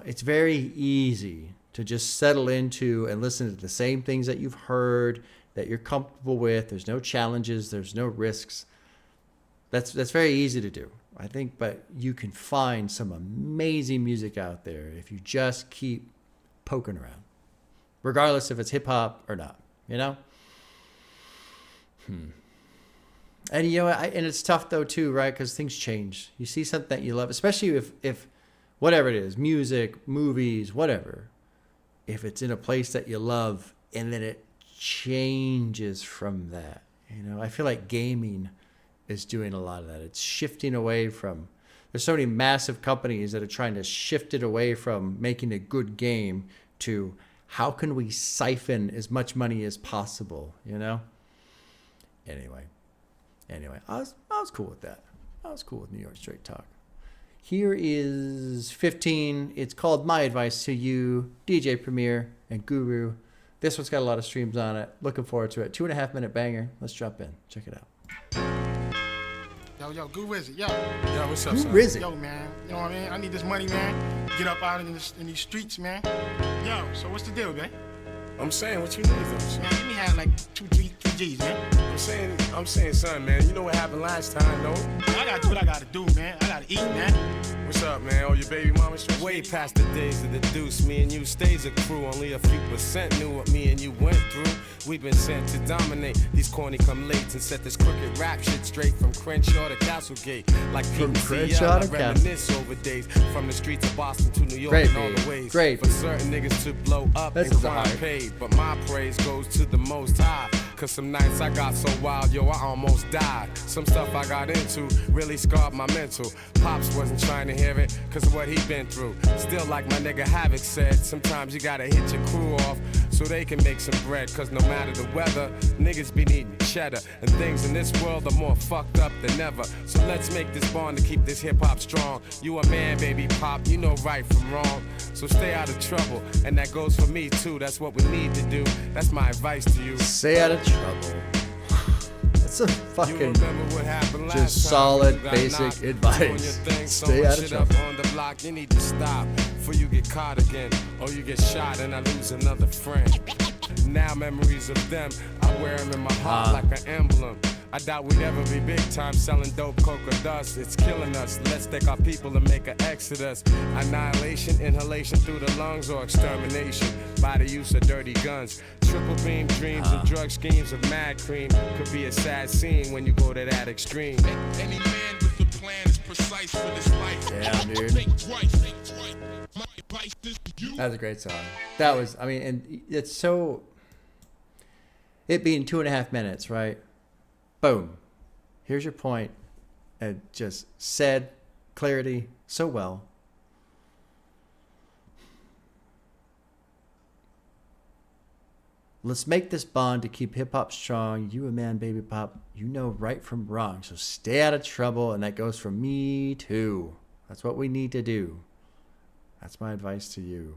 It's very easy to just settle into and listen to the same things that you've heard, that you're comfortable with. There's no challenges. There's no risks. That's very easy to do, I think. But you can find some amazing music out there if you just keep poking around, regardless if it's hip hop or not, you know? And, you know, and it's tough, though, too, right? Because things change. You see something that you love, especially if whatever it is, music, movies, whatever, if it's in a place that you love and then it changes from that. You know, I feel like gaming is doing a lot of that. It's shifting away from, there's so many massive companies that are trying to shift it away from making a good game to how can we siphon as much money as possible, you know? Anyway, I was cool with that. I was cool with New York Straight Talk. Here is 15. It's called My Advice to You, DJ Premier and Guru. This one's got a lot of streams on it. Looking forward to it. 2.5 minute banger. Let's jump in. Check it out. Yo, Guru is it? Yo, what's up, son? Who is it? Yo, man. You know what I mean? I need this money, man. Get up out in these streets, man. Yo, so what's the deal, man? I'm saying what you need, though, son. Man, let me have like 3 G's, man. I'm saying, son, man, you know what happened last time, though? I gotta do what I gotta do, man. I gotta eat, man. What's up, man? Oh, your baby mama stressed? Way past the days of the deuce, me and you stays a crew. Only a few % knew what me and you went through. We've been sent to dominate these corny come late and set this crooked rap shit straight from Crenshaw to Castlegate. Like From PCL, Crenshaw to I reminisce over days from the streets of Boston to New York Great and all beat. the ways. Great For certain niggas to blow up This and is crime hard. paid. But my praise goes to the Most High. Cause some nights I got so wild, yo, I almost died. Some stuff I got into really scarred my mental. Pops wasn't trying to hear it, cause of what he been through. Still, like my nigga Havoc said, sometimes you gotta hit your crew off so they can make some bread. Cause no matter the weather, niggas be needing cheddar. And things in this world are more fucked up than ever. So let's make this bond to keep this hip hop strong. You a man, baby pop, you know right from wrong. So stay out of trouble, and that goes for me too. That's what we need to do. That's my advice to you. Stay out of trouble. That's a fucking just solid basic advice. Stay out of trouble. On the block, you need to stop before you get caught again, or you get shot and I lose another friend. Now memories of them, I wear them in my heart like an emblem. I doubt we'd ever be big time selling dope coca dust. It's killing us. Let's take our people and make an exodus. Annihilation, inhalation through the lungs, or extermination by the use of dirty guns. Triple beam dreams and drug schemes of mad cream could be a sad scene when you go to that extreme. Any man with a plan is precise for this life. Damn, dude. Think right. My advice That was a great song. That was, I mean, and it's so, it being 2.5 minutes, right? Boom. Here's your point. And just said clarity so well. Let's make this bond to keep hip-hop strong. You a man, baby pop. You know right from wrong. So stay out of trouble. And that goes from me too. That's what we need to do. That's my advice to you.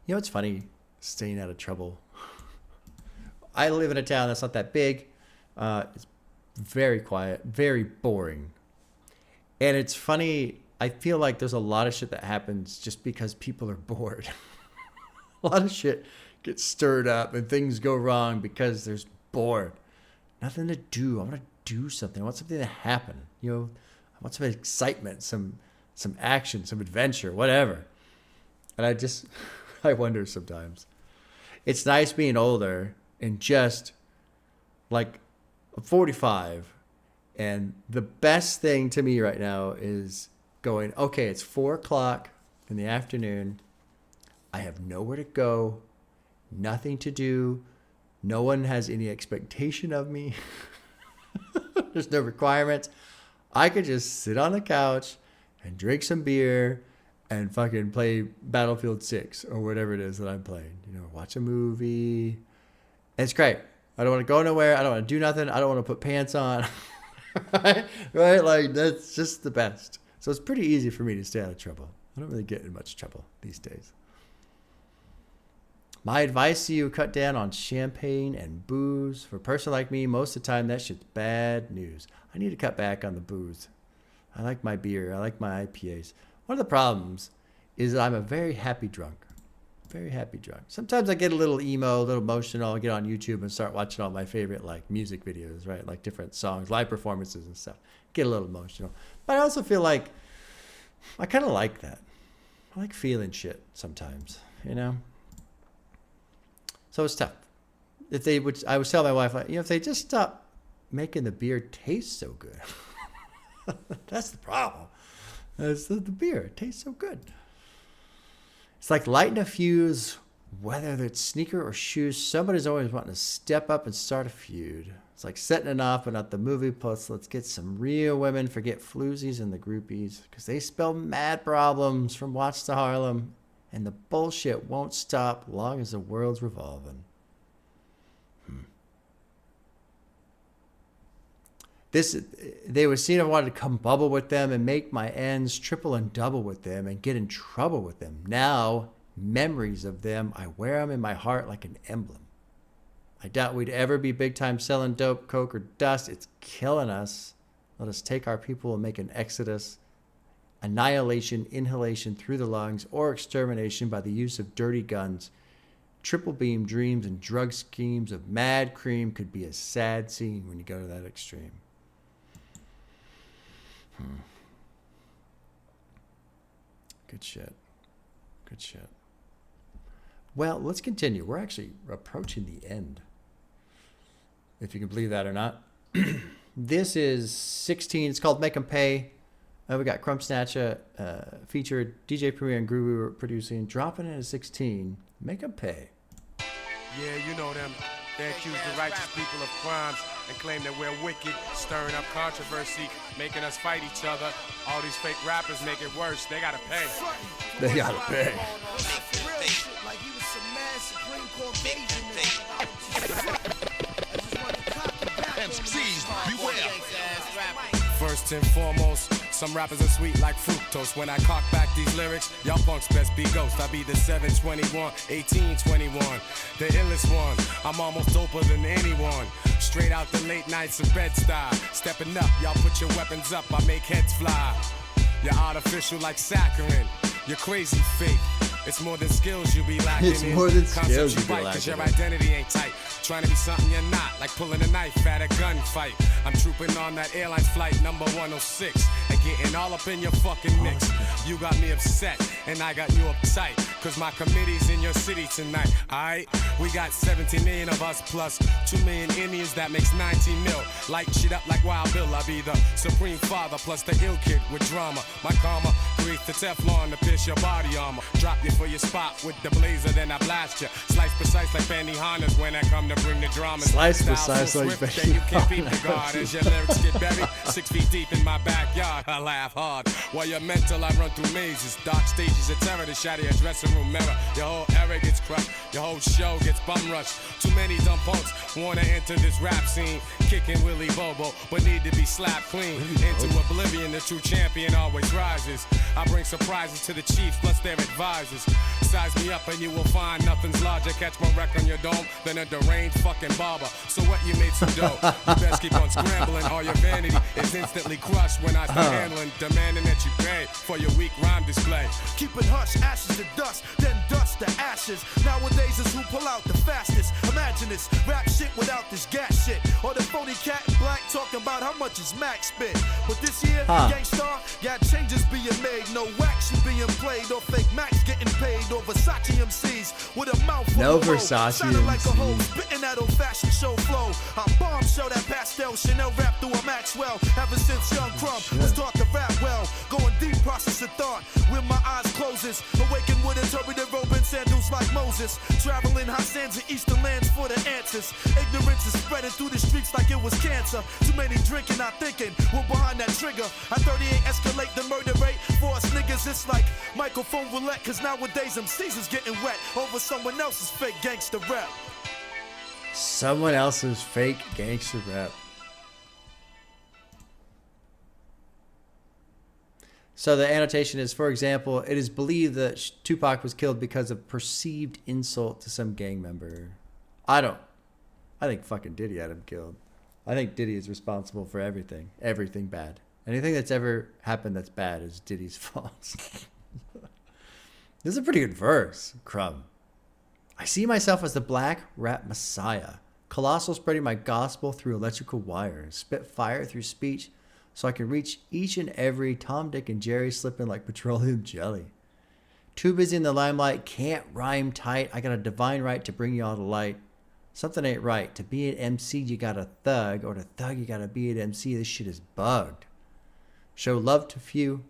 You know, it's funny, staying out of trouble. I live in a town that's not that big. It's very quiet, very boring. And it's funny, I feel like there's a lot of shit that happens just because people are bored. A lot of shit gets stirred up and things go wrong because there's bored. Nothing to do. I want to do something. I want something to happen. You know, I want some excitement, some action, some adventure, whatever. And I wonder sometimes. It's nice being older and just like 45. And the best thing to me right now is going, okay, it's 4:00 in the afternoon. I have nowhere to go, nothing to do. No one has any expectation of me. There's no requirements. I could just sit on the couch and drink some beer and fucking play Battlefield 6 or whatever it is that I'm playing. You know, watch a movie. And it's great. I don't want to go nowhere. I don't want to do nothing. I don't want to put pants on. Right? Like, that's just the best. So it's pretty easy for me to stay out of trouble. I don't really get in much trouble these days. My advice to you, cut down on champagne and booze. For a person like me, most of the time, that shit's bad news. I need to cut back on the booze. I like my beer. I like my IPAs. One of the problems is that I'm a very happy drunk. Very happy drunk. Sometimes I get a little emo, a little emotional. I get on YouTube and start watching all my favorite like music videos, right? Like different songs, live performances and stuff. Get a little emotional. But I also feel like I kind of like that. I like feeling shit sometimes, you know? So it's tough. If they would, I was telling my wife, like, you know, if they just stop making the beer taste so good, that's the problem. That's the beer. It tastes so good. It's like lighting a fuse, whether it's sneaker or shoes. Somebody's always wanting to step up and start a feud. It's like setting it off and at the movie post. Let's get some real women. Forget floozies and the groupies, because they spell mad problems from Watts to Harlem. And the bullshit won't stop long as the world's revolving. They would see I wanted to come bubble with them and make my ends triple and double with them and get in trouble with them. Now, memories of them, I wear them in my heart like an emblem. I doubt we'd ever be big time selling dope, coke, or dust. It's killing us. Let us take our people and make an exodus. Annihilation, inhalation through the lungs, or extermination by the use of dirty guns. Triple beam dreams and drug schemes of mad cream could be a sad scene when you go to that extreme. Good shit. Good shit. Well, let's continue. We're actually approaching the end, if you can believe that or not. This is 16. It's called Make 'Em Pay. We got Crump Snatcher featured, DJ Premier and Guru producing, dropping it at 16. Make 'em pay. Yeah, you know them. They accuse the righteous people of crimes and claim that we're wicked, stirring up controversy, making us fight each other. All these fake rappers make it worse. They gotta pay. They gotta pay. First and foremost, some rappers are sweet like fructose. When I cock back these lyrics, y'all punks best be ghost. I be the 721, 1821, the illest one. I'm almost doper than anyone. Straight out the late nights of Bed-Stuy. Stepping up, y'all put your weapons up, I make heads fly. You're artificial like saccharin. You're crazy fake. It's more than skills you be lacking in. It's more than skills you be lacking Cause your identity ain't tight. Trying to be something you're not, like pulling a knife at a gunfight. I'm trooping on that airline's flight number 106 and getting all up in your fucking mix. You got me upset, and I got you uptight. Cause my committee's in your city tonight, alright? We got 17 million of us plus 2 million Indians, that makes 19 mil. Light shit up like Wild Bill, I be the supreme father plus the ill kid with drama. My karma creates the Teflon to pierce your body armor. Drop you for your spot with the blazer, then I blast you. Slice precise like Benny Hanna's when I come to bring the drama. Slice Style precise so like swift Benny that you can't beat the Hanna. guard as your lyrics get buried 6 feet deep in my backyard. I laugh hard while you're mental. I run through mazes, dark stages of terror to shatter your dressing room mirror. Your whole era gets crushed, your whole show gets bum rushed. Too many dumb punks wanna enter this rap scene, kicking Willy Bobo, but need to be slapped clean. Into oblivion, the true champion always rises. I bring surprises to the chiefs plus their advisors. Size me up and you will find nothing's larger. Catch my wreck on your dome than a deranged fucking barber. So what, you made some dough? You best keep on scrambling, or your vanity is instantly crushed when I start handling, demanding that you pay for your weak rhyme display. Keep it hush, ashes to dust, then dust to ashes. Nowadays is who pull out the fastest. Imagine this, rap shit without this gas shit. Or the phony cat in black talking about how much his Max spit. But this year, Gang Starr got changes being made. No action being played, or fake Max getting paid, or Versace MCs with a mouthful No of hope. Versace Sounding like a hoe, MCs. spitting that old fashioned show flow. I bombshell that pastel Chanel rap through a Maxwell. Ever since Young Crumb was taught to rap well. Going deep, processing thought with my eyes closes. Awaken with interpretive robe and sandals like Moses. Traveling high sands and eastern lands for the answers. Ignorance is spreading through the streets like it was cancer. Too many drinking, not thinking. We're behind that trigger. I 38 escalate the murder rate. For us niggas, it's like microphone roulette. Cause nowadays MCs is getting wet over someone else's fake gangster rap. Someone else's fake gangster rap. So the annotation is, for example, it is believed that Tupac was killed because of perceived insult to some gang member. I think fucking Diddy had him killed. I think Diddy is responsible for everything. Everything bad. Anything that's ever happened that's bad is Diddy's fault. This is a pretty good verse, Crumb. I see myself as the black rap messiah. Colossal, spreading my gospel through electrical wires. Spit fire through speech so I can reach each and every Tom, Dick, and Jerry, slipping like petroleum jelly. Too busy in the limelight, can't rhyme tight. I got a divine right to bring you all to light. Something ain't right. To be an MC, you got a thug, or to thug, you got to be an MC. This shit is bugged. Show love to few,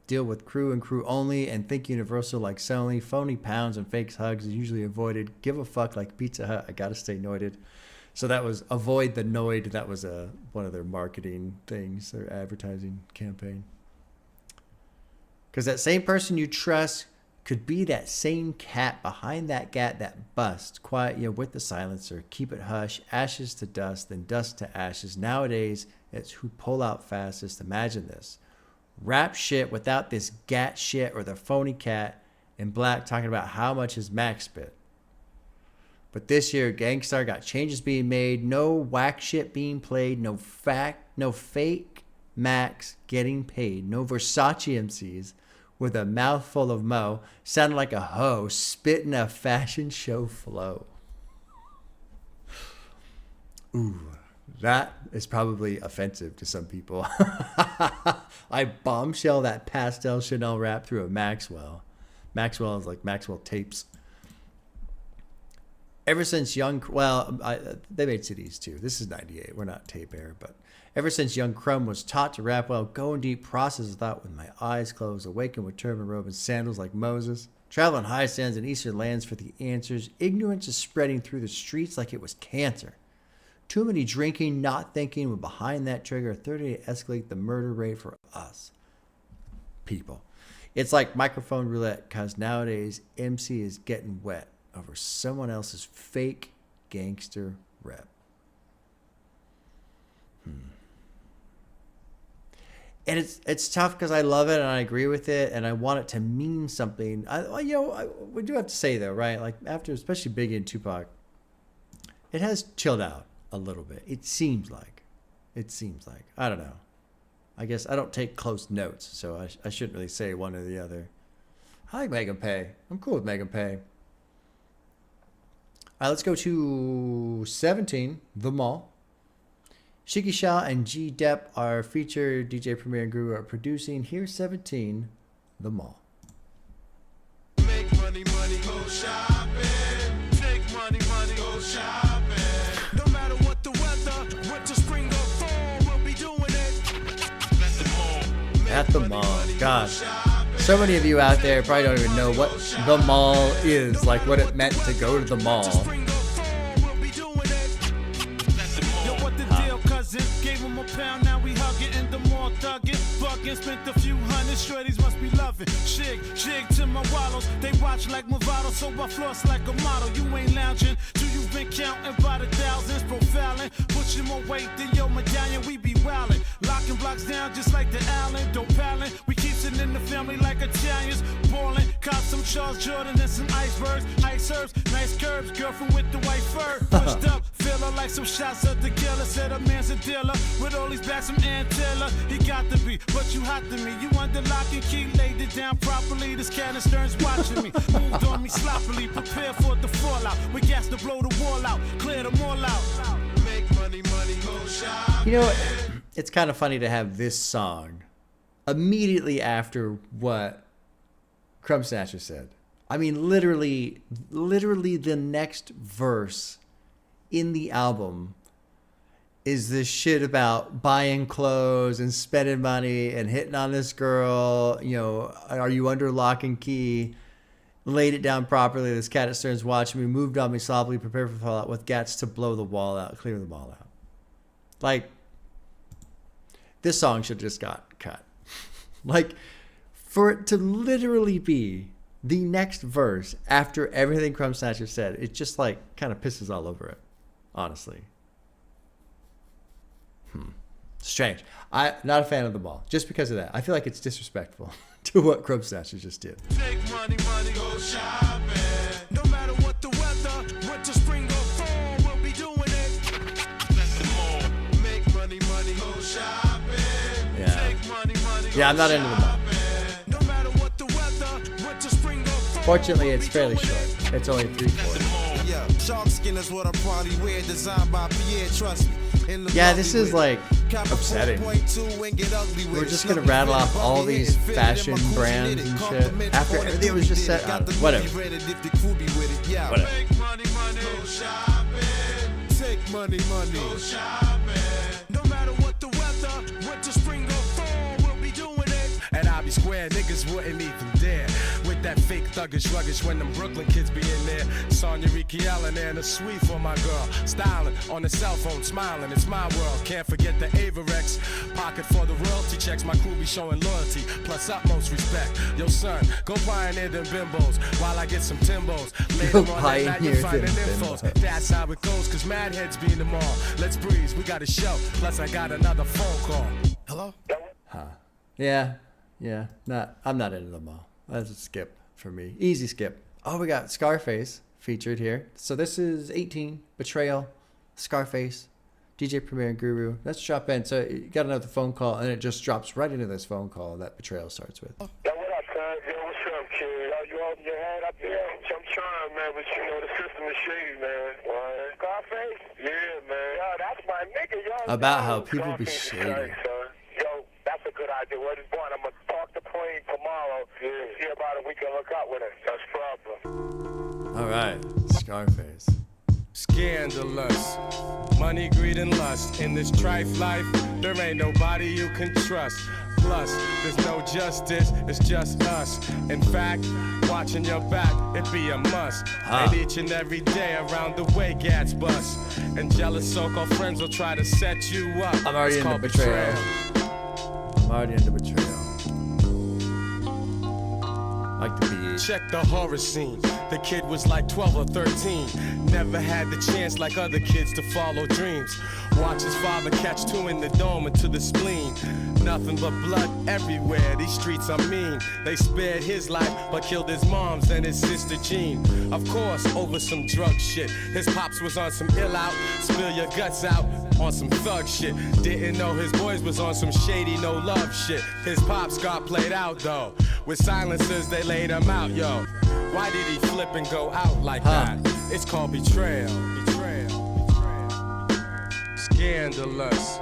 deal with crew and crew only, and think universal like Sony. Phony pounds and fake hugs is usually avoided. Give a fuck like Pizza Hut. I gotta stay noided. So that was avoid the noid. That was one of their marketing things, their advertising campaign. Because that same person you trust could be that same cat behind that gat that busts. Quiet you with the silencer. Keep it hush. Ashes to dust, then dust to ashes. Nowadays, it's who pull out fastest. Imagine this. Rap shit without this gat shit or the phony cat in black talking about how much his Max spit. But this year, Gang Starr got changes being made. No whack shit being played. No fake Max getting paid. No Versace MCs with a mouthful of mo, sounding like a hoe, spitting a fashion show flow. Ooh, that is probably offensive to some people. I bombshell that pastel Chanel rap through a Maxwell. Maxwell is like Maxwell tapes. Ever since they made CDs too. This is 98. We're not tape era, but ever since young Crumb was taught to rap well, going deep, process thought with my eyes closed, awaken with turban robe and sandals like Moses, traveling high sands and eastern lands for the answers. Ignorance is spreading through the streets like it was cancer. Too many drinking, not thinking, when behind that trigger, 38 escalate the murder rate for us. People. It's like microphone roulette, because nowadays MC is getting wet over someone else's fake gangster rep. And it's tough because I love it and I agree with it and I want it to mean something. We do have to say though, right? Like after, especially Biggie and Tupac, it has chilled out a little bit. It seems like. I don't know. I guess I don't take close notes, so I shouldn't really say one or the other. I like Megan Pay. I'm cool with Megan Pay. All right, let's go to 17, The Mall. Shiki Shaw and G Depp are featured. DJ Premier and Guru are producing. Here's 17, the mall. Make money, money, go shopping. Take money, money, go shopping. No matter what the weather, winter, spring, or fall, we'll be doing it At the mall. God. So many of you out there probably don't even know what the mall is, like what it meant to go to the mall. Yo, what the deal, cousin? Gave him a pound, now we hugging in the mall, thugging. Bugging, spent a few hundred, shorties must be loving. Jig to my wallows, they watch like Movado, so I floss like a model. You ain't lounging, till you've been counting by the thousands, profiling. Pushing more weight than your medallion, we be wildin'. Locking blocks down just like the Allen, dope palin'. We keep it in the family like Italians, ballin'. Cop some Charles Jordan and some icebergs, ice herbs, nice curves, girlfriend with the white fur. Pushed up, feel her like some shots of tequila. Said a man's a dealer, with all these backs from Antilla. He got to be, but you hot to me. You under lock and key, laid it down properly. This canistern's watching me, moved on me sloppily. Prepare for the fallout, we gas to blow the wall out, clear them all out. Make money, money, go shop. You know what? It's kind of funny to have this song immediately after what Crumb Snatcher said. I mean, literally the next verse in the album is this shit about buying clothes and spending money and hitting on this girl. You know, are you under lock and key? Laid it down properly. This cat at Stern's watching me. Moved on me sloppily. Prepared for fallout with gats to blow the wall out. Clear the wall out. Like, this song should have just got cut. Like, for it to literally be the next verse after everything Crumb Snatcher said, it just like kind of pisses all over it. Honestly. Strange. I'm not a fan of the ball just because of that. I feel like it's disrespectful to what Crumb Snatcher just did. Take money, money, go shopping. No matter what the weather, winter, spring, or fall, we'll be doing it. Make money, money, go shopping. Yeah. Take money, money, Yeah, I'm not into the ball. no matter what the weather, winter, spring, or fall. Fortunately, it's fairly short. It's only 3/4. Yeah, shark skin is what I probably wear, designed by Pierre, trust me. Yeah, this is like upsetting. We're just gonna rattle off all these fashion brands and shit after everything was just set on. Whatever. Whatever. Take money, money, go shopping. Take money, money, go shopping. No matter what the weather, winter, spring, or fall, we'll be doing it. At Abbey Square, niggas wouldn't even dare. With that fake thuggish ruggish when them Brooklyn kids be in there. Sonya Ricky yelling and a sweet for my girl. Styling on the cell phone, smiling, it's my world. Can't forget the Averex. Pocket for the royalty checks, my crew be showing loyalty. Plus utmost respect. Yo son, go pioneer them bimbos while I get some Timbos. Later on that night you finding infos. That's how it goes, cause mad heads be in the mall. Let's breeze, we got a show. Plus I got another phone call. Hello? Huh. Yeah. I'm not into them all. That's a skip for me. Easy skip. Oh, we got Scarface featured here. So this is 18, Betrayal, Scarface, DJ Premier and Guru. Let's drop in. So you got another phone call, and it just drops right into this phone call that Betrayal starts with. Yo, what up, cuz? Yo, what's up, kid? You holding your head up there? I'm trying, man, but you know the system is shady, man. What? Scarface? Yeah, man. Yo, that's my nigga, yo. About how people be Scarface is shady. tight, son. Yo, that's a good idea. What is one? I'm going to talk to Plain tomorrow. Yeah. See about it. We can look out with it. That's problem. All right, Scarface. Scandalous. Money, greed, and lust. In this trife life, there ain't nobody you can trust. Plus, there's no justice, it's just us. In fact, watching your back, it be a must. And each and every day around the way, gats bust. And jealous so-called friends will try to set you up. I'm already It's into called Betrayal. I'm already into Betrayal. Like the beat. Check the horror scene. The kid was like 12 or 13. Never had the chance like other kids to follow dreams. Watch his father catch two in the dome and to the spleen. Nothing but blood everywhere. These streets are mean. They spared his life but killed his mom's and his sister Jean. Of course, over some drug shit. His pops was on some ill out. Spill your guts out on some thug shit. Didn't know his boys was on some shady no love shit. His pops got played out though. With silencers they laid him out, yo. Why did he flip and go out like that? It's called betrayal. Scandalous.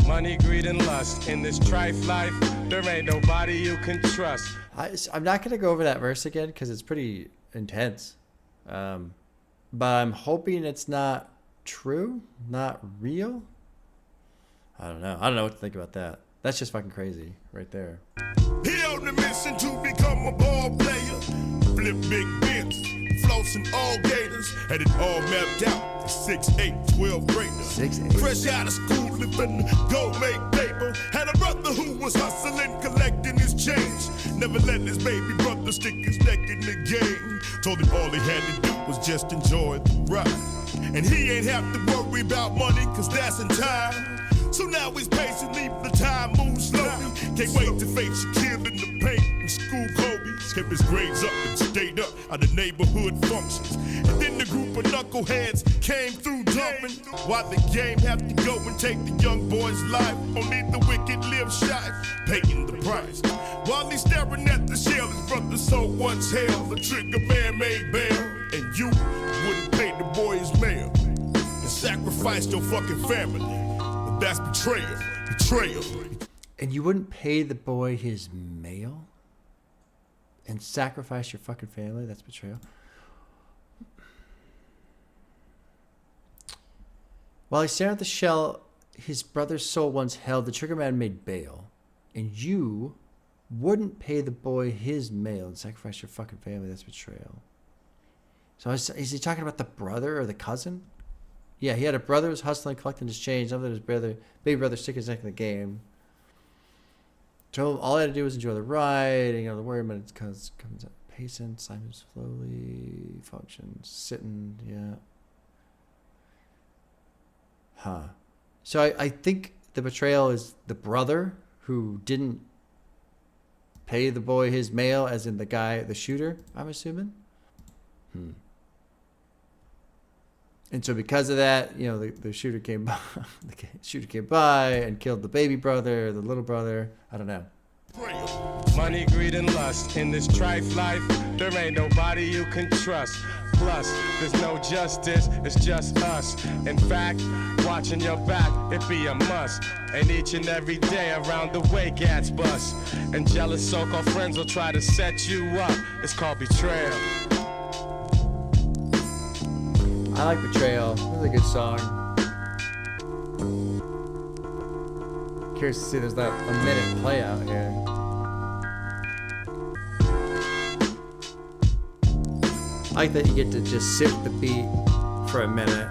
Money, greed, and lust. In this trife life, there ain't nobody you can trust. I'm not going to go over that verse again because it's pretty intense. But I'm hoping it's not true, not real. I don't know. I don't know what to think about that. That's just fucking crazy right there. He on the mission to become a ball player. Flip big bins, flossing all gators. Had it all mapped out for 6'8", 12 graders. 6'8". Fresh out of school, living go make paper. Had a brother who was hustling, collecting his change. Never let his baby brother stick his neck in the game. Told him all he had to do was just enjoy the ride. And he ain't have to worry about money, cause that's in time. So now he's pacing, leave the time move slowly. Can't wait to face Shaquille in the paint and school Kobe. Kept his grades up and stayed up at the neighborhood functions. And then the group of knuckleheads came through jumping. Why the game have to go and take the young boy's life? Only the wicked live shy, paying the price. While he's staring at the shell, his brother so once held. The trigger man made bail, and you wouldn't pay the boy his mail. And sacrificed your fucking family. But that's betrayal, betrayal. And you wouldn't pay the boy his mail? And sacrifice your fucking family? That's betrayal. While he stared at the shell his brother's soul once held, the trigger man made bail. And you wouldn't pay the boy his mail and sacrifice your fucking family. That's betrayal. So is he talking about the brother or the cousin? Yeah, he had a brother who was hustling, collecting his change. Something his baby brother stick his neck in the game. Told him all he had to do was enjoy the ride. And, the worry about it comes up. Pacing, Simon slowly functions, sitting, yeah. Huh. So I think the betrayal is the brother who didn't pay the boy his mail, as in the guy, the shooter, I'm assuming. And so because of that, the shooter came by, and killed the baby brother, the little brother. I don't know. Money, greed, and lust. In this trife life, there ain't nobody you can trust. Plus, there's no justice, it's just us. In fact, watching your back, it be a must. And each and every day around the way, gats bust. And jealous so-called friends will try to set you up. It's called betrayal. I like Betrayal. Really good song. Curious to see there's that a minute play out here. I like that you get to just sit with the beat for a minute.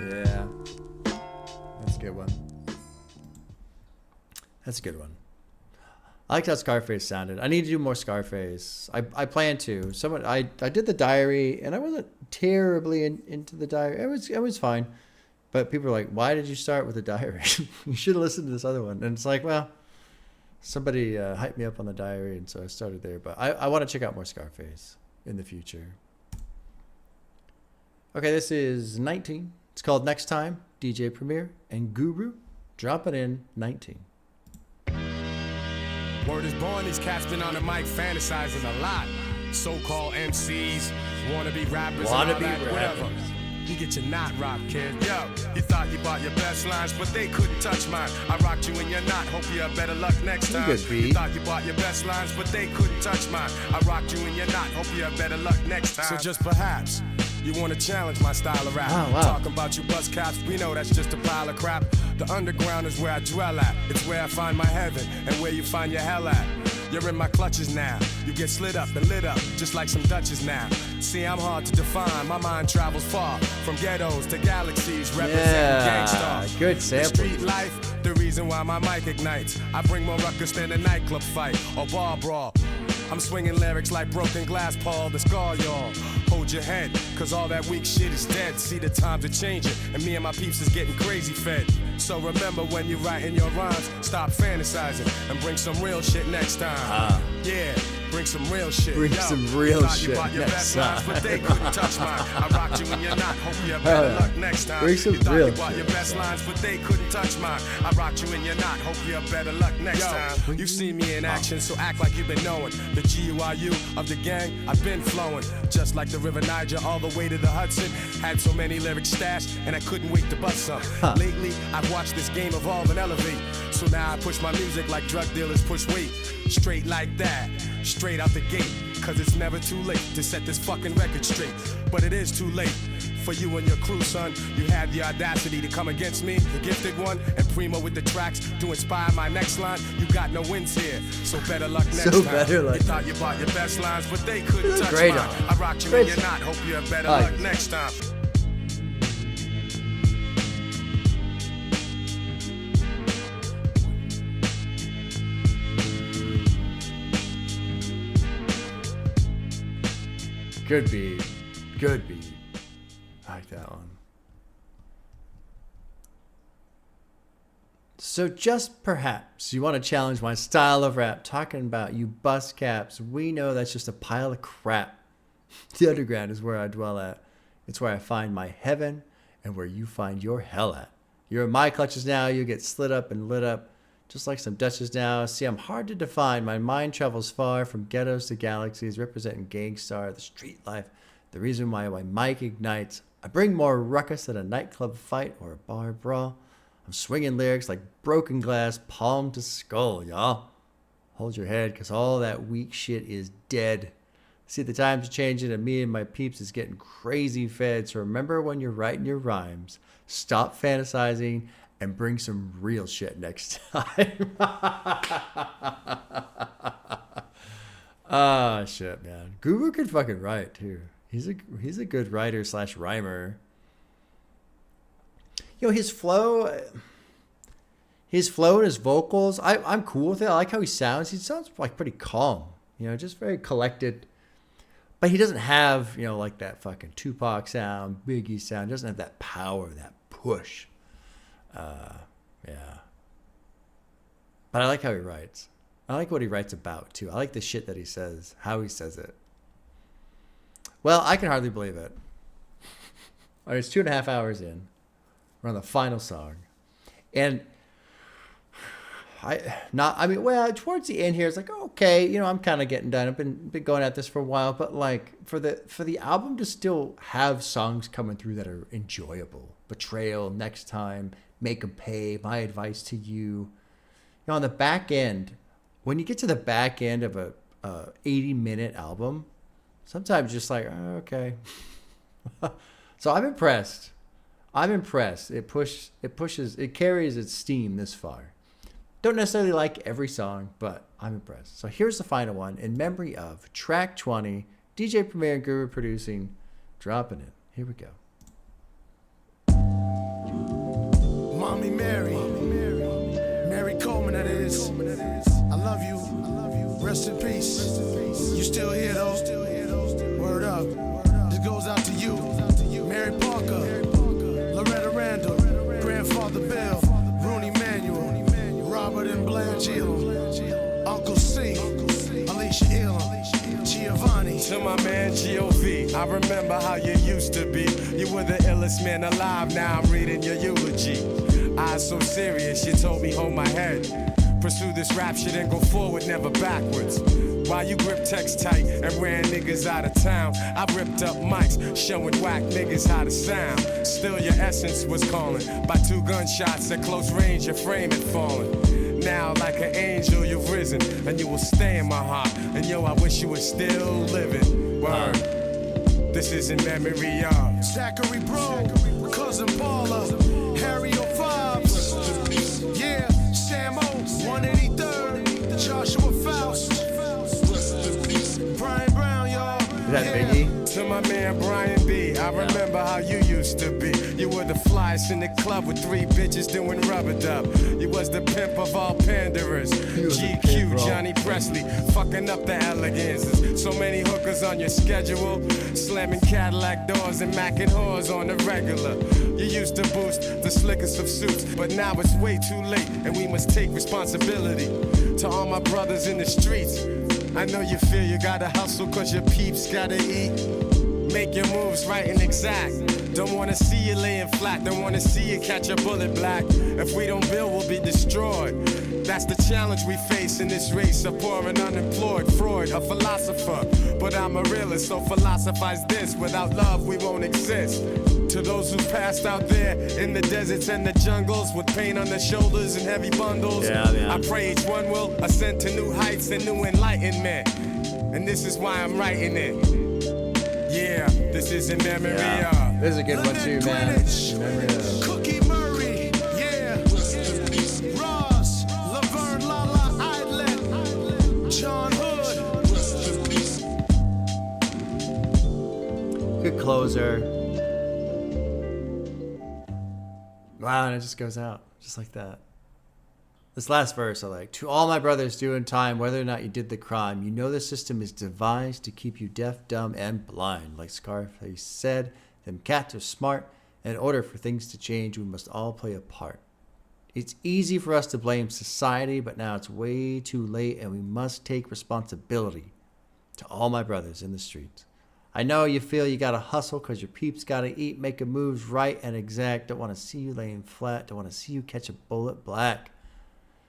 Yeah. That's a good one. That's a good one. I liked how Scarface sounded. I need to do more Scarface. I plan to. I did the diary, and I wasn't terribly into the diary. It was fine, but people were like, "Why did you start with the diary? You should have listened to this other one." And it's like, well, somebody hyped me up on the diary, and so I started there. But I want to check out more Scarface in the future. Okay, this is 19. It's called Next Time. DJ Premier and Guru dropping in 19. Word is born, these cats been on the mic fantasizing a lot. So-called MCs, wannabe rappers, whatever. You get your knot rocked, kid. Yo, you thought you bought your best lines, but they couldn't touch mine. I rocked you in your knot, hope you have better luck next time. You thought you bought your best lines, but they couldn't touch mine. I rocked you in your knot, hope you have better luck next time. So just perhaps you want to challenge my style of rap. Oh, wow. Talking about you buzz caps, we know that's just a pile of crap. The underground is where I dwell at. It's where I find my heaven and where you find your hell at. You're in my clutches now. You get slid up and lit up, just like some Dutches now. See, I'm hard to define. My mind travels far, from ghettos to galaxies, representing Gang Starr. Good sample. The street life, the reason why my mic ignites. I bring more ruckus than a nightclub fight or bar brawl. I'm swinging lyrics like broken glass, Paul, the scar, y'all. Hold your head, cause all that weak shit is dead. See, the times are changing, and me and my peeps is getting crazy fed. So remember when you're writing your rhymes, stop fantasizing and bring some real shit next time. Yeah, Bring some real shit. Bring Yo, some real you thought shit You bought your next best lines, time. but they couldn't touch mine. I rocked you and you're not. Hope you have better luck next time. Bring some you thought real you bought shit. your best lines, but they couldn't touch mine. I rocked you and you're not. Hope you have better luck next time. You see me in action, so act like you've been knowing. The GUIU of the gang, I've been flowing. Just like the River Niger all the way to the Hudson. Had so many lyrics stashed, and I couldn't wait to bust some. Lately, I've watched this game evolve and elevate. So now I push my music like drug dealers push weight. Straight like that, straight out the gate. Cause it's never too late to set this fucking record straight. But it is too late for you and your crew, son. You had the audacity to come against me, the gifted one, and Primo with the tracks to inspire my next line. You got no wins here, so better luck next time. Better luck. You thought you bought your best lines, but they couldn't touch great mine. on. I rocked you and you're not. Hope you have better luck next time. Good beat. Good beat. I like that one. So just perhaps you want to challenge my style of rap, talking about you bust caps. We know that's just a pile of crap. The underground is where I dwell at. It's where I find my heaven and where you find your hell at. You're in my clutches now. You get slit up and lit up just like some Dutches now. See, I'm hard to define. My mind travels far from ghettos to galaxies, representing Gang Starr, the street life, the reason why my mic ignites. I bring more ruckus than a nightclub fight or a bar brawl. I'm swinging lyrics like broken glass, palm to skull, y'all. Hold your head, because all that weak shit is dead. See, the times are changing, and me and my peeps is getting crazy fed. So remember when you're writing your rhymes, stop fantasizing and bring some real shit next time. Ah, shit, man. Guru can fucking write, too. He's a good writer / rhymer. You know, his flow and his vocals, I'm cool with it. I like how he sounds. He sounds like pretty calm, you know, just very collected. But he doesn't have, you know, like that fucking Tupac sound, Biggie sound. He doesn't have that power, that push. Yeah. But I like how he writes. I like what he writes about, too. I like the shit that he says, how he says it. Well, I can hardly believe it. All right, it's 2.5 hours in. We're on the final song. And towards the end here, it's like, okay, you know, I'm kind of getting done. I've been going at this for a while, but like for the album to still have songs coming through that are enjoyable. Betrayal, Next Time, Make 'Em Pay, My Advice to You. You know, on the back end, when you get to the back end of a 80-minute album, sometimes just like, oh, okay. So I'm impressed. It carries its steam this far. Don't necessarily like every song, but I'm impressed. So here's the final one in memory of track 20, DJ Premier and Guru producing, dropping it. Here we go. Mommy Mary Coleman, that is. I love you. Rest in peace. You still here though? Word up. This goes out to you. Mary Parker, Loretta Randall, Grandfather Bill, Rooney Manuel, Robert and Blanche Elam, Uncle C, Alicia Elam, Giovanni. To my man G.O.V., I remember how you used to be. You were the illest man alive, now I'm reading your eulogy. Eyes so serious, you told me hold my head. Pursue this rap shit and go forward, never backwards. While you grip text tight and ran niggas out of town, I ripped up mics, showing whack niggas how to sound. Still your essence was calling. By 2 gunshots at close range, your frame had fallen. Now like an angel you've risen, and you will stay in my heart. And yo, I wish you were still living. Word. This is in memory of Zachary Bro, Cousin Paula, Harry O'Fobs, yeah, Sam O, 183rd, Joshua Faust, Brian Brown, y'all. Is that Biggie? To my man Brian B, I remember how you used to be. You were the flyest in the club with 3 bitches doing rubber dub. You was the pimp of all panderers. GQ, Johnny Presley, fucking up the elegances. So many hookers on your schedule, slamming Cadillac doors and macking whores on the regular. You used to boost the slickest of suits, but now it's way too late and we must take responsibility. To all my brothers in the streets, I know you feel you gotta hustle cause your peeps gotta eat. Make your moves right and exact. Don't wanna see you laying flat. Don't wanna see you catch a bullet black. If we don't build, we'll be destroyed. That's the challenge we face in this race of poor and unemployed. Freud, a philosopher, but I'm a realist, so philosophize this. Without love, we won't exist. To those who passed out there in the deserts and the jungles with pain on their shoulders and heavy bundles, I pray each one will ascend to new heights and new enlightenment. And this is why I'm writing it. Yeah, this is in memory of. This is a good one too, man. In memory of. Cookie Murray, yeah. Ross, Laverne, Lala, Island, John Hood. Good closer. Wow, and it just goes out just like that. This last verse, I like. To all my brothers doing time, whether or not you did the crime, you know the system is devised to keep you deaf, dumb, and blind. Like Scarface said, them cats are smart. In order for things to change, we must all play a part. It's easy for us to blame society, but now it's way too late, and we must take responsibility. To all my brothers in the streets. I know you feel you gotta hustle because your peeps gotta eat, making moves right and exact. Don't want to see you laying flat. Don't want to see you catch a bullet black.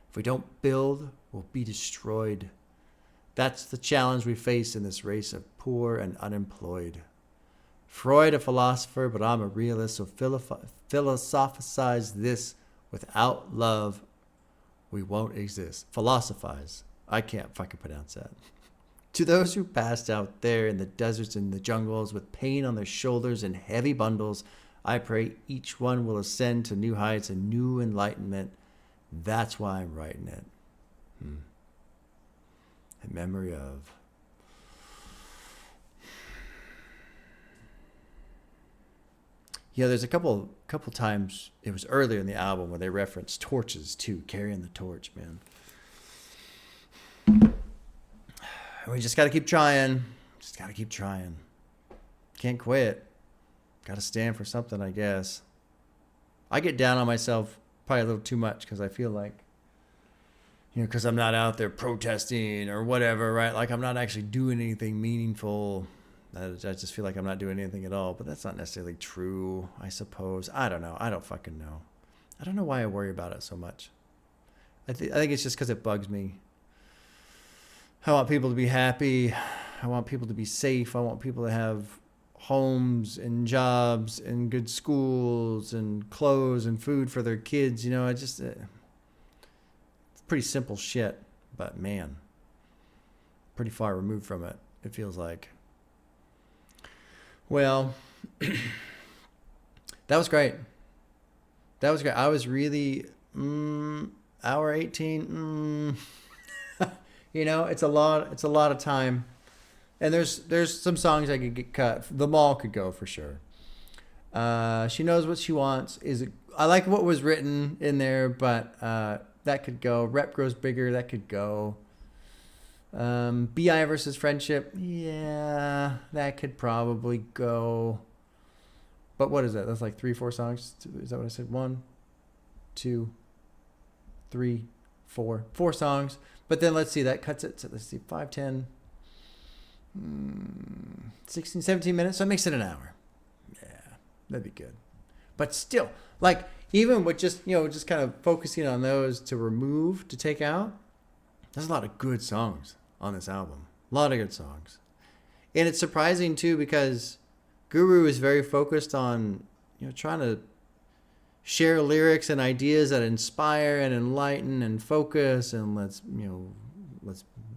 If we don't build, we'll be destroyed. That's the challenge we face in this race of poor and unemployed. Freud, a philosopher, but I'm a realist, so philosophize this. Without love, we won't exist. Philosophize. I can't fucking pronounce that. To those who passed out there in the deserts and the jungles with pain on their shoulders and heavy bundles, I pray each one will ascend to new heights and new enlightenment. That's why I'm writing it. In memory of. Yeah, there's a couple times, it was earlier in the album where they referenced torches too, carrying the torch, man. We just got to keep trying. Just got to keep trying. Can't quit. Got to stand for something, I guess. I get down on myself probably a little too much because I feel like, because I'm not out there protesting or whatever, right? Like I'm not actually doing anything meaningful. I just feel like I'm not doing anything at all. But that's not necessarily true, I suppose. I don't know. I don't fucking know. I don't know why I worry about it so much. I think it's just because it bugs me. I want people to be happy. I want people to be safe. I want people to have homes and jobs and good schools and clothes and food for their kids. I just, it's pretty simple shit, but man, pretty far removed from it, it feels like. Well, that was great. That was great. I was really, hour 18, it's a lot of time. And there's some songs I could get cut. The Mall could go for sure. She Knows What She Wants. I like what was written in there, but that could go. Rep Grows Bigger, that could go. B.I. versus Friendship, yeah, that could probably go. But what is that? That's like 3-4 songs. Is that what I said? 1, 2, 3, 4. 4 songs. But then let's see, that cuts it to, let's see, 5, 10, 16, 17 minutes. So it makes it an hour. Yeah, that'd be good. But still, like, even with just kind of focusing on those to take out, there's a lot of good songs on this album. A lot of good songs. And it's surprising too, because Guru is very focused on, trying to share lyrics and ideas that inspire and enlighten and focus, and let's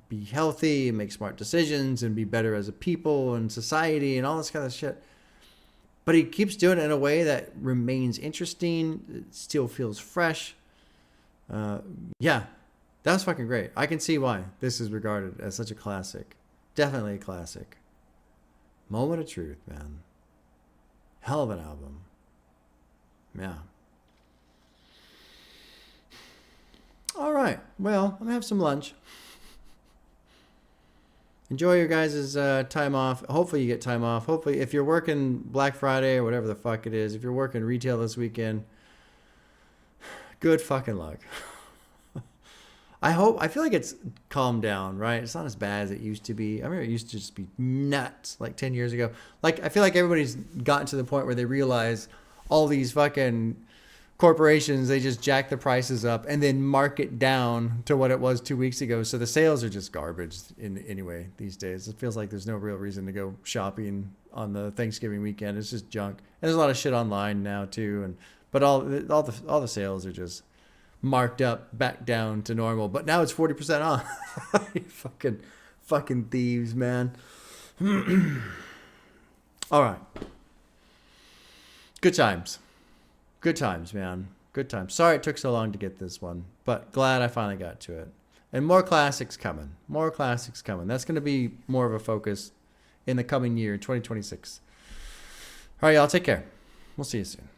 be healthy and make smart decisions and be better as a people and society and all this kind of shit. But he keeps doing it in a way that remains interesting. It still feels fresh. Yeah, that was fucking great. I can see why this is regarded as such a classic. Definitely a classic. Moment of truth, man. Hell of an album. Yeah. All right. Well, I'm going to have some lunch. Enjoy your guys' time off. Hopefully you get time off. Hopefully, if you're working Black Friday or whatever the fuck it is, if you're working retail this weekend, good fucking luck. I feel like it's calmed down, right? It's not as bad as it used to be. I remember it used to just be nuts like 10 years ago. Like, I feel like everybody's gotten to the point where they realize all these fucking corporations, they just jack the prices up and then mark it down to what it was 2 weeks ago. So the sales are just garbage anyway these days. It feels like there's no real reason to go shopping on the Thanksgiving weekend. It's just junk. And there's a lot of shit online now too. But all the sales are just marked up back down to normal. But now it's 40% off. You fucking thieves, man. All right. Good times. Good times, man. Good times. Sorry it took so long to get this one, but glad I finally got to it. And more classics coming. More classics coming. That's going to be more of a focus in the coming year, 2026. All right, y'all. Take care. We'll see you soon.